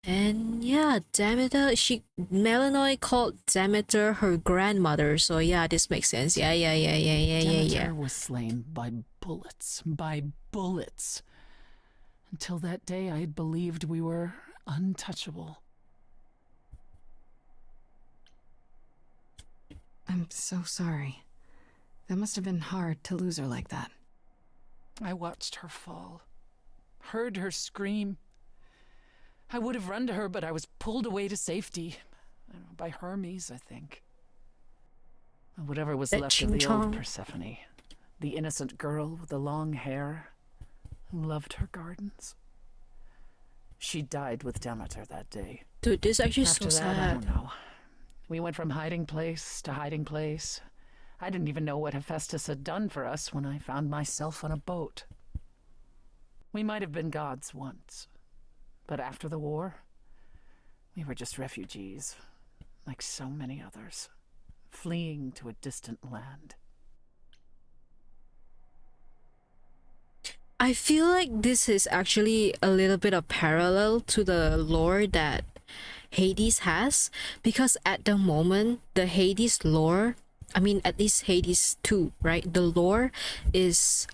And yeah, Demeter, Melanoi called Demeter her grandmother, so yeah, this makes sense. Yeah. Demeter was slain by bullets. Until that day, I had believed we were untouchable. I'm so sorry. That must have been hard to lose her like that. I watched her fall, heard her scream. I would have run to her, but I was pulled away to safety. I don't know, by Hermes, I think. Whatever was That left of the old JinChannel. Persephone. The innocent girl with the long hair who loved her gardens. She died with Demeter that day. Dude, this is actually After so that, I don't sad. know. We went from hiding place to hiding place. I didn't even know what Hephaestus had done for us when I found myself on a boat. We might have been gods once, but after the war, we were just refugees, like so many others, fleeing to a distant land. I feel like this is actually a little bit of parallel to the lore that Hades has, because at the moment, the Hades lore, I mean, at least Hades 2, right? The lore is,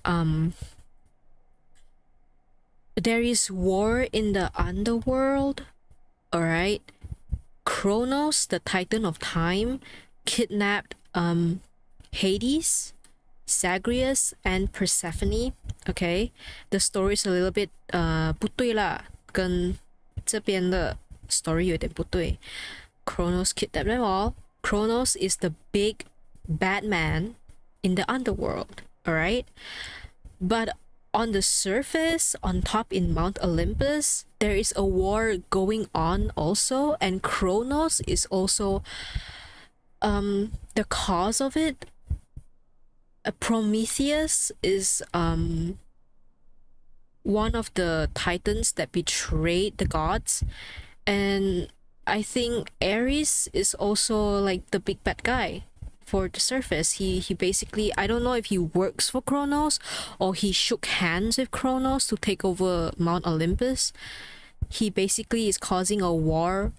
there is war in the underworld, alright? Kronos, the Titan of Time, kidnapped, Hades, Zagreus, and Persephone. Okay, the story is a little bit 不对啦，跟这边的 story 有点不对。Kronos kidnapped them all. Kronos is the big bad man in the underworld, alright? But on the surface, on top in Mount Olympus, there is a war going on also, and Kronos is also the cause of it. Prometheus is one of the titans that betrayed the gods, and I think Ares is also like the big bad guy for the surface. He basically, I don't know if he works for Kronos or he shook hands with Kronos to take over Mount Olympus. He basically is causing a war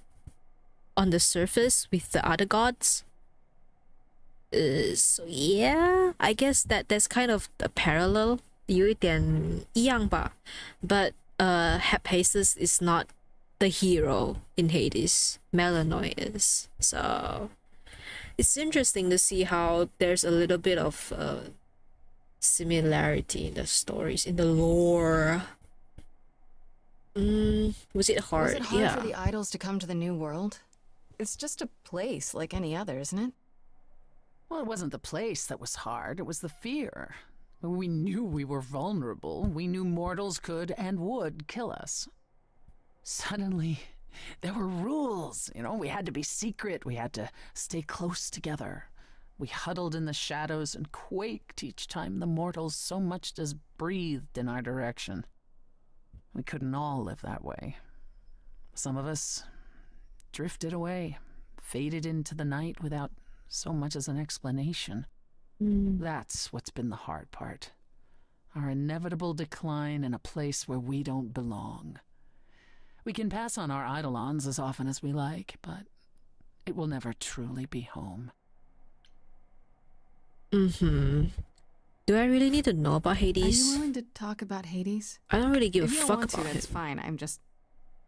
on the surface with the other gods. So yeah, I guess that's kind of a parallel. 有一点一样吧. But Hephaestus is not the hero in Hades. Melanoi is. So it's interesting to see how there's a little bit of similarity in the stories, in the lore. Was it hard? Was it hard Yeah. for the idols to come to the new world? It's just a place like any other, isn't it? Well, it wasn't the place that was hard, it was the fear. We knew we were vulnerable. We knew mortals could and would kill us. Suddenly, there were rules. You know, we had to be secret. We had to stay close together. We huddled in the shadows and quaked each time the mortals so much as breathed in our direction. We couldn't all live that way. Some of us drifted away, faded into the night without so much as an explanation. That's what's been the hard part. Our inevitable decline in a place where we don't belong. We can pass on our eidolons as often as we like, but it will never truly be home. Do I really need to know about Are you Hades? willing to talk about Hades? I don't really give If a you don't fuck want to, about that's it. fine. I'm just...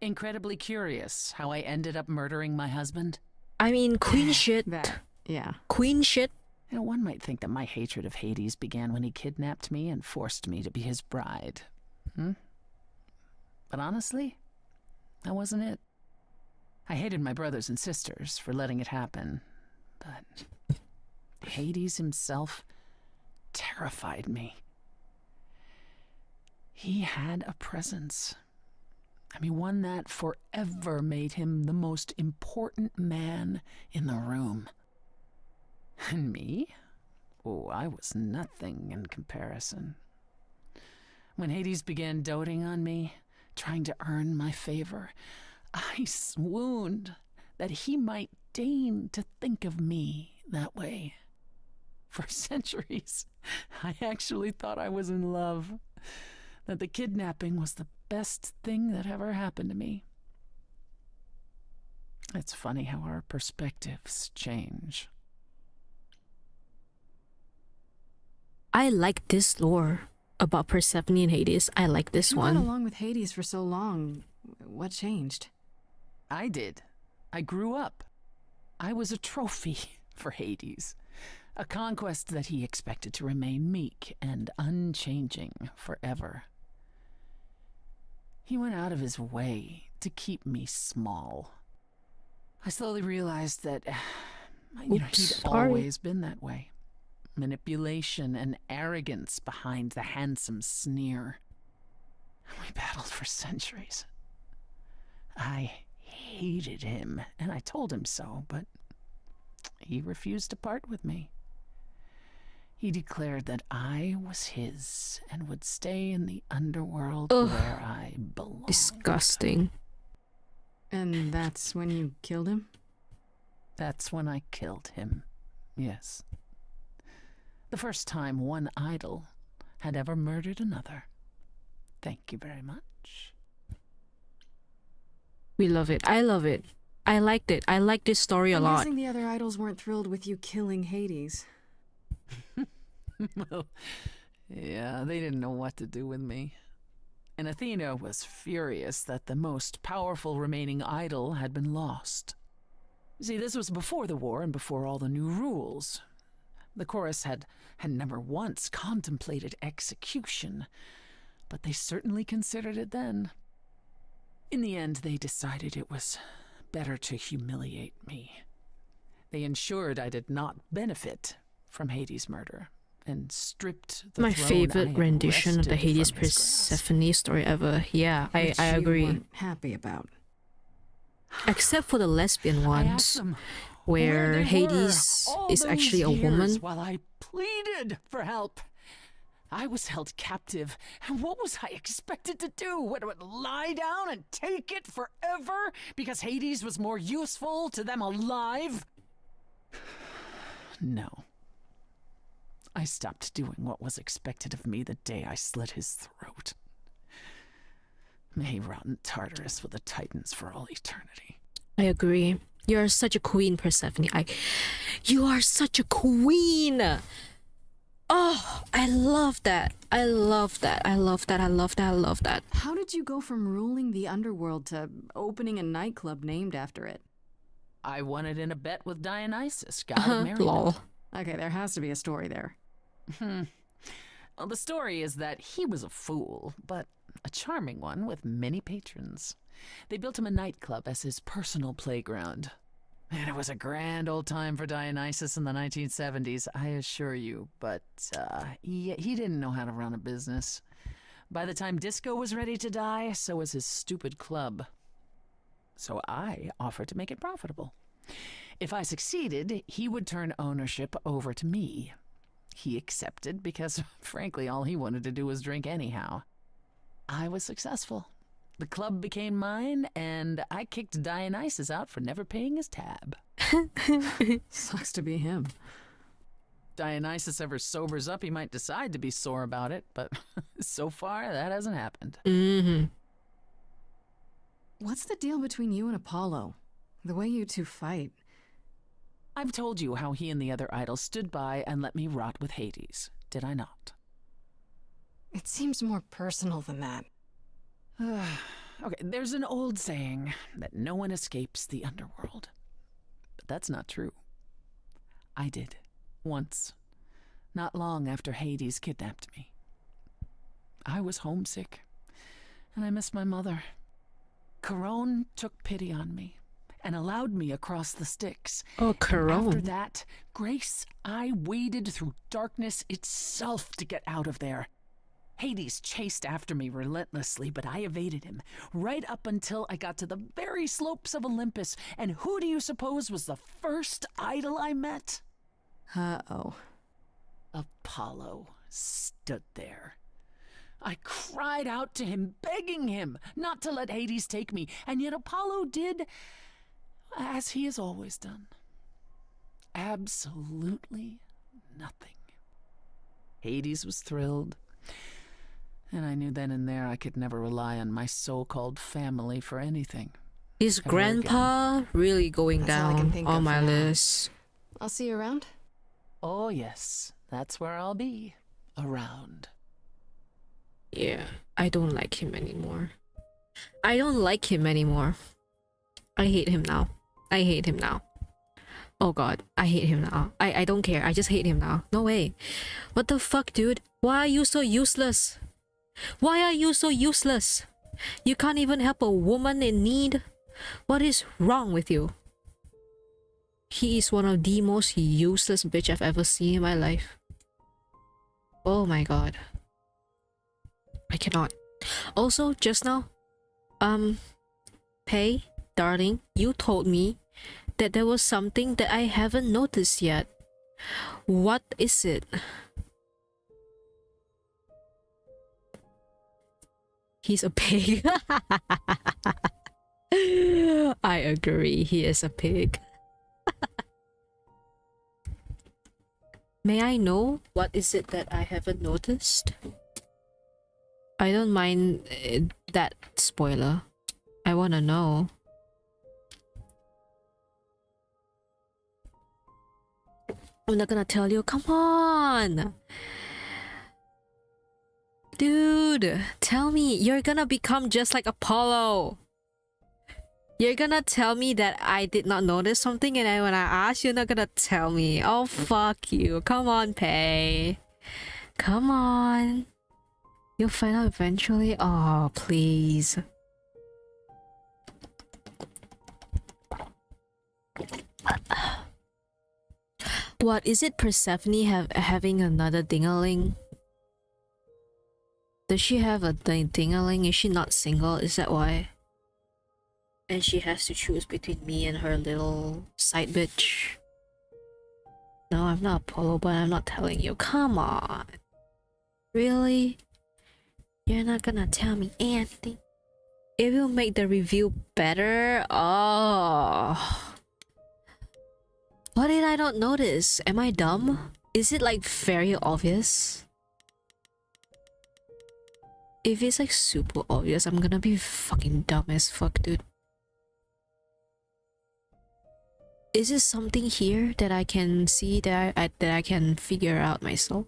Incredibly curious how I ended up murdering my husband. I mean, queen shit. That, yeah. Queen shit. You know, one might think that my hatred of Hades began when he kidnapped me and forced me to be his bride. But honestly, that wasn't it. I hated my brothers and sisters for letting it happen, but Hades himself terrified me. He had a presence. I mean, one that forever made him the most important man in the room. And me? Oh, I was nothing in comparison. When Hades began doting on me, trying to earn my favor, I swooned that he might deign to think of me that way. For centuries, I actually thought I was in love, that the kidnapping was the best thing that ever happened to me. It's funny how our perspectives change. I like this lore about Persephone and Hades. I like this You went one. along with Hades for so long. What changed? I did. I grew up. I was a trophy for Hades. A conquest that he expected to remain meek and unchanging forever. He went out of his way to keep me small. I slowly realized that he'd always been that way. Manipulation and arrogance behind the handsome sneer. We battled for centuries. I hated him, and I told him so, but he refused to part with me. He declared that I was his and would stay in the underworld where I belong. Disgusting. And that's when you killed him? That's when I killed him, yes. The first time one idol had ever murdered another. Thank you very much. We love it. I love it. I liked it. I like this story a lot. I'm guessing the other idols weren't thrilled with you killing Hades. Well, yeah, they didn't know what to do with me. And Athena was furious that the most powerful remaining idol had been lost. See, this was before the war and before all the new rules. The chorus had never once contemplated execution, but they certainly considered it then. In the end, they decided it was better to humiliate me. They ensured I did not benefit from Hades' murder, and stripped the My throne I favorite had rendition of the wrested Hades from his grasp. Persephone story ever. Yeah, I Which you agree. weren't happy about. Except for the lesbian I asked ones, them where they Hades were all is those actually a years woman. While I pleaded for help. I was held captive, and what was I expected to do? What, lie down and take it forever because Hades was more useful to them alive? No. I stopped doing what was expected of me the day I slit his throat. May he rot in Tartarus with the Titans for all eternity. I agree. You are such a queen, Persephone. You are such a queen. Oh, I love that. I love that. I love that. I love that. I love that. How did you go from ruling the underworld to opening a nightclub named after it? I won it in a bet with Dionysus, god of merriment. Lol. Okay, there has to be a story there. Well, the story is that he was a fool, but a charming one with many patrons. They built him a nightclub as his personal playground. And it was a grand old time for Dionysus in the 1970s, I assure you, but he didn't know how to run a business. By the time disco was ready to die, so was his stupid club. So I offered to make it profitable. If I succeeded, he would turn ownership over to me. He accepted because, frankly, all he wanted to do was drink anyhow. I was successful. The club became mine, and I kicked Dionysus out for never paying his tab. Sucks to be him. Dionysus ever sobers up, he might decide to be sore about it, but so far, that hasn't happened. Mm-hmm. What's the deal between you and Apollo? The way you two fight. I've told you how he and the other idols stood by and let me rot with Hades, did I not? It seems more personal than that. Okay, there's an old saying that no one escapes the underworld. But that's not true. I did. Once. Not long after Hades kidnapped me. I was homesick, and I missed my mother. Charon took pity on me and allowed me across the Styx. Oh, And Charon. after that, Grace, I waded through darkness itself to get out of there. Hades chased after me relentlessly, but I evaded him, right up until I got to the very slopes of Olympus. And who do you suppose was the first idol I met? Uh-oh. Apollo stood there. I cried out to him, begging him not to let Hades take me, and yet Apollo did as he has always done. Absolutely nothing. Hades was thrilled, and I knew then and there I could never rely on my so-called family for anything. Is Ever Grandpa really going That's all I can down think on of my for now. list? I'll see you around. Oh yes, that's where I'll be. Around. Yeah, I don't like him anymore. I don't like him anymore. I hate him now. I hate him now. Oh god, I hate him now. I don't care. I just hate him now. No way. What the fuck, dude? Why are you so useless? Why are you so useless? You can't even help a woman in need? What is wrong with you? He is one of the most useless bitch I've ever seen in my life. Oh my god. I cannot. Also, just now, Pei, darling, you told me that there was something that I haven't noticed yet. What is it? He's a pig. I agree, he is a pig. May I know what is it that I haven't noticed? I don't mind that spoiler. I wanna know. I'm not gonna tell you. Come on! Dude, tell me. You're gonna become just like Apollo. You're gonna tell me that I did not notice something, and then when I ask, you're not gonna tell me. Oh, fuck you. Come on, Pei. Come on. You'll find out eventually. Oh, please. What is it? Persephone having another dingaling? Does she have a dingaling? Is she not single? Is that why? And she has to choose between me and her little side bitch. No, I'm not Apollo, but I'm not telling you. Come on. Really? You're not gonna tell me anything? It will make the review better. Oh. What did I not notice? Am I dumb? Is it like very obvious? If it's like super obvious, I'm gonna be fucking dumb as fuck, dude. Is there something here that I can see that I can figure out myself?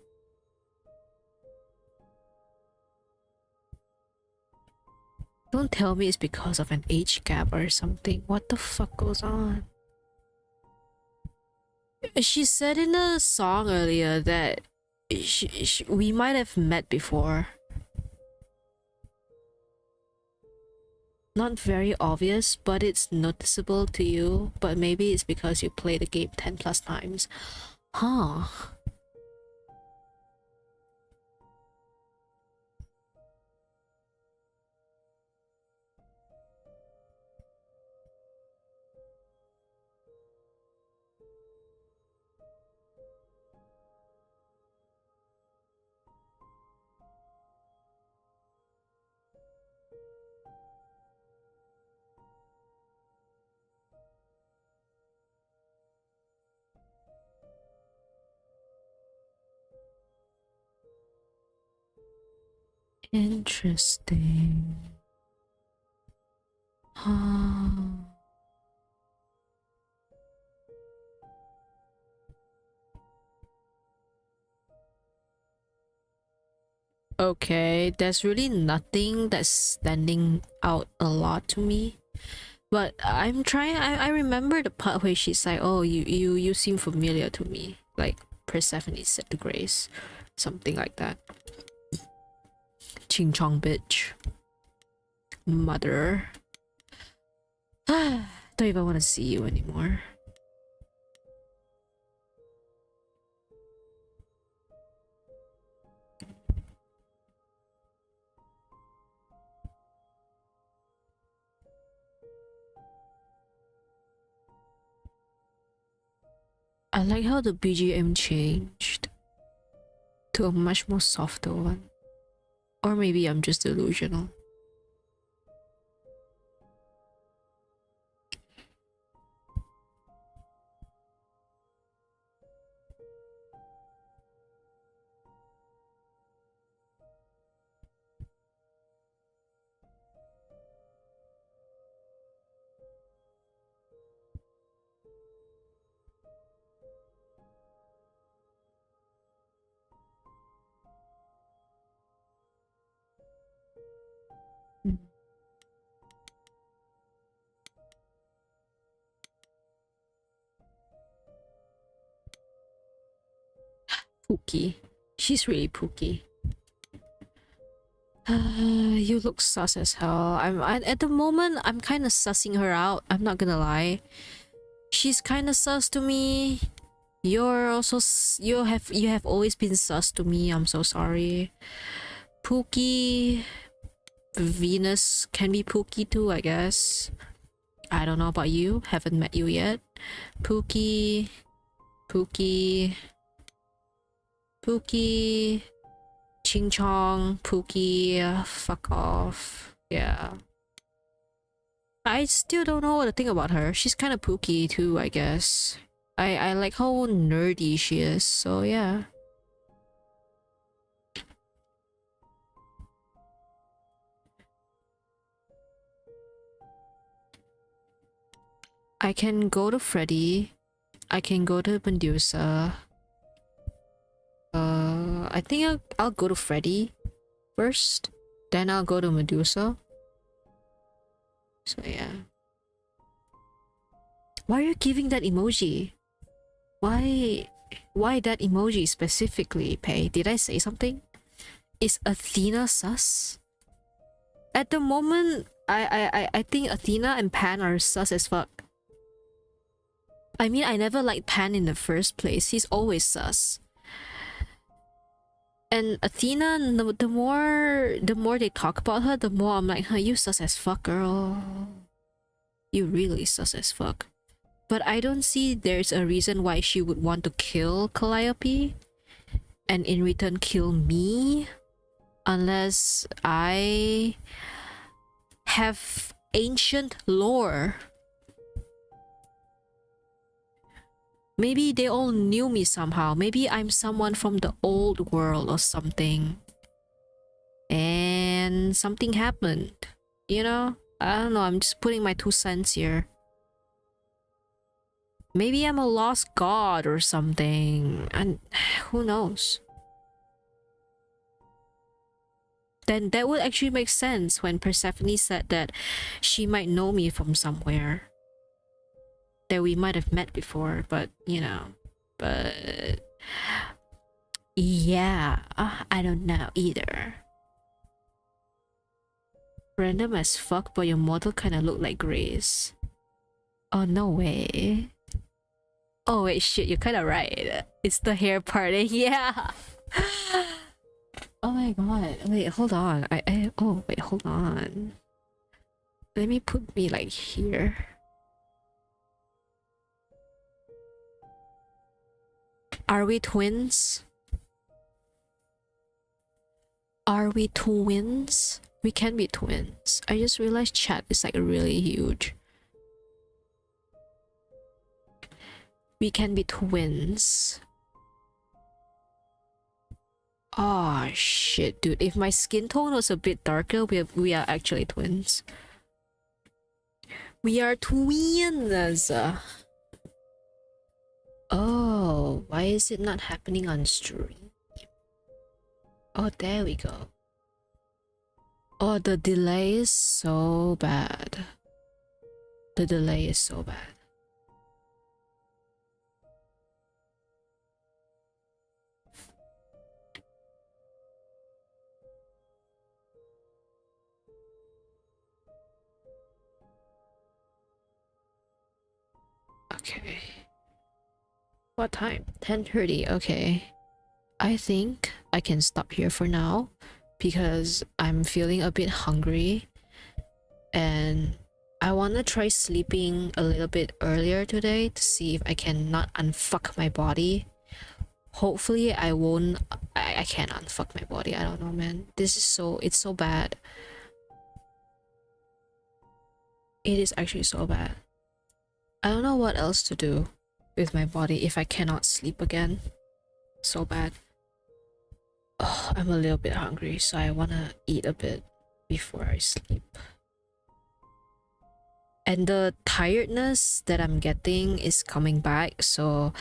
Don't tell me it's because of an age gap or something. What the fuck goes on? She said in a song earlier that we might have met before. Not very obvious, but it's noticeable to you. But maybe it's because you play the game 10 plus times. Huh. Interesting. Huh. Okay, there's really nothing that's standing out a lot to me. But I'm trying. I remember the part where she's like, "Oh, you seem familiar to me," like Persephone said to Grace, something like that. Ching chong bitch. Mother. Don't even want to see you anymore. I like how the BGM changed to a much more softer one. Or maybe I'm just delusional. Pookie. She's really Pookie. You look sus as hell. At the moment I'm kind of sussing her out. I'm not gonna lie. She's kind of sus to me. You're also you have always been sus to me. I'm so sorry. Pookie. Venus can be Pookie too, I guess. I don't know about you. Haven't met you yet. Pookie. Pookie. Pookie. Ching Chong. Pookie. Fuck off. Yeah. I still don't know what to think about her. She's kind of Pookie too, I guess. I like how nerdy she is, so yeah. I can go to Freddy. I can go to Medusa. I think I'll go to Freddy first. Then I'll go to Medusa. So yeah. Why are you giving that emoji? Why that emoji specifically, Pei? Did I say something? Is Athena sus? At the moment, I think Athena and Pan are sus as fuck. I mean, I never liked Pan in the first place. He's always sus. And Athena, the more they talk about her, the more I'm like, huh, you sus as fuck, girl. You really sus as fuck. But I don't see there's a reason why she would want to kill Calliope and in return kill me, unless I have ancient lore. Maybe they all knew me somehow. Maybe I'm someone from the old world or something. And something happened. You know? I don't know. I'm just putting my 2 cents here. Maybe I'm a lost god or something. And who knows? Then that would actually make sense when Persephone said that she might know me from somewhere. That we might have met before, but you know, but yeah, I don't know either. Random as fuck, but your model kind of look like Grace. Oh no way. Oh wait, shit, you're kind of right. It's the hair part. Yeah. Oh my god. Wait, hold on. Oh wait, hold on. Let me put me like here. Are we twins? Are we twins? We can be twins. I just realized chat is like really huge. We can be twins. Oh shit, dude. If my skin tone was a bit darker, we are actually twins. We are twins. Oh, why is it not happening on stream? Oh, there we go. Oh, the delay is so bad. The delay is so bad. Okay. What time? 10:30. Okay. I think I can stop here for now because I'm feeling a bit hungry and I want to try sleeping a little bit earlier today to see if I can not unfuck my body. Hopefully I won't. I can't unfuck my body. I don't know, man. This is it's so bad. It is actually so bad. I don't know what else to do with my body if I cannot sleep again. So bad. Oh, I'm a little bit hungry, so I wanna eat a bit before I sleep. And the tiredness that I'm getting is coming back, so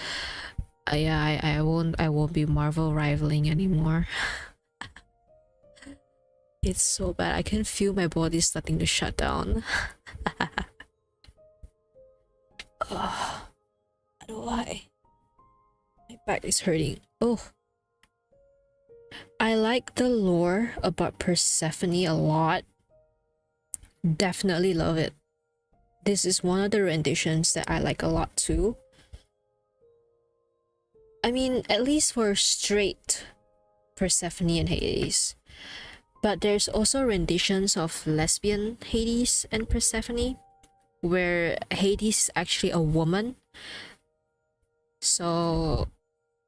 yeah, I won't be Marvel rivaling anymore. It's so bad. I can feel my body starting to shut down. Oh, I don't know why. My back is hurting. Oh, I like the lore about Persephone a lot. Definitely love it. This is one of the renditions that I like a lot too. I mean, at least for straight Persephone and Hades. But there's also renditions of lesbian Hades and Persephone, where Hades is actually a woman. So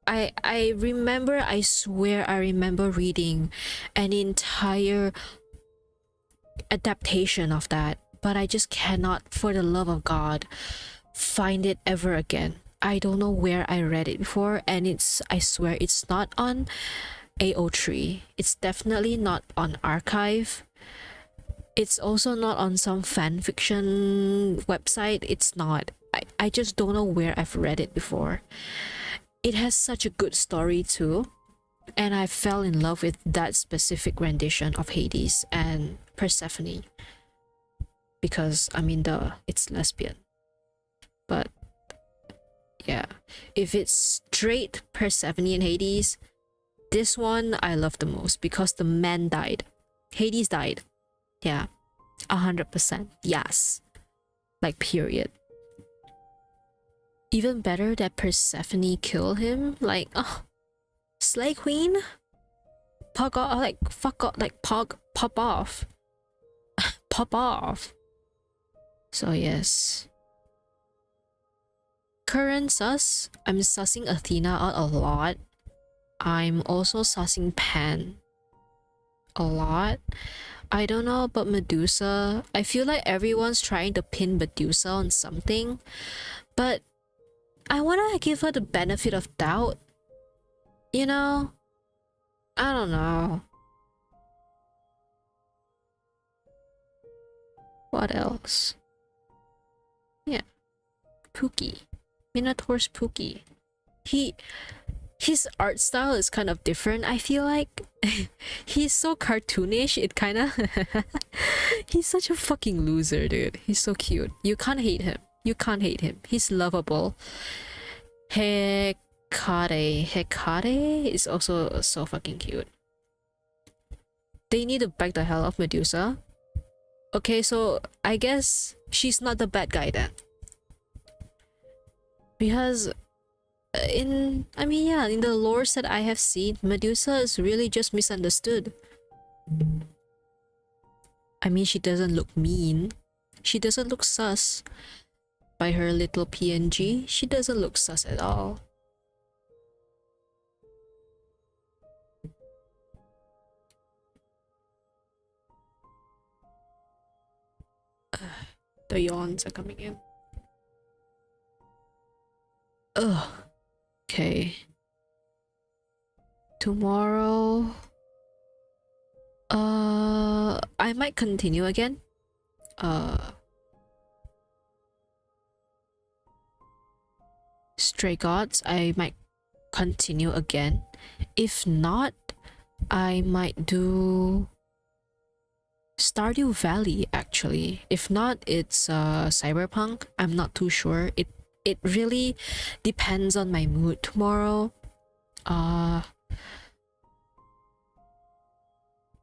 I remember, I swear I remember reading an entire adaptation of that, but I just cannot, for the love of God, find it ever again. I don't know where I read it before, and I swear it's not on AO3. It's definitely not on Archive. It's also not on some fan fiction website. It's not. I just don't know where I've read it before. It has such a good story too, and I fell in love with that specific rendition of Hades and Persephone because, I mean, it's lesbian. But yeah, if it's straight Persephone and Hades, this one I love the most because the man died. Hades died. Yeah, 100%. Yes. Like, period. Even better that Persephone killed him. Like, oh, Slay Queen? Pop off, like, fuck off, like, pop off. Pop off. So, yes. Current sus, I'm sussing Athena out a lot. I'm also sussing Pan a lot. I don't know about Medusa. I feel like everyone's trying to pin Medusa on something, but I want to give her the benefit of doubt. You know? I don't know. What else? Yeah. Pookie. Minotaur's Pookie. His art style is kind of different, I feel like. He's so cartoonish, it kind of... He's such a fucking loser, dude. He's so cute. You can't hate him. You can't hate him. He's lovable. Hecate is also so fucking cute. They need to back the hell off Medusa. Okay, so I guess she's not the bad guy then. Because in the lores that I have seen, Medusa is really just misunderstood. I mean, she doesn't look mean. She doesn't look sus. By her little PNG, she doesn't look sus at all. The yawns are coming in. Ugh. Okay. Tomorrow... I might continue again. Stray Gods, I might continue again. If not, I might do Stardew Valley actually. If not, it's Cyberpunk. I'm not too sure. It really depends on my mood tomorrow.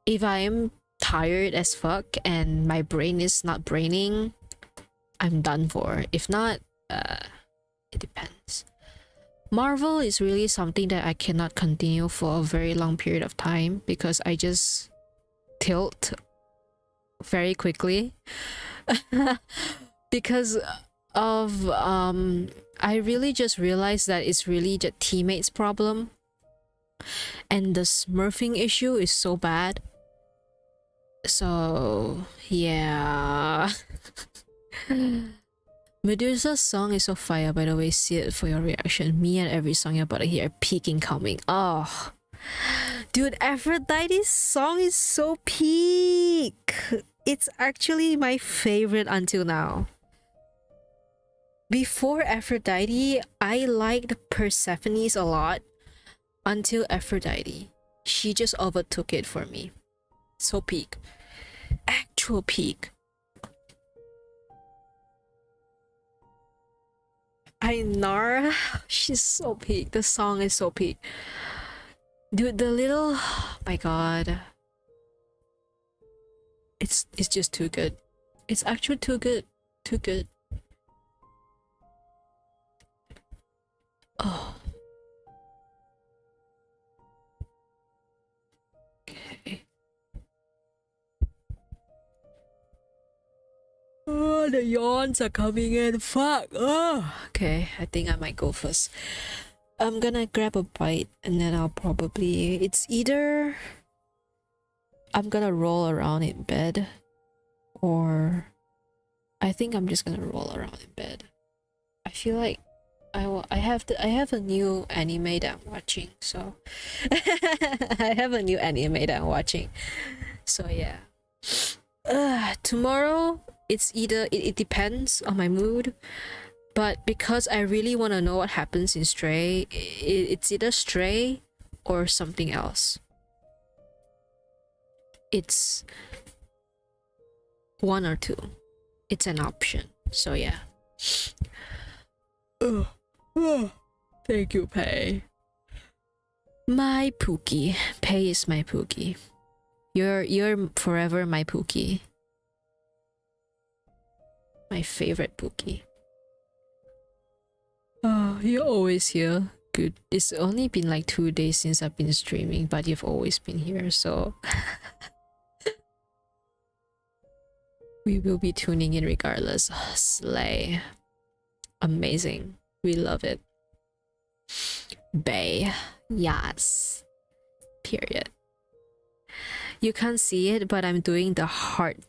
If I am tired as fuck and my brain is not braining, I'm done for. If not, it depends. Marvel is really something that I cannot continue for a very long period of time because I just tilt very quickly. Because of I really just realized that it's really the teammates' problem, and the smurfing issue is so bad. So yeah. Medusa's song is so fire, by the way. See it for your reaction. Me and every song you're about to hear are peaking coming. Oh, dude, Aphrodite's song is so peak. It's actually my favorite until now. Before Aphrodite, I liked Persephone's a lot. Until Aphrodite, she just overtook it for me. So peak. Actual peak. Ainara, she's so peak. The song is so peak. Dude, the little, my god, it's just too good. It's actually too good, too good. Oh. Okay. Oh, the yawns are coming in. Fuck. Oh. Okay, I think I might go first. I'm gonna grab a bite and then I'll probably... It's either I'm gonna roll around in bed or I think I'm just gonna roll around in bed. I feel like I have a new anime that I'm watching, so I have a new anime that I'm watching. So yeah. Tomorrow it's either it depends on my mood, but because I really want to know what happens in Stray, it's either Stray or something else. It's one or two. It's an option. So yeah. Thank you, Pei. My Pookie. Pei is my Pookie. You're forever my Pookie. My favorite Pookie. Oh, you're always here. Good. It's only been like 2 days since I've been streaming, but you've always been here, so we will be tuning in regardless. Oh, slay. Amazing. We love it. Bay. Yes. Period. You can't see it, but I'm doing the heart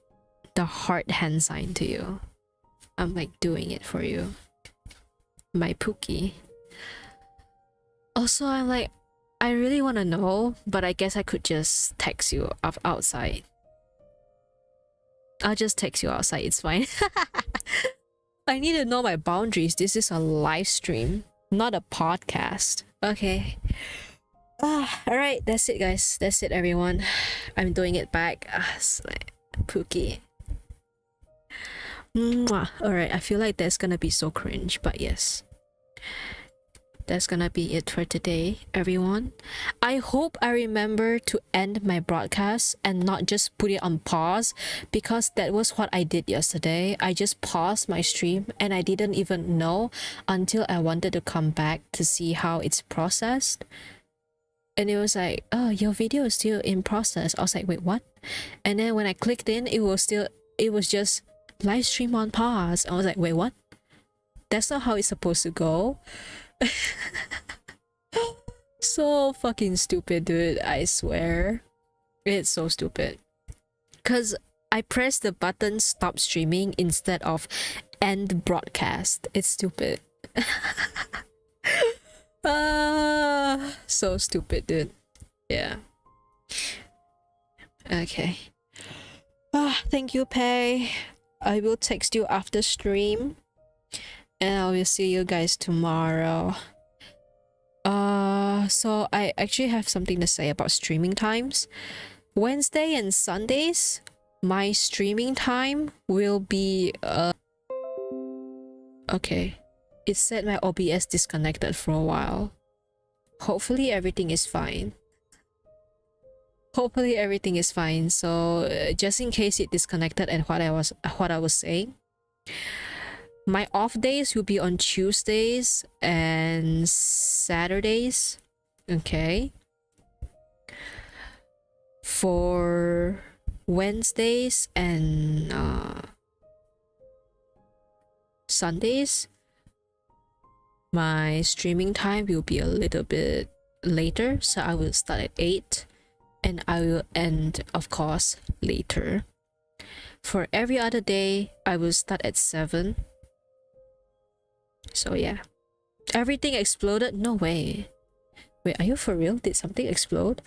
hand sign to you. I'm like doing it for you. My Pookie. Also, I'm like, I really want to know, but I guess I could just text you outside. I'll just text you outside, it's fine. I need to know my boundaries. This is a live stream, not a podcast. Okay. Alright, that's it, guys. That's it, everyone. I'm doing it back. Pookie. Alright, I feel like that's gonna be so cringe, but yes. That's gonna be it for today, everyone. I hope I remember to end my broadcast and not just put it on pause, because that was what I did yesterday. I just paused my stream and I didn't even know until I wanted to come back to see how it's processed. And it was like, oh, your video is still in process. I was like, wait, what? And then when I clicked in, it was just live stream on pause. I was like, wait, what? That's not how it's supposed to go. So fucking stupid, dude. I swear. It's so stupid. Because I pressed the button stop streaming instead of end broadcast. It's stupid. So stupid, dude. Yeah. Okay. Thank you, Pei. I will text you after stream. And I will see you guys tomorrow. So I actually have something to say about streaming times. Wednesday and Sundays, my streaming time will be okay. It said my OBS disconnected for a while. Hopefully everything is fine. Hopefully everything is fine. So just in case it disconnected and what I was saying. My off days will be on Tuesdays and Saturdays. Okay. For Wednesdays and Sundays, my streaming time will be a little bit later. So I will start at 8 and I will end, of course, later. For every other day, I will start at 7. So yeah. Everything exploded? No way. Wait, are you for real? Did something explode?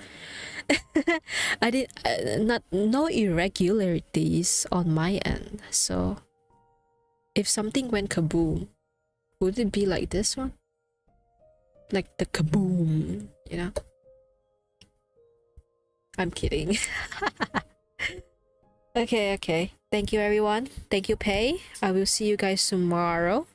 I did no irregularities on my end. So if something went kaboom, would it be like this one? Like the kaboom, you know? I'm kidding. Okay. Thank you, everyone. Thank you, Pei. I will see you guys tomorrow.